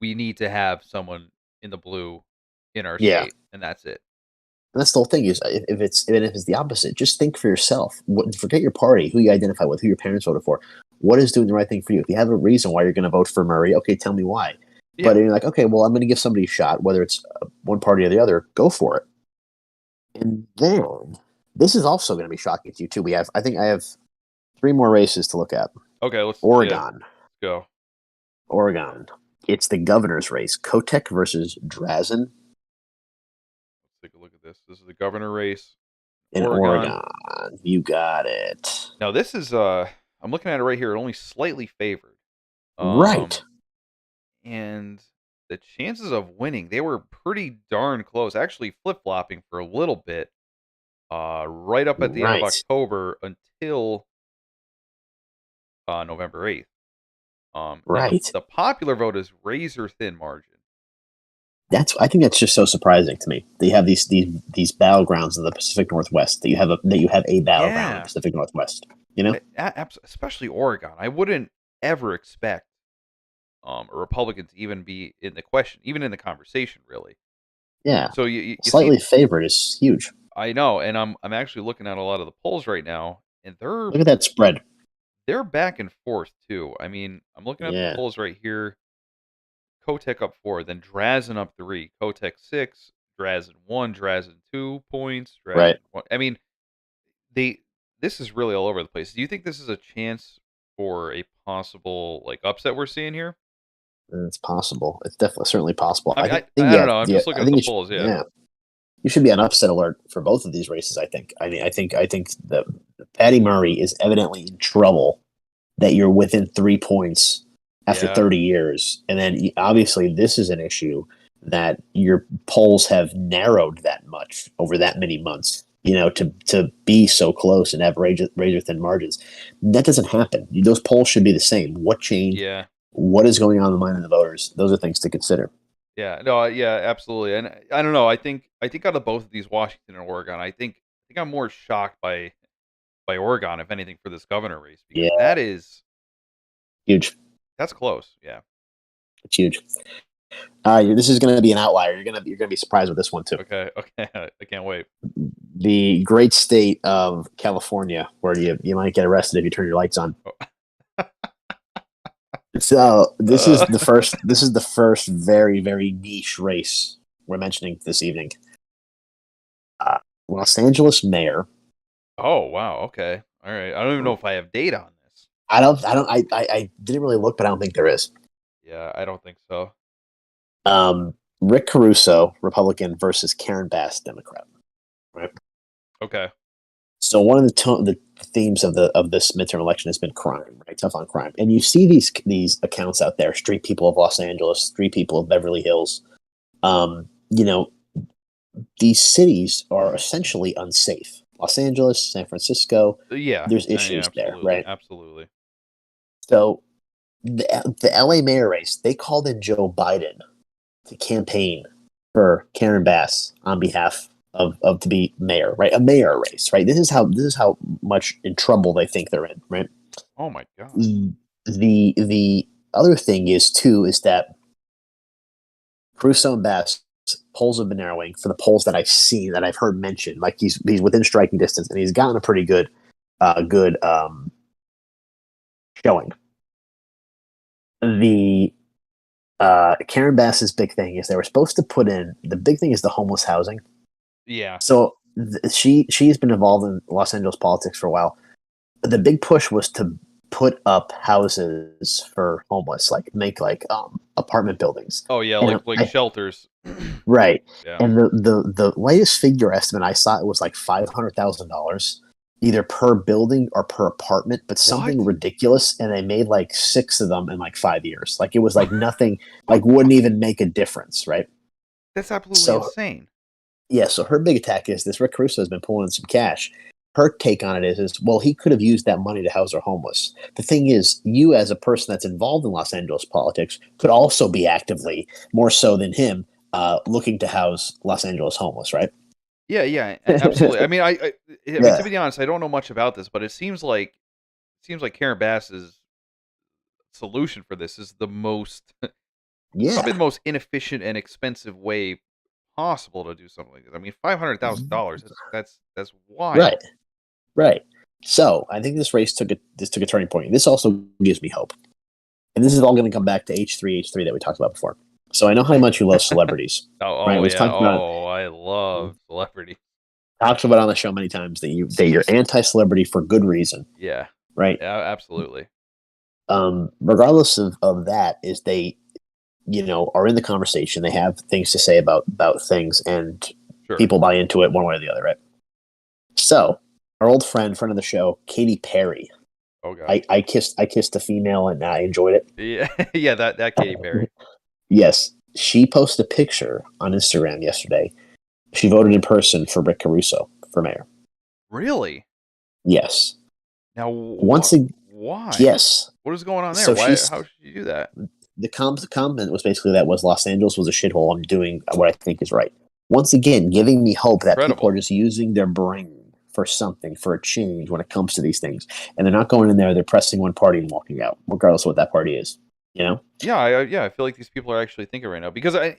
we need to have someone in the blue in our Yeah. state, and that's it. And that's the whole thing is, if it's the opposite, just think for yourself. Forget your party, who you identify with, who your parents voted for. What is doing the right thing for you? If you have a reason why you're going to vote for Murray, okay, tell me why. Yeah. But you're like, okay, well, I'm going to give somebody a shot, whether it's one party or the other. Go for it. And then this is also going to be shocking to you too. I think I have 3 more races to look at. Okay, let's Oregon. go. Oregon. It's the governor's race. Kotek versus Drazen Let's take a look at this. This is the governor race, in Oregon. Oregon. You got it. Now this is I'm looking at it right here, only slightly favored. Right. Um and the chances of winning, they were pretty darn close. Actually flip-flopping for a little bit. Right up at the end of Right. October until November 8th. And Right. the popular vote is razor thin margin. I think that's just so surprising to me. That you have these battlegrounds in the Pacific Northwest. That you have a battleground in the Yeah, Pacific Northwest. You know? especially Oregon. I wouldn't ever expect a Republican to even be in the question, even in the conversation, really. Yeah. So you see, Slightly favored is huge. I know, and I'm actually looking at a lot of the polls right now, and Look at that spread. they're back and forth too. I mean, I'm looking at the Yeah. polls right here. Kotek up 4, then Drazen up 3, Kotek 6, Drazen 1, Drazen 2 points, Drazen Right. 1. I mean, they this is really all over the place. Do you think this is a chance for a possible like upset we're seeing here? It's possible. It's definitely certainly possible. I I mean, think I don't yeah, know. I'm yeah. just looking I at think the you should, polls. Yeah, yeah. You should be on upset alert for both of these races. I mean, I think that Patty Murray is evidently in trouble. That you're within 3 points after yeah, 30 years, and then obviously this is an issue that your polls have narrowed that much over that many months. You know, to be so close and have razor thin margins, that doesn't happen. Those polls should be the same. What changed? yeah, What is going on in the mind of the voters? Those are things to consider. yeah. No, yeah, absolutely. And I don't know. I think out of both of these, Washington and Oregon, I think I'm more shocked by Oregon, if anything, for this governor race because Yeah, huge. that's close. Yeah. It's huge. This is going to be an outlier. You're gonna be surprised with this one too. Okay. Okay. I can't wait. The great state of California, where you might get arrested if you turn your lights on. Oh. So this is Uh, the first. This is the first very very niche race we're mentioning this evening. Uh, Los Angeles mayor. oh wow. Okay. All right. I don't even know if I have data on this. I didn't really look, but I don't think there is. Yeah, I don't think so. Rick Caruso, Republican, versus Karen Bass, Democrat. Right. Okay. So one of the themes of this midterm election has been crime, right? Tough on crime, and you see these accounts out there: Street People of Los Angeles, Street People of Beverly Hills. You know, these cities are essentially unsafe. Los Angeles, San Francisco, Yeah. there's Yeah. issues there, Absolutely. right? Absolutely. So the LA mayor race, they called in Joe Biden to campaign for Karen Bass on behalf of to be mayor, right? A mayor race, right? This is how much in trouble they think they're in, right? Oh my god. The other thing is that Caruso and Bass polls have been narrowing for the polls that I've seen that I've heard mentioned. Like he's within striking distance and he's gotten a pretty good showing. The Karen Bass's big thing is they were supposed to put in the big thing is the homeless housing. Yeah. So she's been involved in Los Angeles politics for a while. The big push was to put up houses for homeless, like make apartment buildings. Oh yeah. And Like shelters. right, Yeah. and the latest figure estimate I saw it was like $500,000, either per building or per apartment, but something What? ridiculous. And they made like 6 of them in like 5 years. Like it was like nothing, like wouldn't even make a difference, right? That's absolutely So insane. yeah, so her big attack is this: Rick Caruso has been pulling in some cash. Her take on it is well, he could have used that money to house our homeless. The thing is, you as a person that's involved in Los Angeles politics could also be actively, more so than him, looking to house Los Angeles homeless, right? Yeah. Yeah. Absolutely. I mean, I mean, to Yeah, be honest, I don't know much about this, but it seems like Karen Bass's solution for this is the most probably yeah, the most inefficient and expensive way possible to do something like this. I mean, $500,000. That's right, wild. right. So I think this took a turning point. This also gives me hope, and this is all going to come back to H3 that we talked about before. So I know how much you love celebrities, Oh, right? oh We've yeah. talked about Oh, I love celebrity. talked about on the show many times that you're anti-celebrity for good reason, Yeah. right? Yeah, absolutely. Regardless of that, is they are in the conversation. They have things to say about things, and Sure. people buy into it one way or the other, right? So, our old friend of the show, Katy Perry. Oh god. I kissed a female and I enjoyed it. Yeah, yeah. That Katy Perry. Yes, she posted a picture on Instagram yesterday. She voted in person for Rick Caruso for mayor. Really? Yes. Now, Once again, why? yes. What is going on there? So Why? she's How should you do that? the comment was basically that was Los Angeles was a shithole. I'm doing what I think is right. Once again, giving me hope that people are Incredible. just using their brain for something, for a change when it comes to these things, and they're not going in there. They're pressing one party and walking out, regardless of what that party is. You know? Yeah, yeah. I feel like these people are actually thinking right now because I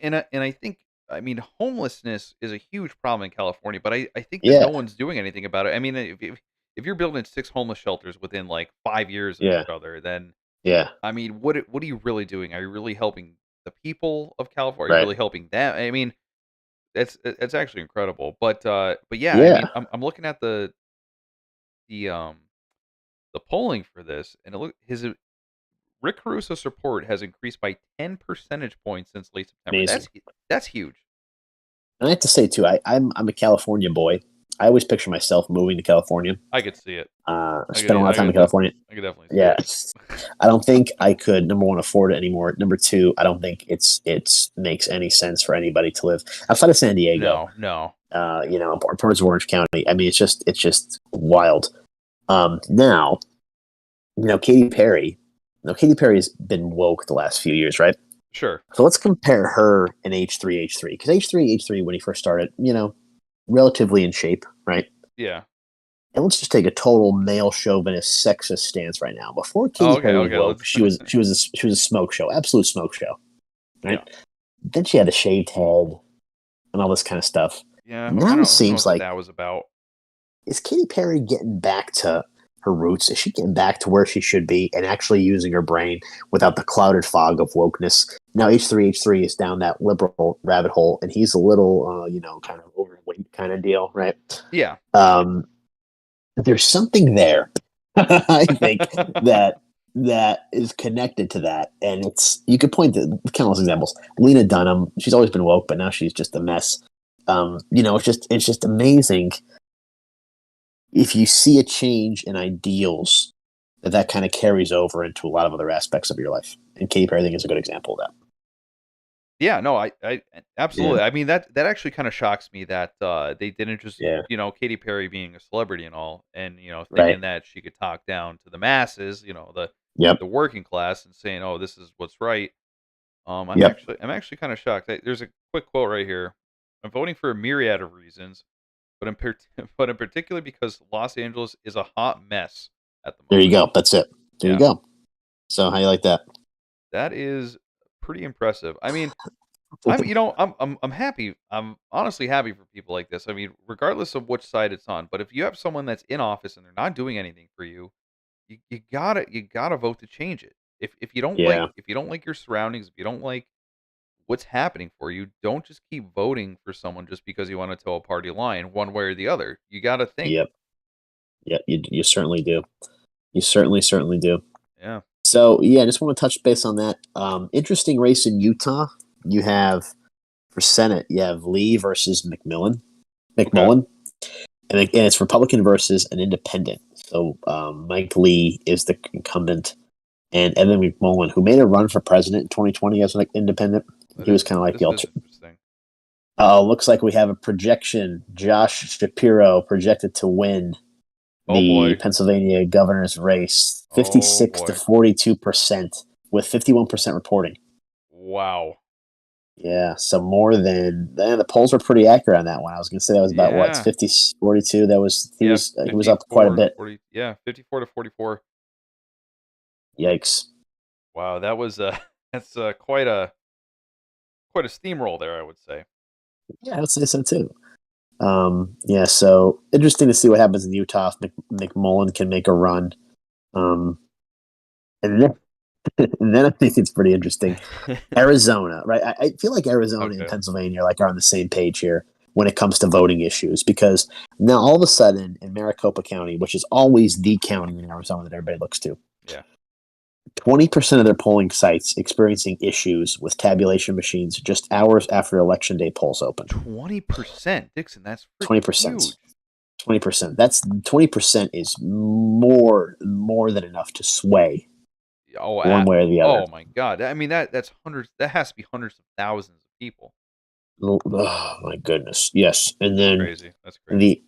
think I mean homelessness is a huge problem in California, but I think that no Yeah, one's doing anything about it. I mean, if you're building 6 homeless shelters within like 5 years of yeah, each other, then yeah. I mean, what are you really doing? Are you really helping the people of California? Are you Right. really helping them? I mean, that's actually incredible. But yeah, I Yeah, mean, I'm looking at the the polling for this, and it look his Rick Caruso's support has increased by 10 percentage points since late September. amazing. That's huge. And I have to say too, I'm a California boy. I always picture myself moving to California. I could see it. I spent a lot of time in California. I could definitely see Yeah, it. I don't think I could number one afford it anymore. Number two, I don't think it's makes any sense for anybody to live outside of San Diego. No, no. Or parts of Orange County. I mean, it's just wild. Now, Katy Perry. Now, Katy Perry has been woke the last few years, right? Sure. So let's compare her and H3 because H3 when he first started, relatively in shape, right? Yeah. And let's just take a total male chauvinist, sexist stance right now. Before Oh, Katy okay, Perry was okay. woke, Let's she was a smoke show, absolute smoke show, right? Yeah. Then she had a shaved head and all this kind of stuff. Yeah, Now it who seems knows what like that was about. is Katy Perry getting back to her roots? Is she getting back to where she should be and actually using her brain without the clouded fog of wokeness? Now H3 is down that liberal rabbit hole, and he's a little, kind of overweight kind of deal, right? Yeah. Um, there's something there, I think that is connected to that, and it's you could point to countless examples. Lena Dunham, she's always been woke, but now she's just a mess. It's just amazing if you see a change in ideals that kind of carries over into a lot of other aspects of your life. And Katy Perry, I think, is a good example of that. Yeah, no, I Yeah, absolutely. I mean, that actually kinda shocks me that, they didn't just yeah, Katy Perry being a celebrity and all, and, right. thinking that she could talk down to the masses, Yep, the working class and saying, "Oh, this is what's right." yep. I'm actually kinda shocked. There's a quick quote right here. "I'm voting for a myriad of reasons, but in part but in particular because Los Angeles is a hot mess at the There you moment." go. That's it. There you Yeah. go. So how you like that? That is pretty impressive. I mean, I'm happy. I'm honestly happy for people like this. I mean, regardless of which side it's on, but if you have someone that's in office and they're not doing anything for you, you gotta vote to change it. Yeah, If you don't like your surroundings, if you don't like what's happening for you, don't just keep voting for someone just because you want to toe a party line one way or the other. You gotta think. yep, yeah. You certainly do. You certainly do. Yeah. So yeah, I just want to touch base on that. Interesting race in Utah. You have for Senate, you have Lee versus Okay. McMullen, and it's Republican versus an independent. So Mike Lee is the incumbent, and Evan McMullen, who made a run for president in 2020 as an independent, he was kind of like the This is alter. interesting. Looks like we have a projection. Josh Shapiro projected to win Oh the boy. Pennsylvania governor's race, Oh 56 to boy. 42%, with 51% reporting. Wow. Yeah, so more than the polls were pretty accurate on that one. I was going to say that was about what Yeah. 50 42. That was Yeah, he was up quite a 54 to bit. 40. Yeah, 54 to 44. Yikes! Wow, that was that's quite a steamroll there, I would say. Yeah, I would say so too. Yeah, so interesting to see what happens in Utah if McMullen can make a run. Um, and then, and then I think it's pretty interesting. Arizona, right? I feel like Arizona and Okay. Pennsylvania are on the same page here when it comes to voting issues because now all of a sudden in Maricopa County, which is always the county in Arizona that everybody looks to, Yeah. 20% of their polling sites experiencing issues with tabulation machines just hours after election day polls open. 20%, Dixon. That's freaking 20%. huge. 20%. That's 20% is more than enough to sway Oh, one way or the other. oh my God. I mean that's hundreds. That has to be hundreds of thousands of people. Oh my goodness. Yes. And That's then crazy. That's crazy.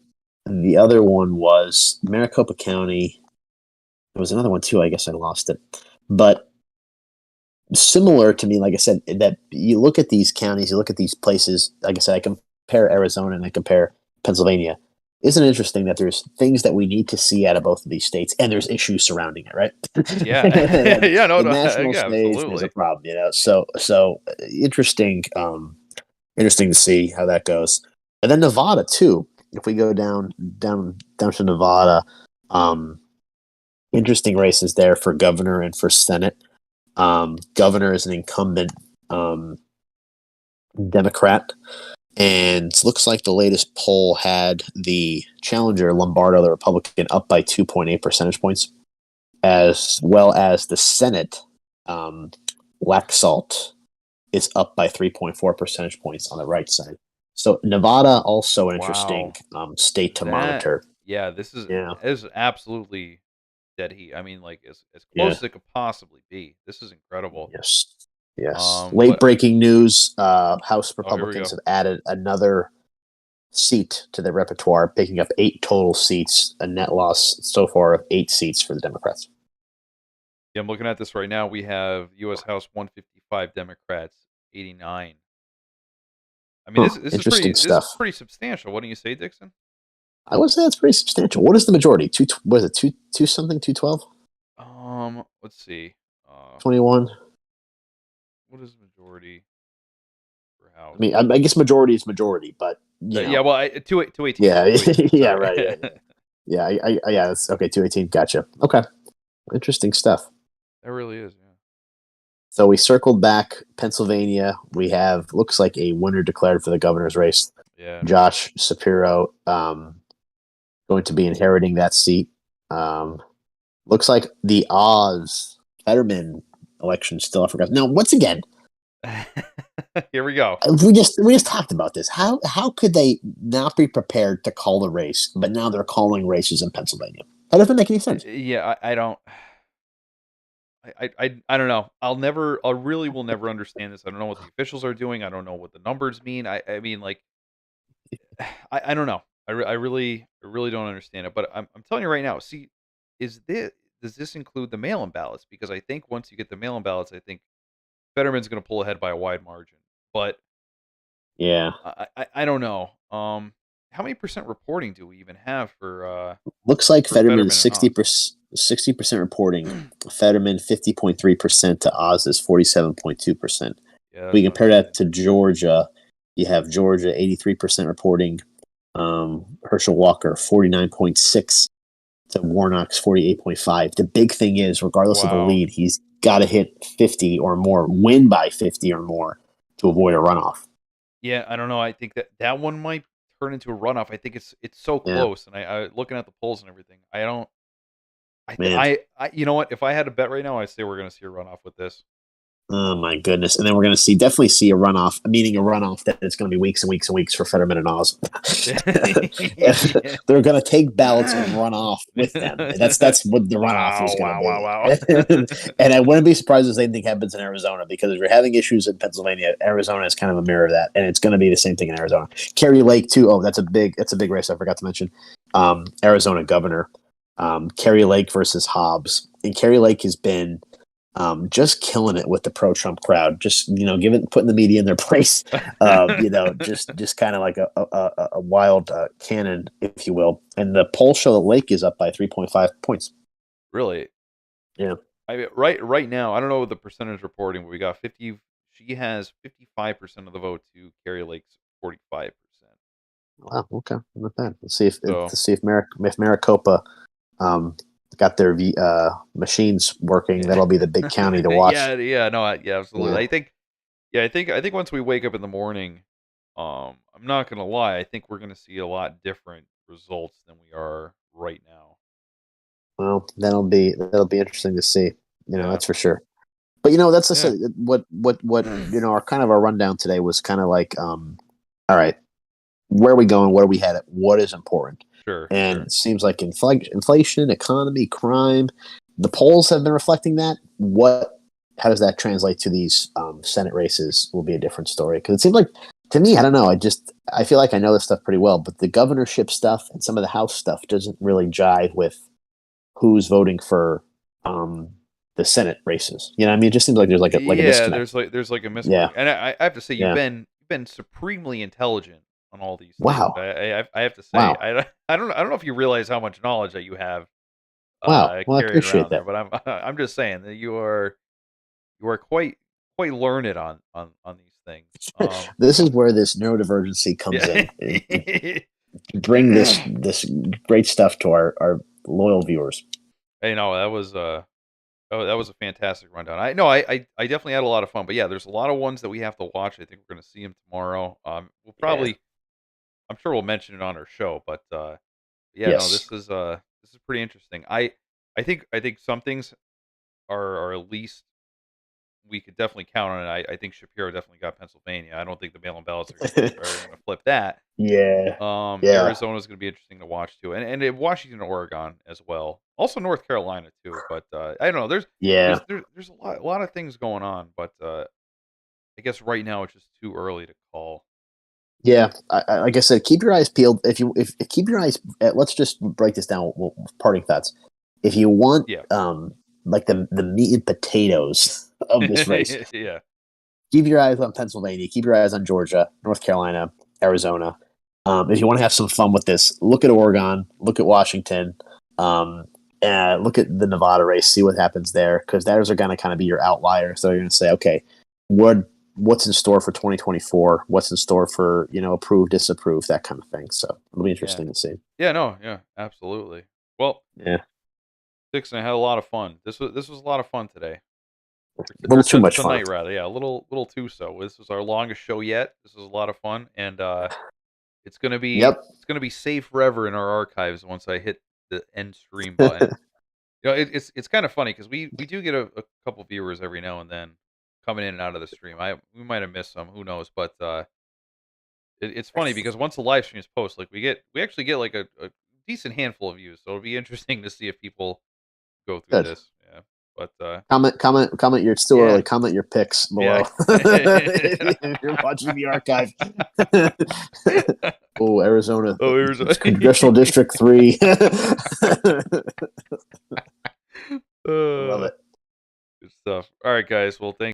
the other one was Maricopa County. There was another one too. I guess I lost it. But similar to me, like I said, that you look at these counties, you look at these places. Like I said, I compare Arizona and I compare Pennsylvania. Isn't it interesting that there's things that we need to see out of both of these states, and there's issues surrounding it, right? Yeah. Yeah. No. The No. national Yeah. stage is a Absolutely. problem, you know. So interesting, interesting to see how that goes. And then Nevada too. If we go down to Nevada, um, interesting races there for governor and for Senate. Governor is an incumbent um, Democrat, and looks like the latest poll had the challenger Lombardo, the Republican, up by 2.8 percentage points, as well as the Senate um, Laxalt is up by 3.4 percentage points on the right side. So Nevada also an interesting Wow. state to That. monitor. Yeah. Yeah, This is absolutely dead heat. I mean, like as close yeah. as it could possibly be. This is incredible. Yes. Yes. Late But breaking news. House oh, here we Republicans go. have added another seat to their repertoire, picking up 8 total seats, a net loss so far of 8 seats for the Democrats. Yeah, I'm looking at this right now. We have U.S. House 155 Democrats, 89. I mean, Huh. Interesting this stuff. is pretty substantial. Wouldn't you say, Dixon? I would say that's pretty substantial. What is the majority? Two, was it two something? 212? Let's see. 21? What is majority for I House? mean, I guess majority is majority, but Yeah, well, 218. yeah, 218. yeah, Sorry. right, yeah, yeah, yeah. Yeah, that's okay. 218. Gotcha. Okay, interesting stuff. That really is. Yeah. So we circled back Pennsylvania. We have looks like a winner declared for the governor's race. Yeah. Josh Shapiro going to be inheriting that seat. Looks like the Oz Fetterman election still I forgot. Now, once again, Here we go. we just talked about this. How could they not be prepared to call the race, but now they're calling races in Pennsylvania? That doesn't make any sense. Yeah, I don't. I don't know. I really will never understand this. I don't know what the officials are doing. I don't know what the numbers mean. I mean, like, I don't know. I really don't understand it. But I'm telling you right now. See, is this does this include the mail-in ballots? Because I think once you get the mail-in ballots, I think Fetterman's going to pull ahead by a wide margin. But Yeah, I don't know. How many percent reporting do we even have looks like for Fetterman is Fetterman and 60% reporting. Haas? Fetterman 50.3% to Oz's 47.2%. Yeah, We that's what I'm compare that saying. to Georgia. You have Georgia 83% reporting. Herschel Walker 49.6 to Warnock's 48.5. The big thing is, regardless of the Wow. lead, he's got to hit 50 or more, win by 50 or more to avoid a runoff. Yeah, I don't know. I think that one might turn into a runoff. I think it's so Yeah, close, and I looking at the polls and everything. I don't. man. You know what? If I had to bet right now, I say we're going to see a runoff with this. Oh my goodness! And then we're going to definitely see a runoff, meaning a runoff that it's going to be weeks and weeks and weeks for Fetterman and Oz. Yeah. They're going to take ballots and run off with them. That's what the runoff is Wow! going to Wow! Wow! be. Wow! And I wouldn't be surprised if the same thing happens in Arizona, because if you're having issues in Pennsylvania, Arizona is kind of a mirror of that, and it's going to be the same thing in Arizona. Kerry Lake too. Oh, that's a big race. I forgot to mention. Arizona governor, Kerry Lake versus Hobbs, and Kerry Lake has been just killing it with the pro-Trump crowd. Just putting the media in their place. Just kind of like a wild cannon, if you will. And the polls show that Lake is up by 3.5 points. Really? Yeah. I mean, right now, I don't know what the percentage reporting, but we got 50. She has 55% of the vote to Carrie Lake's 45%. Wow. Okay. Not bad. Let's see if So to see if Maricopa um, got their machines working. That'll be the big county to watch. yeah, no, yeah, absolutely. Yeah. I think once we wake up in the morning, I'm not gonna lie, I think we're gonna see a lot different results than we are right now. Well, that'll be interesting to see. Yeah. that's for sure. But that's Yeah. what our kind of our rundown today was kind of like, all right, where are we going? What are we headed? What is important? Sure. And Sure. it seems like inflation, economy, crime, the polls have been reflecting that. How does that translate to these Senate races? Will be a different story, because it seems like, to me, I don't know. I feel like I know this stuff pretty well, but the governorship stuff and some of the House stuff doesn't really jive with who's voting for um, the Senate races. You know what I mean? It just seems like there's like a Yeah. disconnect. There's like a Yeah, misconnect, and I have to say yeah. you've been supremely intelligent on all these things. Wow, I have to say wow, I don't know if you realize how much knowledge that you have wow. Well, I carried appreciate around there, that. but I'm just saying that you are quite learned on these things. This is where this neurodivergency comes Yeah. in, to bring this great stuff to our loyal viewers. Hey, no, that was that was a fantastic rundown. I definitely had a lot of fun, but yeah, there's a lot of ones that we have to watch. I think we're going to see them tomorrow. We'll Yeah. probably, I'm sure we'll mention it on our show, but yeah, no, Yes. this is pretty interesting. I think some things are at least we could definitely count on it. I think Shapiro definitely got Pennsylvania. I don't think the mail-in ballots are going to flip that. Yeah. Yeah. Arizona is going to be interesting to watch too, and Washington, Oregon as well. Also North Carolina too. But I don't know. Yeah. There's a lot of things going on, but I guess right now it's just too early to call. Yeah. Like I said, keep your eyes peeled. If keep your eyes. Let's just break this down. Parting thoughts. If you want, Yeah, like the meat and potatoes of this race, yeah, keep your eyes on Pennsylvania. Keep your eyes on Georgia, North Carolina, Arizona. If you want to have some fun with this, look at Oregon, look at Washington, um, look at the Nevada race, see what happens there, because those are going to kind of be your outliers. So you're going to say, okay, what's in store for 2024? What's in store for approved, disapproved, that kind of thing. So it'll be yeah, interesting to see. yeah. No, yeah, absolutely. Well, Yeah, Dixon, I had a lot of fun. This was a lot of fun today, a little too much fun. tonight rather. Yeah, a little too so. This was our longest show yet. This was a lot of fun, and Yep. it's gonna be saved forever in our archives once I hit the end stream button. You know, it's kind of funny because we do get a couple viewers every now and then coming in and out of the stream. We might have missed some, who knows? But it's funny because once the live stream is posted, like we actually get like a decent handful of views. So it'll be interesting to see if people go through Good. this. Yeah, but Comment. It's still yeah, early. Comment your picks yeah. below if you're watching the archive. Oh, Arizona, Oh, here's it's Congressional District 3. I love uh, it. good stuff. All right, guys. Well, thank.